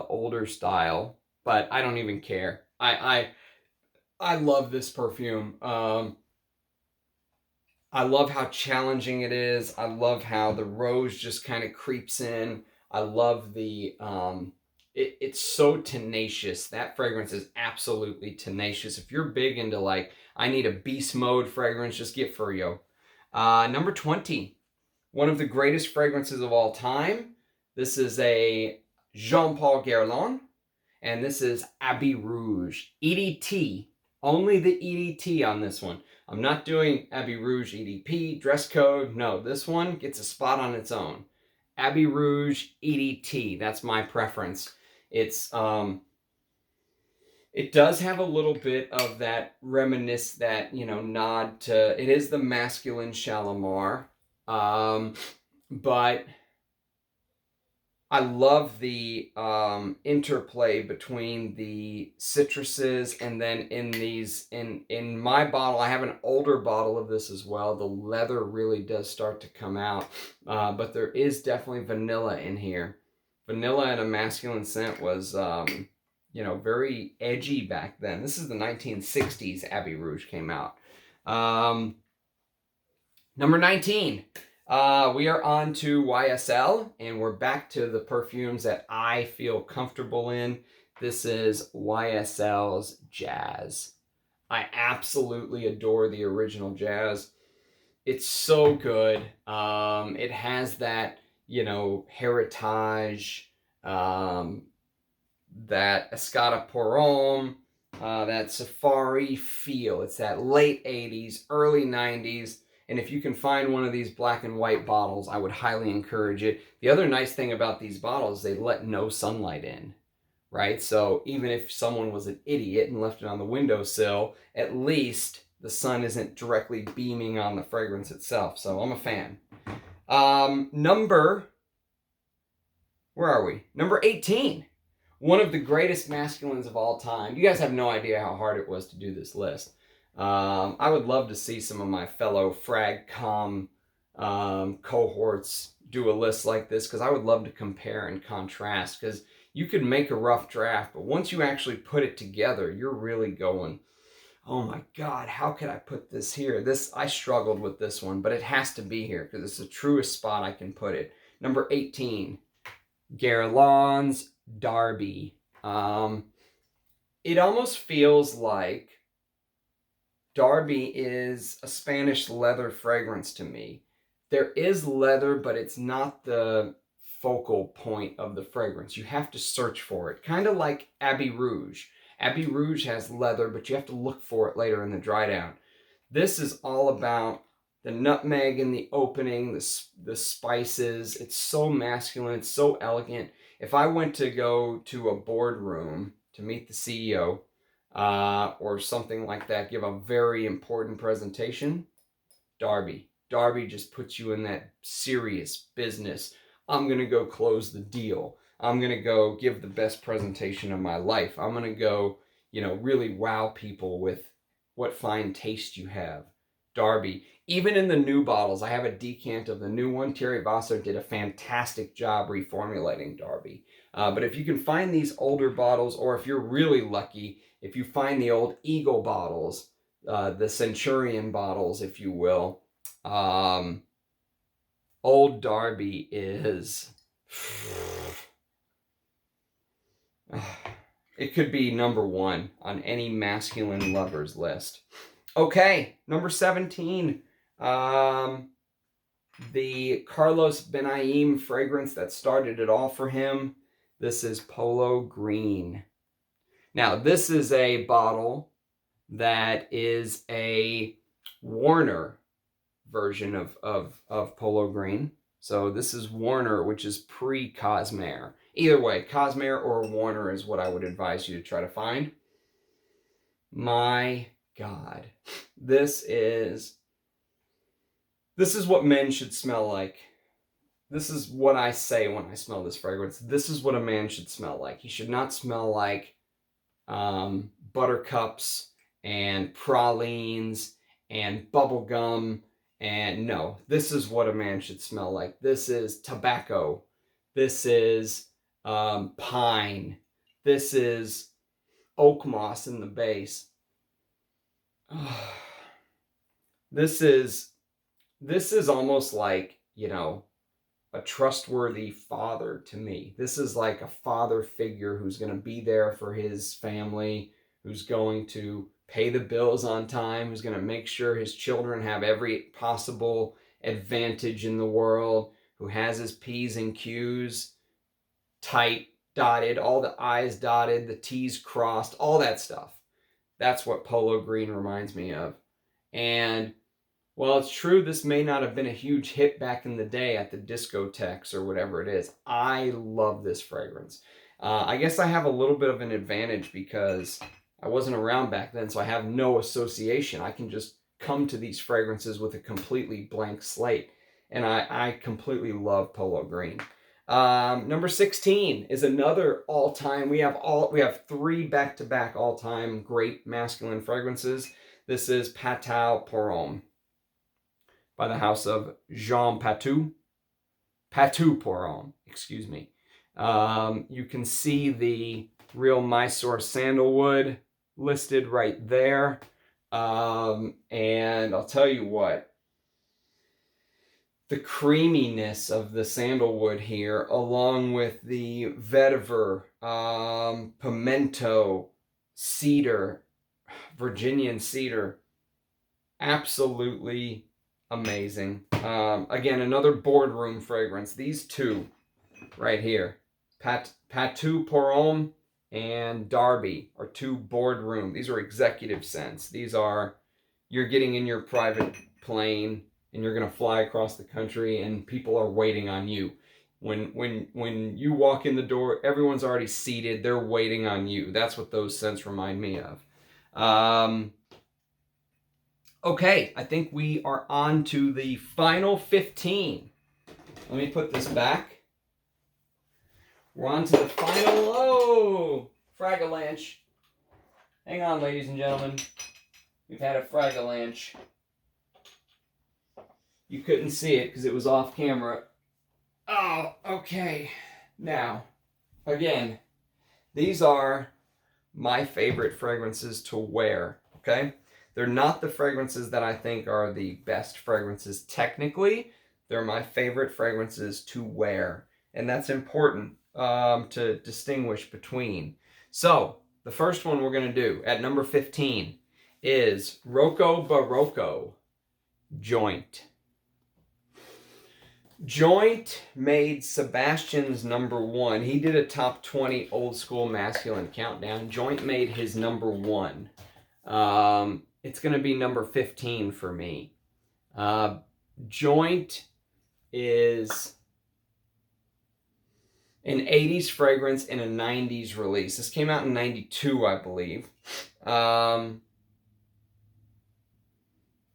older style. But I don't even care. I love this perfume. I love how challenging it is. I love how the rose just kind of creeps in. I love the it's so tenacious. That fragrance is absolutely tenacious. If you're big into like, I need a beast mode fragrance, just get Furio. Number 20, one of the greatest fragrances of all time. This is a Jean-Paul Guerlain, and this is Abbey Rouge. EDT, only the EDT on this one. I'm not doing Abbey Rouge EDP, dress code. No, this one gets a spot on its own. Abbey Rouge EDT, that's my preference. It's it does have a little bit of that nod to, it is the masculine Shalimar, but I love the interplay between the citruses, and then in my bottle, I have an older bottle of this as well. The leather really does start to come out, but there is definitely vanilla in here. Vanilla in a masculine scent was, very edgy back then. This is the 1960s Abbey Rouge came out. Number 19. We are on to YSL, and we're back to the perfumes that I feel comfortable in. This is YSL's Jazz. I absolutely adore the original Jazz. It's so good. It has that, you know, heritage, that Escada Porom, that safari feel. It's that late 80s, early 90s. And if you can find one of these black and white bottles, I would highly encourage it. The other nice thing about these bottles, they let no sunlight in, right? So even if someone was an idiot and left it on the windowsill, at least the sun isn't directly beaming on the fragrance itself. So I'm a fan. Where are we? Number 18. One of the greatest masculines of all time. You guys have no idea how hard it was to do this list. I would love to see some of my fellow frag cohorts do a list like this, because I would love to compare and contrast, because you could make a rough draft, but once you actually put it together, you're really going, oh my God, how could I put this here? I struggled with this one, but it has to be here because it's the truest spot I can put it. Number 18, Guerlain's Derby. It almost feels like Derby is a Spanish leather fragrance to me. There is leather, but it's not the focal point of the fragrance. You have to search for it. Kind of like Abbey Rouge. Abbey Rouge has leather, but you have to look for it later in the dry down. This is all about the nutmeg in the opening, the spices. It's so masculine. It's so elegant. If I went to go to a boardroom to meet the CEO or something like that, give a very important presentation, Derby. Derby just puts you in that serious business. I'm going to go close the deal. I'm going to go give the best presentation of my life. I'm going to go, you know, really wow people with what fine taste you have. Derby. Even in the new bottles, I have a decant of the new one. Thierry Vassar did a fantastic job reformulating Derby. But if you can find these older bottles, or if you're really lucky, if you find the old Eagle bottles, the Centurion bottles, if you will, Old Derby is... it could be number one on any masculine lover's list. Okay, number 17. The Carlos Benaim fragrance that started it all for him. This is Polo Green. Now, this is a bottle that is a Warner version of Polo Green. So this is Warner, which is pre-Cosmere. Either way, Cosmere or Warner is what I would advise you to try to find. My God, this is what men should smell like. This is what I say when I smell this fragrance. This is what a man should smell like. He should not smell like buttercups and pralines and bubblegum. And no, this is what a man should smell like. This is tobacco. This is pine. This is oak moss in the base. This is almost like, you know, a trustworthy father to me. This is like a father figure who's going to be there for his family, who's going to pay the bills on time, who's going to make sure his children have every possible advantage in the world, who has his P's and Q's tight, dotted, all the I's dotted, the T's crossed, all that stuff. That's what Polo Green reminds me of. And while it's true this may not have been a huge hit back in the day at the discotheques or whatever it is, I love this fragrance. I guess I have a little bit of an advantage because I wasn't around back then, so I have no association. I can just come to these fragrances with a completely blank slate. And I completely love Polo Green. Number 16 is another all-time. We have three back-to-back all-time great masculine fragrances. This is Patou Porom by the house of Jean Patou Porom, excuse me. You can see the real Mysore sandalwood listed right there. And I'll tell you what, the creaminess of the sandalwood here, along with the vetiver, pimento, cedar, Virginian cedar, absolutely amazing. Again, another boardroom fragrance. These two right here, Patou Porom and Darby, are two boardroom. These are executive scents. These are, you're getting in your private plane and you're gonna fly across the country and people are waiting on you. When you walk in the door, everyone's already seated. They're waiting on you. That's what those scents remind me of. Okay, I think we are on to the final 15. Let me put this back. We're on to the final, fragalanche. Hang on, ladies and gentlemen. We've had a fragalanche. You couldn't see it because it was off camera. Oh, okay. Now, again, these are my favorite fragrances to wear, okay? They're not the fragrances that I think are the best fragrances technically. They're my favorite fragrances to wear. And that's important to distinguish between. So, the first one we're going to do at number 15 is Rocco Barocco Joint. Joint made Sebastian's number 1. He did a top 20 old school masculine countdown. Joint made his number 1. It's going to be number 15 for me. Joint is an 80s fragrance and a 90s release. This came out in 92, I believe.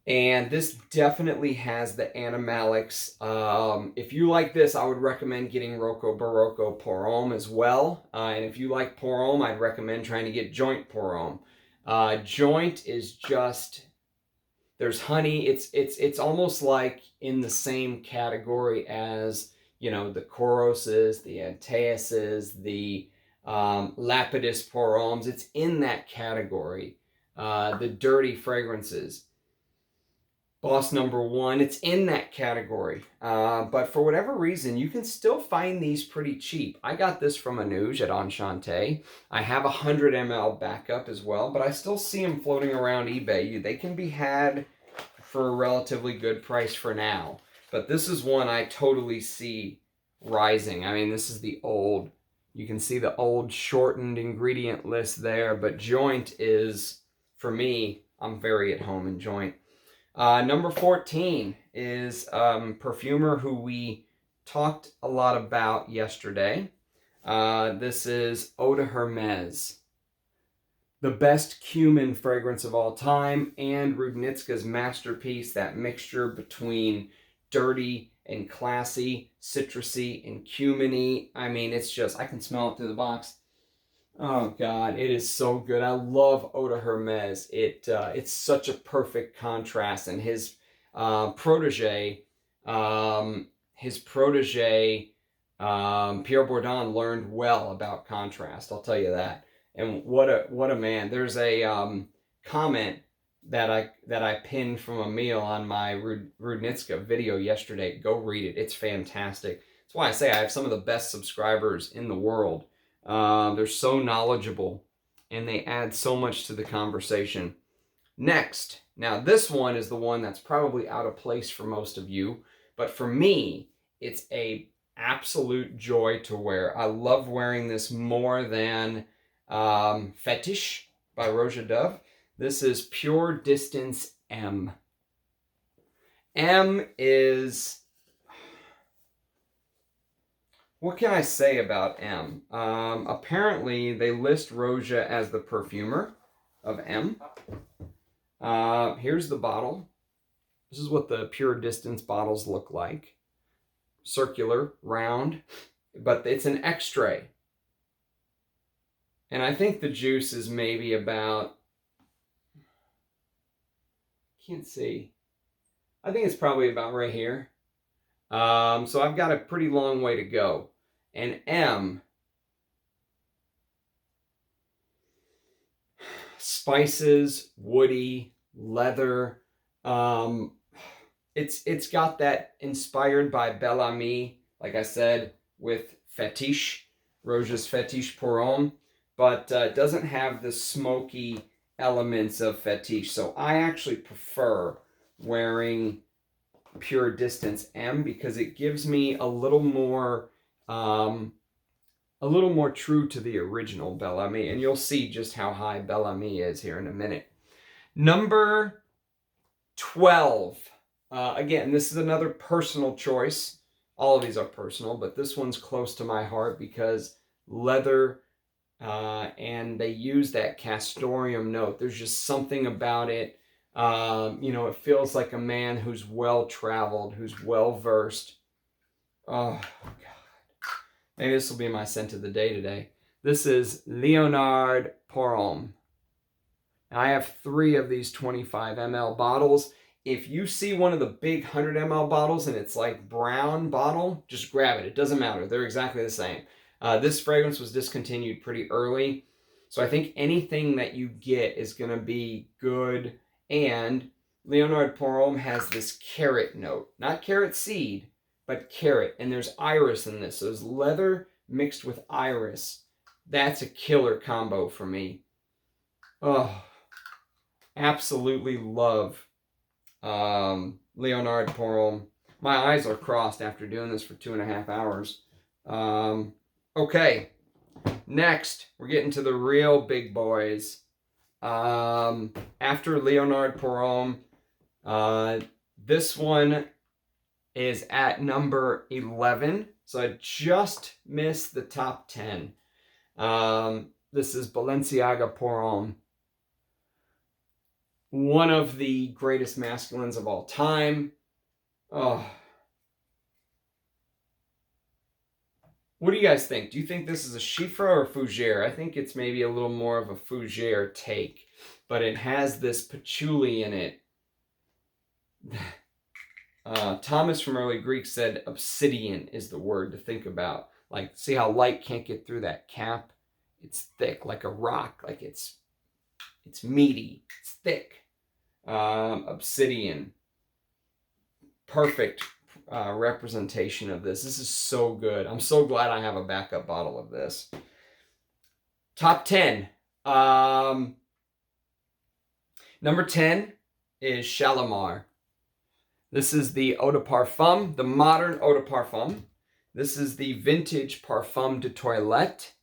And this definitely has the animalics. If you like this, I would recommend getting Rocco Barocco Porom as well. And if you like Porom, I'd recommend trying to get Joint Porom. Joint is just, there's honey. It's almost like in the same category as, you know, the Koroses, the Antaises, the Lapidus Poroms. It's in that category. The dirty fragrances. Boss number 1, it's in that category. But for whatever reason, you can still find these pretty cheap. I got this from Amouage at Enchanté. I have 100 ml backup as well, but I still see them floating around eBay. They can be had for a relatively good price for now. But this is one I totally see rising. I mean, this is the old, you can see the old shortened ingredient list there, but Joint is, for me, I'm very at home in Joint. Number 14 is Parfumeur, who we talked a lot about yesterday. This is Eau de Hermès, the best cumin fragrance of all time, and Rudnitska's masterpiece, that mixture between dirty and classy, citrusy and cuminy. I mean, it's just, I can smell it through the box. Oh God, it is so good. I love Eau de Hermès. It's such a perfect contrast, and his protege, Pierre Bourdon learned well about contrast. I'll tell you that. And what a man. There's a comment that I pinned from Emil on my Rudnitska video yesterday. Go read it. It's fantastic. That's why I say I have some of the best subscribers in the world. They're so knowledgeable and they add so much to the conversation. Next, now this one is the one that's probably out of place for most of you, but for me, it's a absolute joy to wear. I love wearing this more than Fetish by Rouge Edt. This is Pure Distance M. M is... what can I say about M? Apparently, they list Rouge as the perfumer of M. Here's the bottle. This is what the Pure Distance bottles look like. Circular, round, but it's an X-ray. And I think the juice is maybe about... can't see. I think it's probably about right here. So I've got a pretty long way to go. And M, spices, woody, leather. It's got that inspired by Bel Ami, like I said, with Fetish, Rouge's Fetish Porom, but it doesn't have the smoky elements of Fetish. So I actually prefer wearing Pure Distance M because it gives me a little more true to the original Bel Ami, and you'll see just how high Bel Ami is here in a minute. Number 12. Again, this is another personal choice. All of these are personal, but this one's close to my heart because leather, and they use that castoreum note. There's just something about it. It feels like a man who's well-traveled, who's well-versed. Oh, God. Maybe this will be my scent of the day today. This is Leonard Parham. I have 3 of these 25 ml bottles. If you see one of the big 100 ml bottles and it's like brown bottle, just grab it. It doesn't matter. They're exactly the same. This fragrance was discontinued pretty early. So I think anything that you get is going to be good. And Leonard Parham has this carrot note. Not carrot seed, but carrot. And there's iris in this. So there's leather mixed with iris. That's a killer combo for me. Oh, absolutely love Leonard Parham. My eyes are crossed after doing this for 2.5 hours. Okay, next we're getting to the real big boys. After Leonard Parham, this one is at number 11, so I just missed the top 10. This is Balenciaga Pour, one of the greatest masculines of all time. Oh. What do you guys think? Do you think this is a chiffre or a fougere? I think it's maybe a little more of a fougere take, but it has this patchouli in it. Thomas from Early Greek said obsidian is the word to think about. Like, see how light can't get through that cap? It's thick, like a rock, like it's meaty, it's thick. Obsidian. Perfect representation of this. This is so good. I'm so glad I have a backup bottle of this. Top 10. Number 10 is Shalimar. This is the Eau de Parfum, the modern Eau de Parfum. This is the vintage Parfum de Toilette.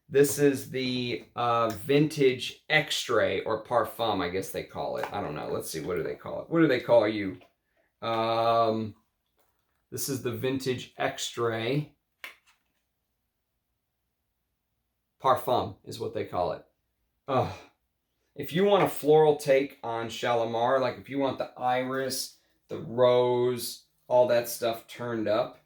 This is the vintage extrait, or parfum, I guess they call it. I don't know. Let's see. What do they call it? What do they call you? This is the vintage extrait. Parfum is what they call it. Oh, if you want a floral take on Shalimar, like if you want the iris, the rose, all that stuff turned up,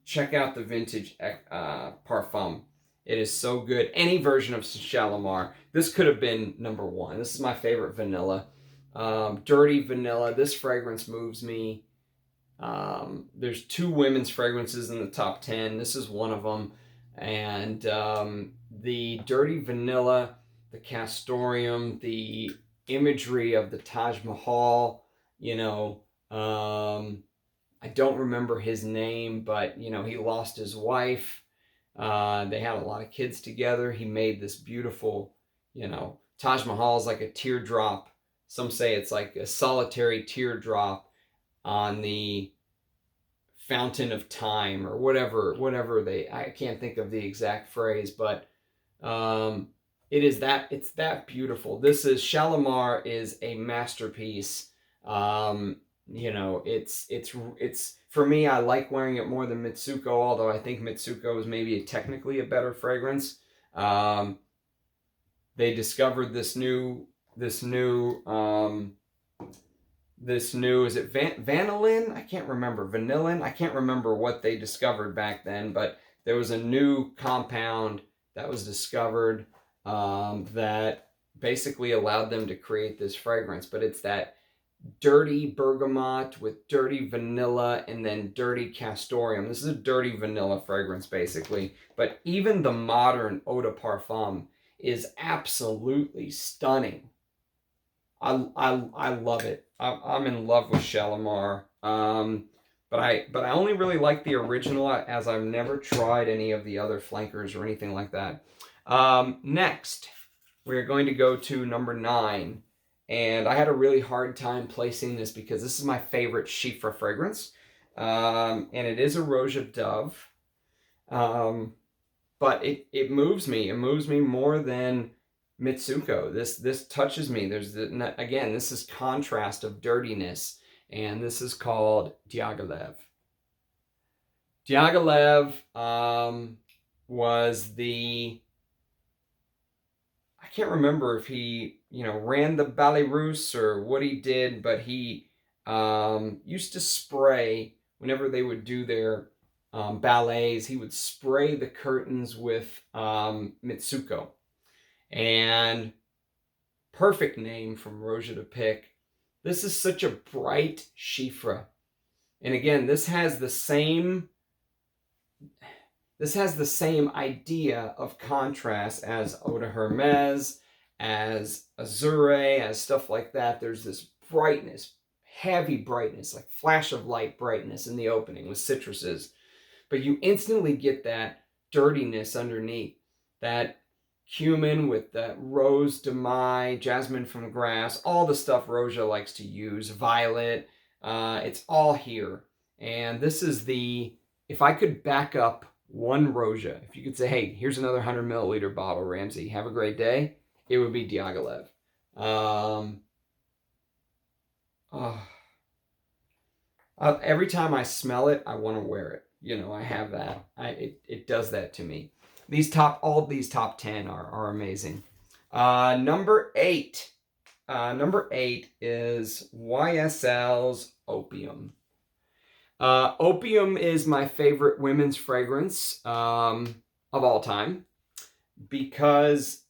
check out the vintage Parfum. It is so good. Any version of Shalimar. This could have been number 1. This is my favorite vanilla. Dirty vanilla. This fragrance moves me. There's 2 women's fragrances in the top 10. This is one of them. And the dirty vanilla, the castoreum, the imagery of the Taj Mahal, I don't remember his name, but, he lost his wife. They had a lot of kids together. He made this beautiful, Taj Mahal is like a teardrop. Some say it's like a solitary teardrop on the fountain of time, or whatever I can't think of the exact phrase, but it's that beautiful. This is Shalimar is a masterpiece. It's for me, I like wearing it more than Mitsuko, although I think Mitsuko is maybe technically a better fragrance. They discovered this new, is it vanillin? I can't remember. Vanillin? I can't remember what they discovered back then, but there was a new compound that was discovered that basically allowed them to create this fragrance. But it's that dirty bergamot with dirty vanilla and then dirty castoreum. This is a dirty vanilla fragrance, basically. But even the modern Eau de Parfum is absolutely stunning. I love it. I'm in love with Shalimar. But I only really like the original, as I've never tried any of the other flankers or anything like that. Next, we're going to go to number 9. And I had a really hard time placing this because this is my favorite Chypre fragrance. And it is a Rouge Edt. But it moves me. It moves me more than Mitsuko. This touches me. Again, this is contrast of dirtiness. And this is called Diaghilev. Diaghilev was I can't remember if he, ran the Ballet Russe or what he did, but he used to spray, whenever they would do their ballets, he would spray the curtains with Mitsuko. And perfect name from Roja to pick. This is such a bright Chypre. And again, this has the same idea of contrast as Eau de Hermes, as Azure, as stuff like that. There's this brightness, heavy brightness, like flash of light brightness in the opening with citruses. But you instantly get that dirtiness underneath, that cumin with that rose de mai, jasmine from the grass, all the stuff Roja likes to use, violet, it's all here. And this is if I could back up one Roja, if you could say, hey, here's another 100 milliliter bottle, Ramsey, have a great day, it would be Diaghilev. Every time I smell it, I want to wear it. I have that. It does that to me. All these top 10 are amazing. Number 8. Number 8 is YSL's Opium. Opium is my favorite women's fragrance of all time because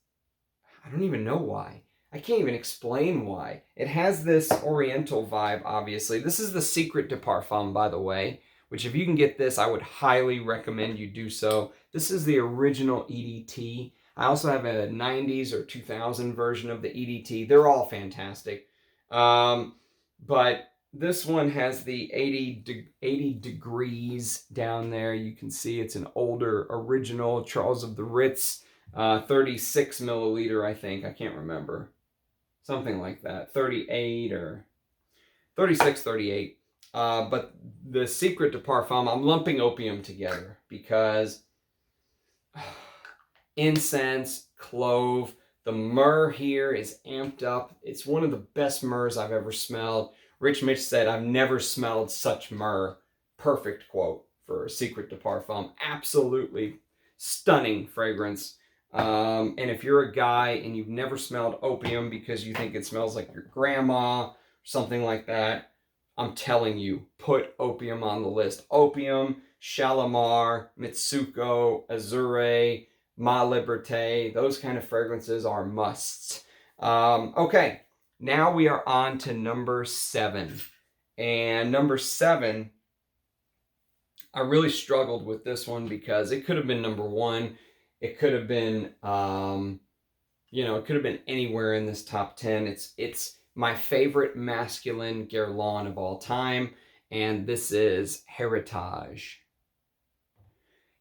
I don't even know why. I can't even explain why. It has this oriental vibe, obviously. This is the Secret de Parfum, by the way, which if you can get this, I would highly recommend you do so. This is the original EDT. I also have a 90s or 2000 version of the EDT. They're all fantastic. But this one has the 80 degrees down there. You can see it's an older original Charles of the Ritz, 36 milliliter, I think. I can't remember. Something like that. 38 or 36, 38. But the Secret de Parfum, I'm lumping Opium together because incense, clove, the myrrh here is amped up. It's one of the best myrrhs I've ever smelled. Rich Mitch said, I've never smelled such myrrh. Perfect quote for Secret de Parfum. Absolutely stunning fragrance. And if you're a guy and you've never smelled Opium because you think it smells like your grandma or something like that, I'm telling you, put Opium on the list. Opium, Shalimar, Mitsuko, Azure, Ma Liberté, those kind of fragrances are musts. Okay, now we are on to number 7. And number 7, I really struggled with this one because it could have been number 1. It could have been, it could have been anywhere in this top 10. It's my favorite masculine Guerlain of all time, and this is Heritage.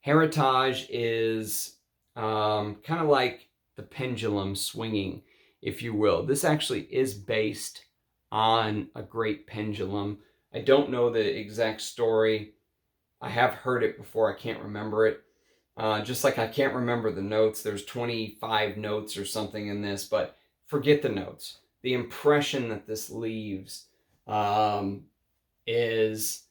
Heritage is kind of like the pendulum swinging, if you will. This actually is based on a great pendulum. I don't know the exact story. I have heard it before. I can't remember it. Just like I can't remember the notes. There's 25 notes or something in this, but forget the notes. The impression that this leaves is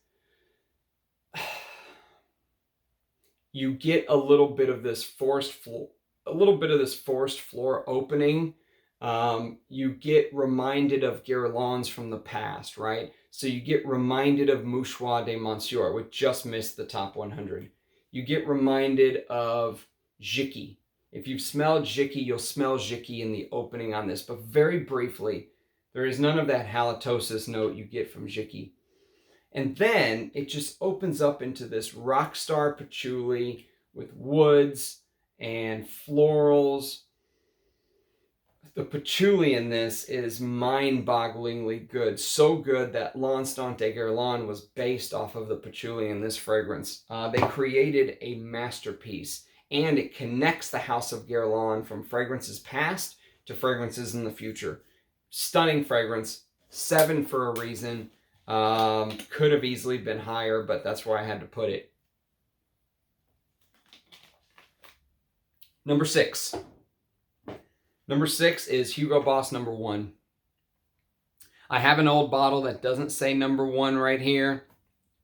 you get a little bit of this forced floor opening. You get reminded of Guerlains from the past, right? So you get reminded of Mouchoir de Monsieur, which just missed the top 100. You get reminded of Jiki. If you've smelled Jiki, you'll smell Jiki in the opening on this. But very briefly, there is none of that halitosis note you get from Jiki. And then it just opens up into this rock star patchouli with woods and florals. The patchouli in this is mind-bogglingly good. So good that L'Instant de Guerlain was based off of the patchouli in this fragrance. They created a masterpiece, and it connects the House of Guerlain from fragrances past to fragrances in the future. stunning fragrance. 7 for a reason. Could have easily been higher, but that's where I had to put it. Number 6. Number 6 is Hugo Boss number 1. I have an old bottle that doesn't say number 1 right here.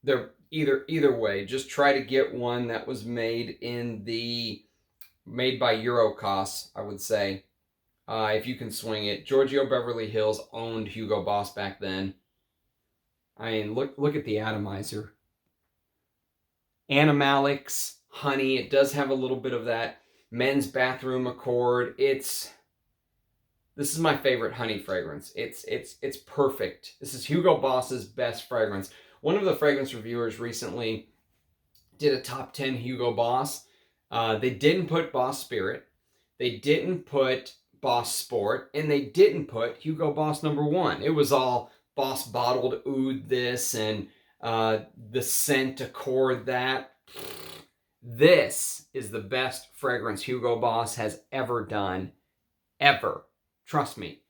They're either way, just try to get one that was made by Eurocos, I would say. If you can swing it. Giorgio Beverly Hills owned Hugo Boss back then. I mean, look at the atomizer. Animalics, honey. It does have a little bit of that men's bathroom accord. This is my favorite honey fragrance. It's perfect. This is Hugo Boss's best fragrance. One of the fragrance reviewers recently did a top 10 Hugo Boss. They didn't put Boss Spirit. They didn't put Boss Sport. And they didn't put Hugo Boss number 1. It was all Boss Bottled Oud this and the scent accord that. This is the best fragrance Hugo Boss has ever done. Ever. Trust me.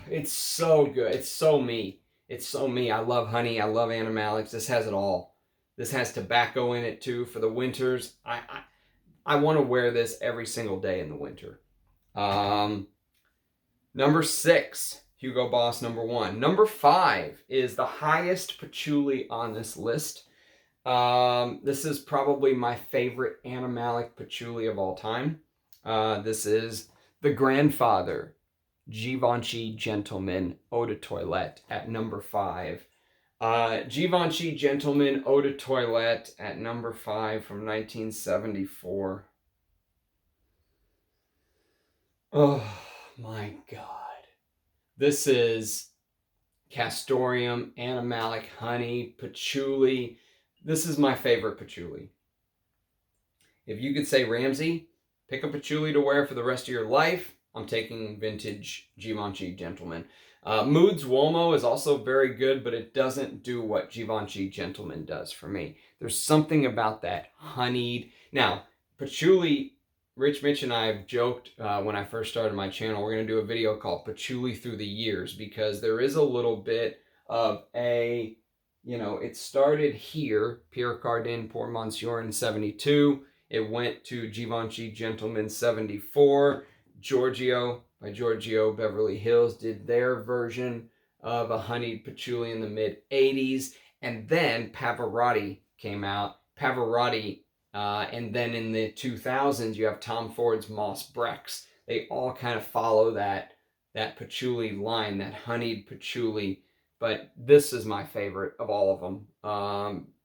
It's so good. It's so me. It's so me. I love honey. I love animalics. This has it all. This has tobacco in it too for the winters. I want to wear this every single day in the winter. Number 6, Hugo Boss number 1. Number 5 is the highest patchouli on this list. This is probably my favorite animalic patchouli of all time. This is the Grandfather Givenchy Gentleman Eau de Toilette at number 5. Givenchy Gentleman Eau de Toilette at number 5 from 1974. Oh my God. This is castoreum, animalic, honey, patchouli. This is my favorite patchouli. If you could say, Ramsey, pick a patchouli to wear for the rest of your life, I'm taking vintage Givenchy Gentleman. Moods Uomo is also very good, but it doesn't do what Givenchy Gentleman does for me. There's something about that honeyed. Now, patchouli, Rich Mitch and I have joked when I first started my channel, we're going to do a video called Patchouli Through the Years, because there is a little bit of a, it started here, Pierre Cardin Pour Monsieur in 72. It went to Givenchy Gentleman 74. Giorgio by Giorgio Beverly Hills did their version of a honeyed patchouli in the mid-80s. And then Pavarotti came out. Pavarotti, and then in the 2000s, you have Tom Ford's Moss Brex. They all kind of follow that patchouli line, that honeyed patchouli. But this is my favorite of all of them.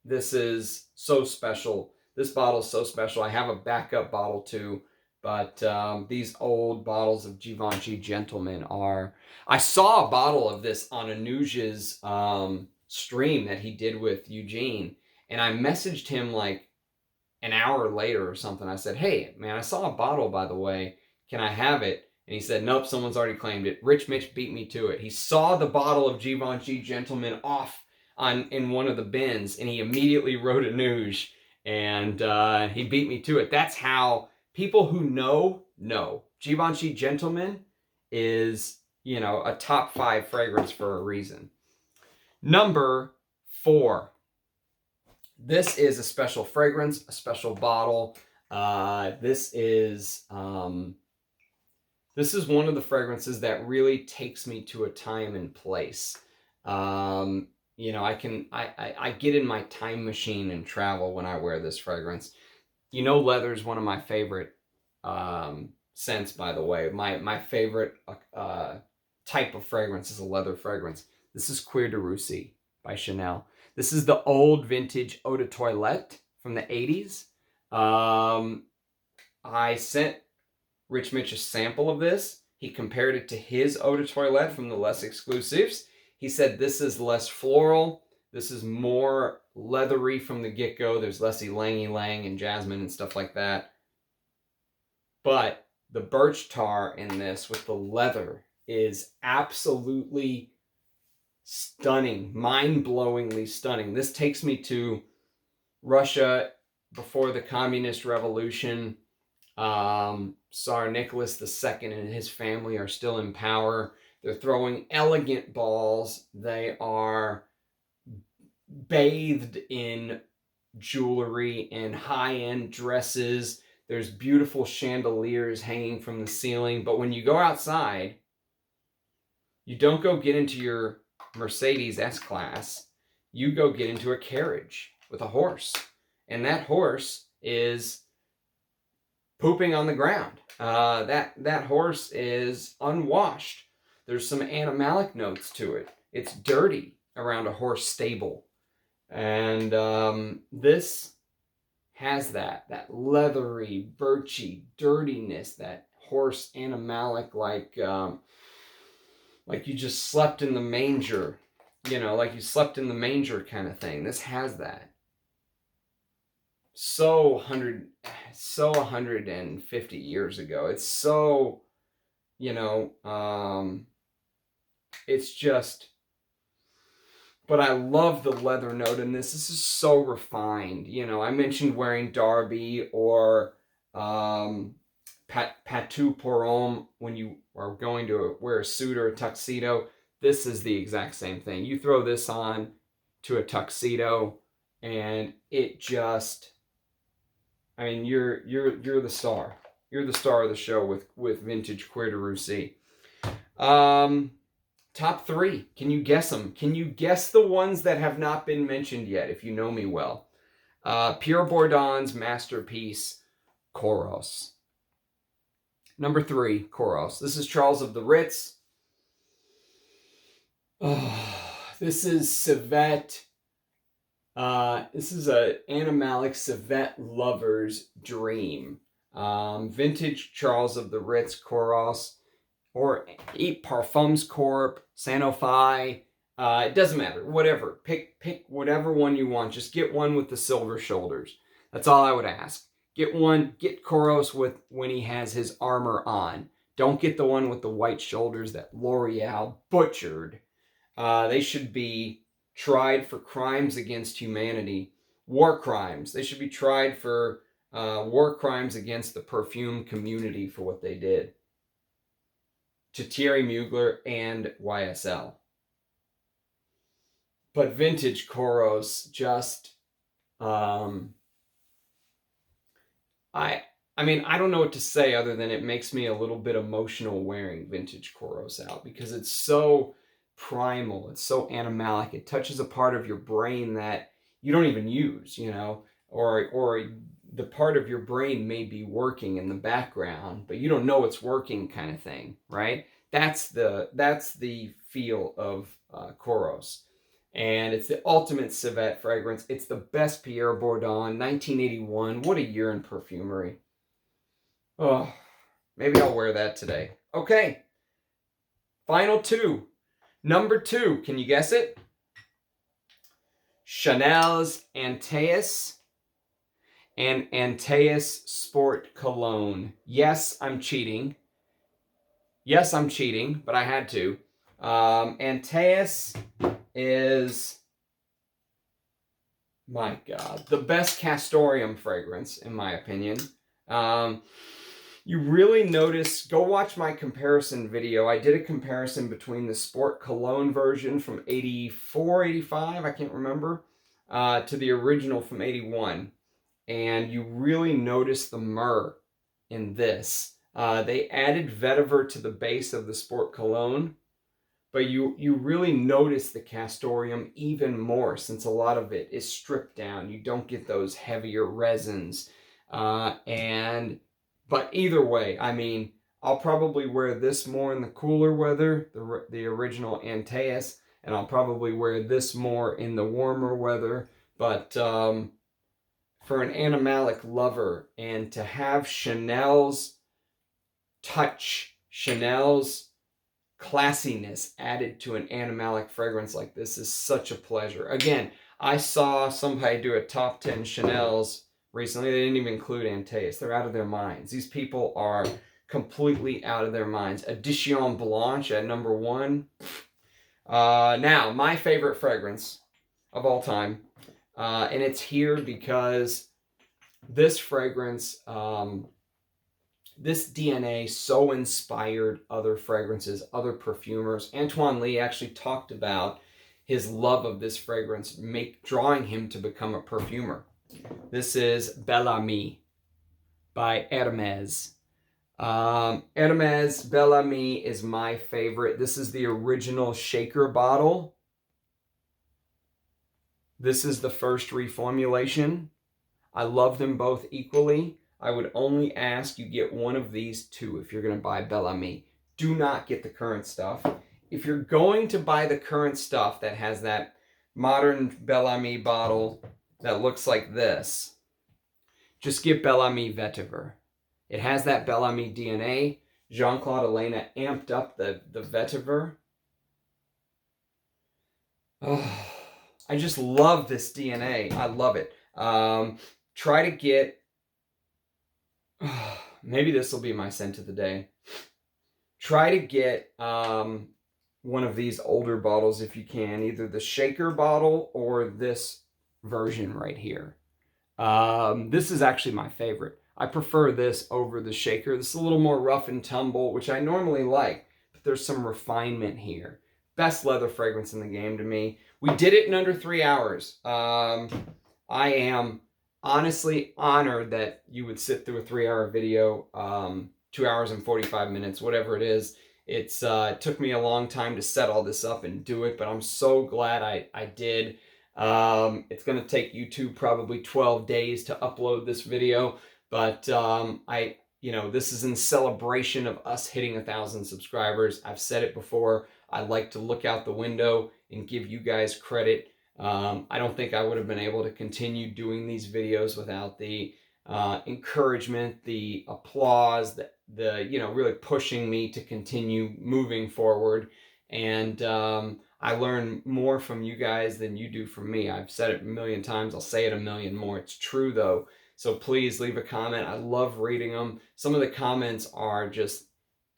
This is so special. This bottle is so special. I have a backup bottle too. But these old bottles of Givenchy Gentleman are... I saw a bottle of this on Anouge's stream that he did with Eugene. And I messaged him like an hour later or something. I said, hey, man, I saw a bottle, by the way. Can I have it? And he said, nope, someone's already claimed it. Rich Mitch beat me to it. He saw the bottle of Givenchy Gentleman off in one of the bins. And he immediately wrote Anouge. And he beat me to it. That's how... People who know. Givenchy Gentleman is, a top 5 fragrance for a reason. Number 4. This is a special fragrance, a special bottle. This is one of the fragrances that really takes me to a time and place. I get in my time machine and travel when I wear this fragrance. Leather is one of my favorite scents, by the way. My favorite type of fragrance is a leather fragrance. This is Cuir de Russie by Chanel. This is the old vintage Eau de Toilette from the 80s. I sent Rich Mitch a sample of this. He compared it to his Eau de Toilette from the less exclusives. He said this is less floral. This is more leathery from the get-go. There's less ylang-ylang and jasmine and stuff like that. But the birch tar in this with the leather is absolutely stunning, mind-blowingly stunning. This takes me to Russia before the Communist Revolution. Tsar Nicholas II and his family are still in power. They're throwing elegant balls. They are bathed in jewelry and high-end dresses. There's beautiful chandeliers hanging from the ceiling. But when you go outside, you don't go get into your Mercedes S-Class. You go get into a carriage with a horse. And that horse is pooping on the ground. That horse is unwashed. There's some animalic notes to it. It's dirty around a horse stable. And this has that leathery, birchy dirtiness, that horse animalic, like you just slept in the manger, like you slept in the manger kind of thing. This has that. So 150 years ago. It's so, it's just, but I love the leather note in this. This is so refined. I mentioned wearing Derby or Patou Porom when you are going to wear a suit or a tuxedo. This is the exact same thing. You throw this on to a tuxedo and it just, you're the star. You're the star of the show with vintage Cuir de Russie. Top 3. Can you guess them? Can you guess the ones that have not been mentioned yet, if you know me well? Pierre Bourdon's masterpiece, Kouros. Number 3, Kouros. This is Charles of the Ritz. Oh, this is civet. This is an animalic civet lover's dream. Vintage Charles of the Ritz, Kouros, or Eat Parfums Corp, Sanofi. It doesn't matter. Whatever. Pick whatever one you want. Just get one with the silver shoulders. That's all I would ask. Get Kouros when he has his armor on. Don't get the one with the white shoulders that L'Oreal butchered. They should be tried for crimes against humanity. War crimes. They should be tried for war crimes against the perfume community for what they did to Thierry Mugler and YSL. But vintage Kouros just, I don't know what to say other than it makes me a little bit emotional wearing vintage Kouros out because it's so primal, it's so animalic. It touches a part of your brain that you don't even use, or the part of your brain may be working in the background, but you don't know it's working kind of thing, right? That's the feel of Kouros. And it's the ultimate civet fragrance. It's the best Pierre Bourdon, 1981. What a year in perfumery. Oh, maybe I'll wear that today. Okay. Final 2. Number 2. Can you guess it? Chanel's Antaeus and Antaeus Sport Cologne. Yes, I'm cheating. But I had to. Antaeus is, my God, the best castoreum fragrance, in my opinion. You really notice, go watch my comparison video. I did a comparison between the Sport Cologne version from 84, 85, I can't remember, to the original from 81. And you really notice the myrrh in this. They added vetiver to the base of the Sport Cologne, but you really notice the castoreum even more since a lot of it is stripped down. You don't get those heavier resins. But either way, I'll probably wear this more in the cooler weather, the original Antaeus, and I'll probably wear this more in the warmer weather. But for an animalic lover, and to have Chanel's touch, Chanel's classiness added to an animalic fragrance like this is such a pleasure. Again, I saw somebody do a top 10 Chanel's recently. They didn't even include Antaeus. They're out of their minds. These people are completely out of their minds. Edition Blanche at number 1. Now, my favorite fragrance of all time. And it's here because this fragrance this DNA so inspired other fragrances, other perfumers. Antoine Lee actually talked about his love of this fragrance drawing him to become a perfumer. This is Bel Ami by Hermès. Hermès Bel Ami is my favorite. This is the original shaker bottle. This is the first reformulation. I love them both equally. I would only ask you get one of these two if you're going to buy Bel Ami. Do not get the current stuff. If you're going to buy the current stuff that has that modern Bel Ami bottle that looks like this, just get Guerlain Vetiver. It has that Bel Ami DNA. Jean-Claude Elena amped up the Vetiver. Oh, I just love this DNA. I love it. Try to get... maybe this will be my scent of the day. Try to get one of these older bottles if you can. Either the shaker bottle or this version right here. This is actually my favorite. I prefer this over the shaker. This is a little more rough and tumble, which I normally like, but there's some refinement here. Best leather fragrance in the game to me. We did it in under 3 hours. I am honestly honored that you would sit through a 3-hour video, 2 hours and 45 minutes, whatever it is. It took me a long time to set all this up and do it, but I'm so glad I did. It's going to take YouTube probably 12 days to upload this video, but this is in celebration of us hitting 1,000 subscribers. I've said it before. I like to look out the window and give you guys credit. I don't think I would have been able to continue doing these videos without the encouragement, the applause, the really pushing me to continue moving forward. And I learn more from you guys than you do from me. I've said it a million times. I'll say it a million more. It's true though. So please leave a comment. I love reading them. Some of the comments are just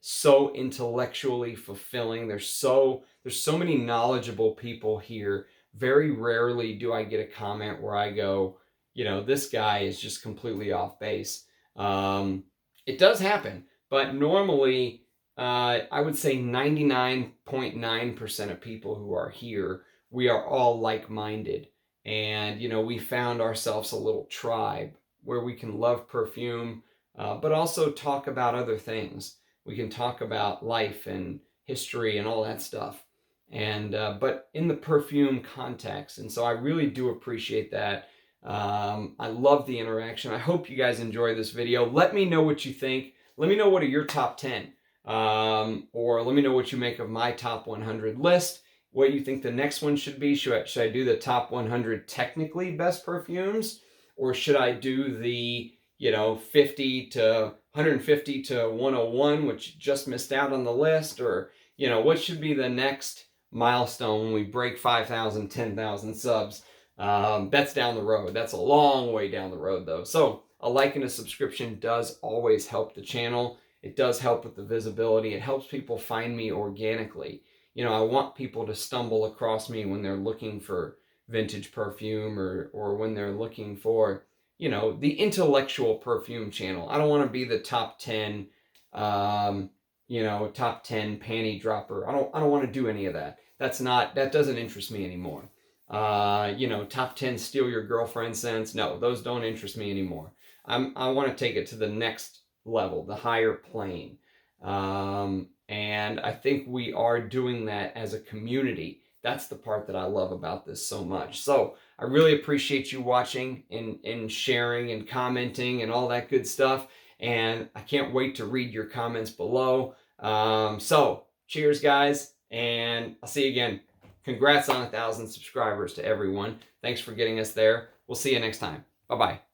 so intellectually fulfilling. There's so many knowledgeable people here. Very rarely do I get a comment where I go, this guy is just completely off base. It does happen, but normally I would say 99.9% of people who are here, we are all like-minded. And, we found ourselves a little tribe where we can love perfume, but also talk about other things. We can talk about life and history and all that stuff. And but in the perfume context. And so I really do appreciate that. I love the interaction. I hope you guys enjoy this video. Let me know what you think. Let me know what are your top 10. Or let me know what you make of my top 100 list. What you think the next one should be. Should I do the top 100 technically best perfumes? Or should I do the 50 to 150 to 101, which just missed out on the list? Or what should be the next milestone when we break 5,000, 10,000 subs? That's down the road. That's a long way down the road though. So a like and a subscription does always help the channel. It does help with the visibility. It helps people find me organically. I want people to stumble across me when they're looking for vintage perfume or when they're looking for, the intellectual perfume channel. I don't want to be the top 10, top 10 panty dropper. I don't want to do any of that. That doesn't interest me anymore. Top 10 steal your girlfriend scents. No, those don't interest me anymore. I want to take it to the next level, the higher plane. And I think we are doing that as a community. That's the part that I love about this so much. So I really appreciate you watching and sharing and commenting and all that good stuff. And I can't wait to read your comments below. So cheers, guys. And I'll see you again. Congrats on 1,000 subscribers to everyone. Thanks for getting us there. We'll see you next time. Bye-bye.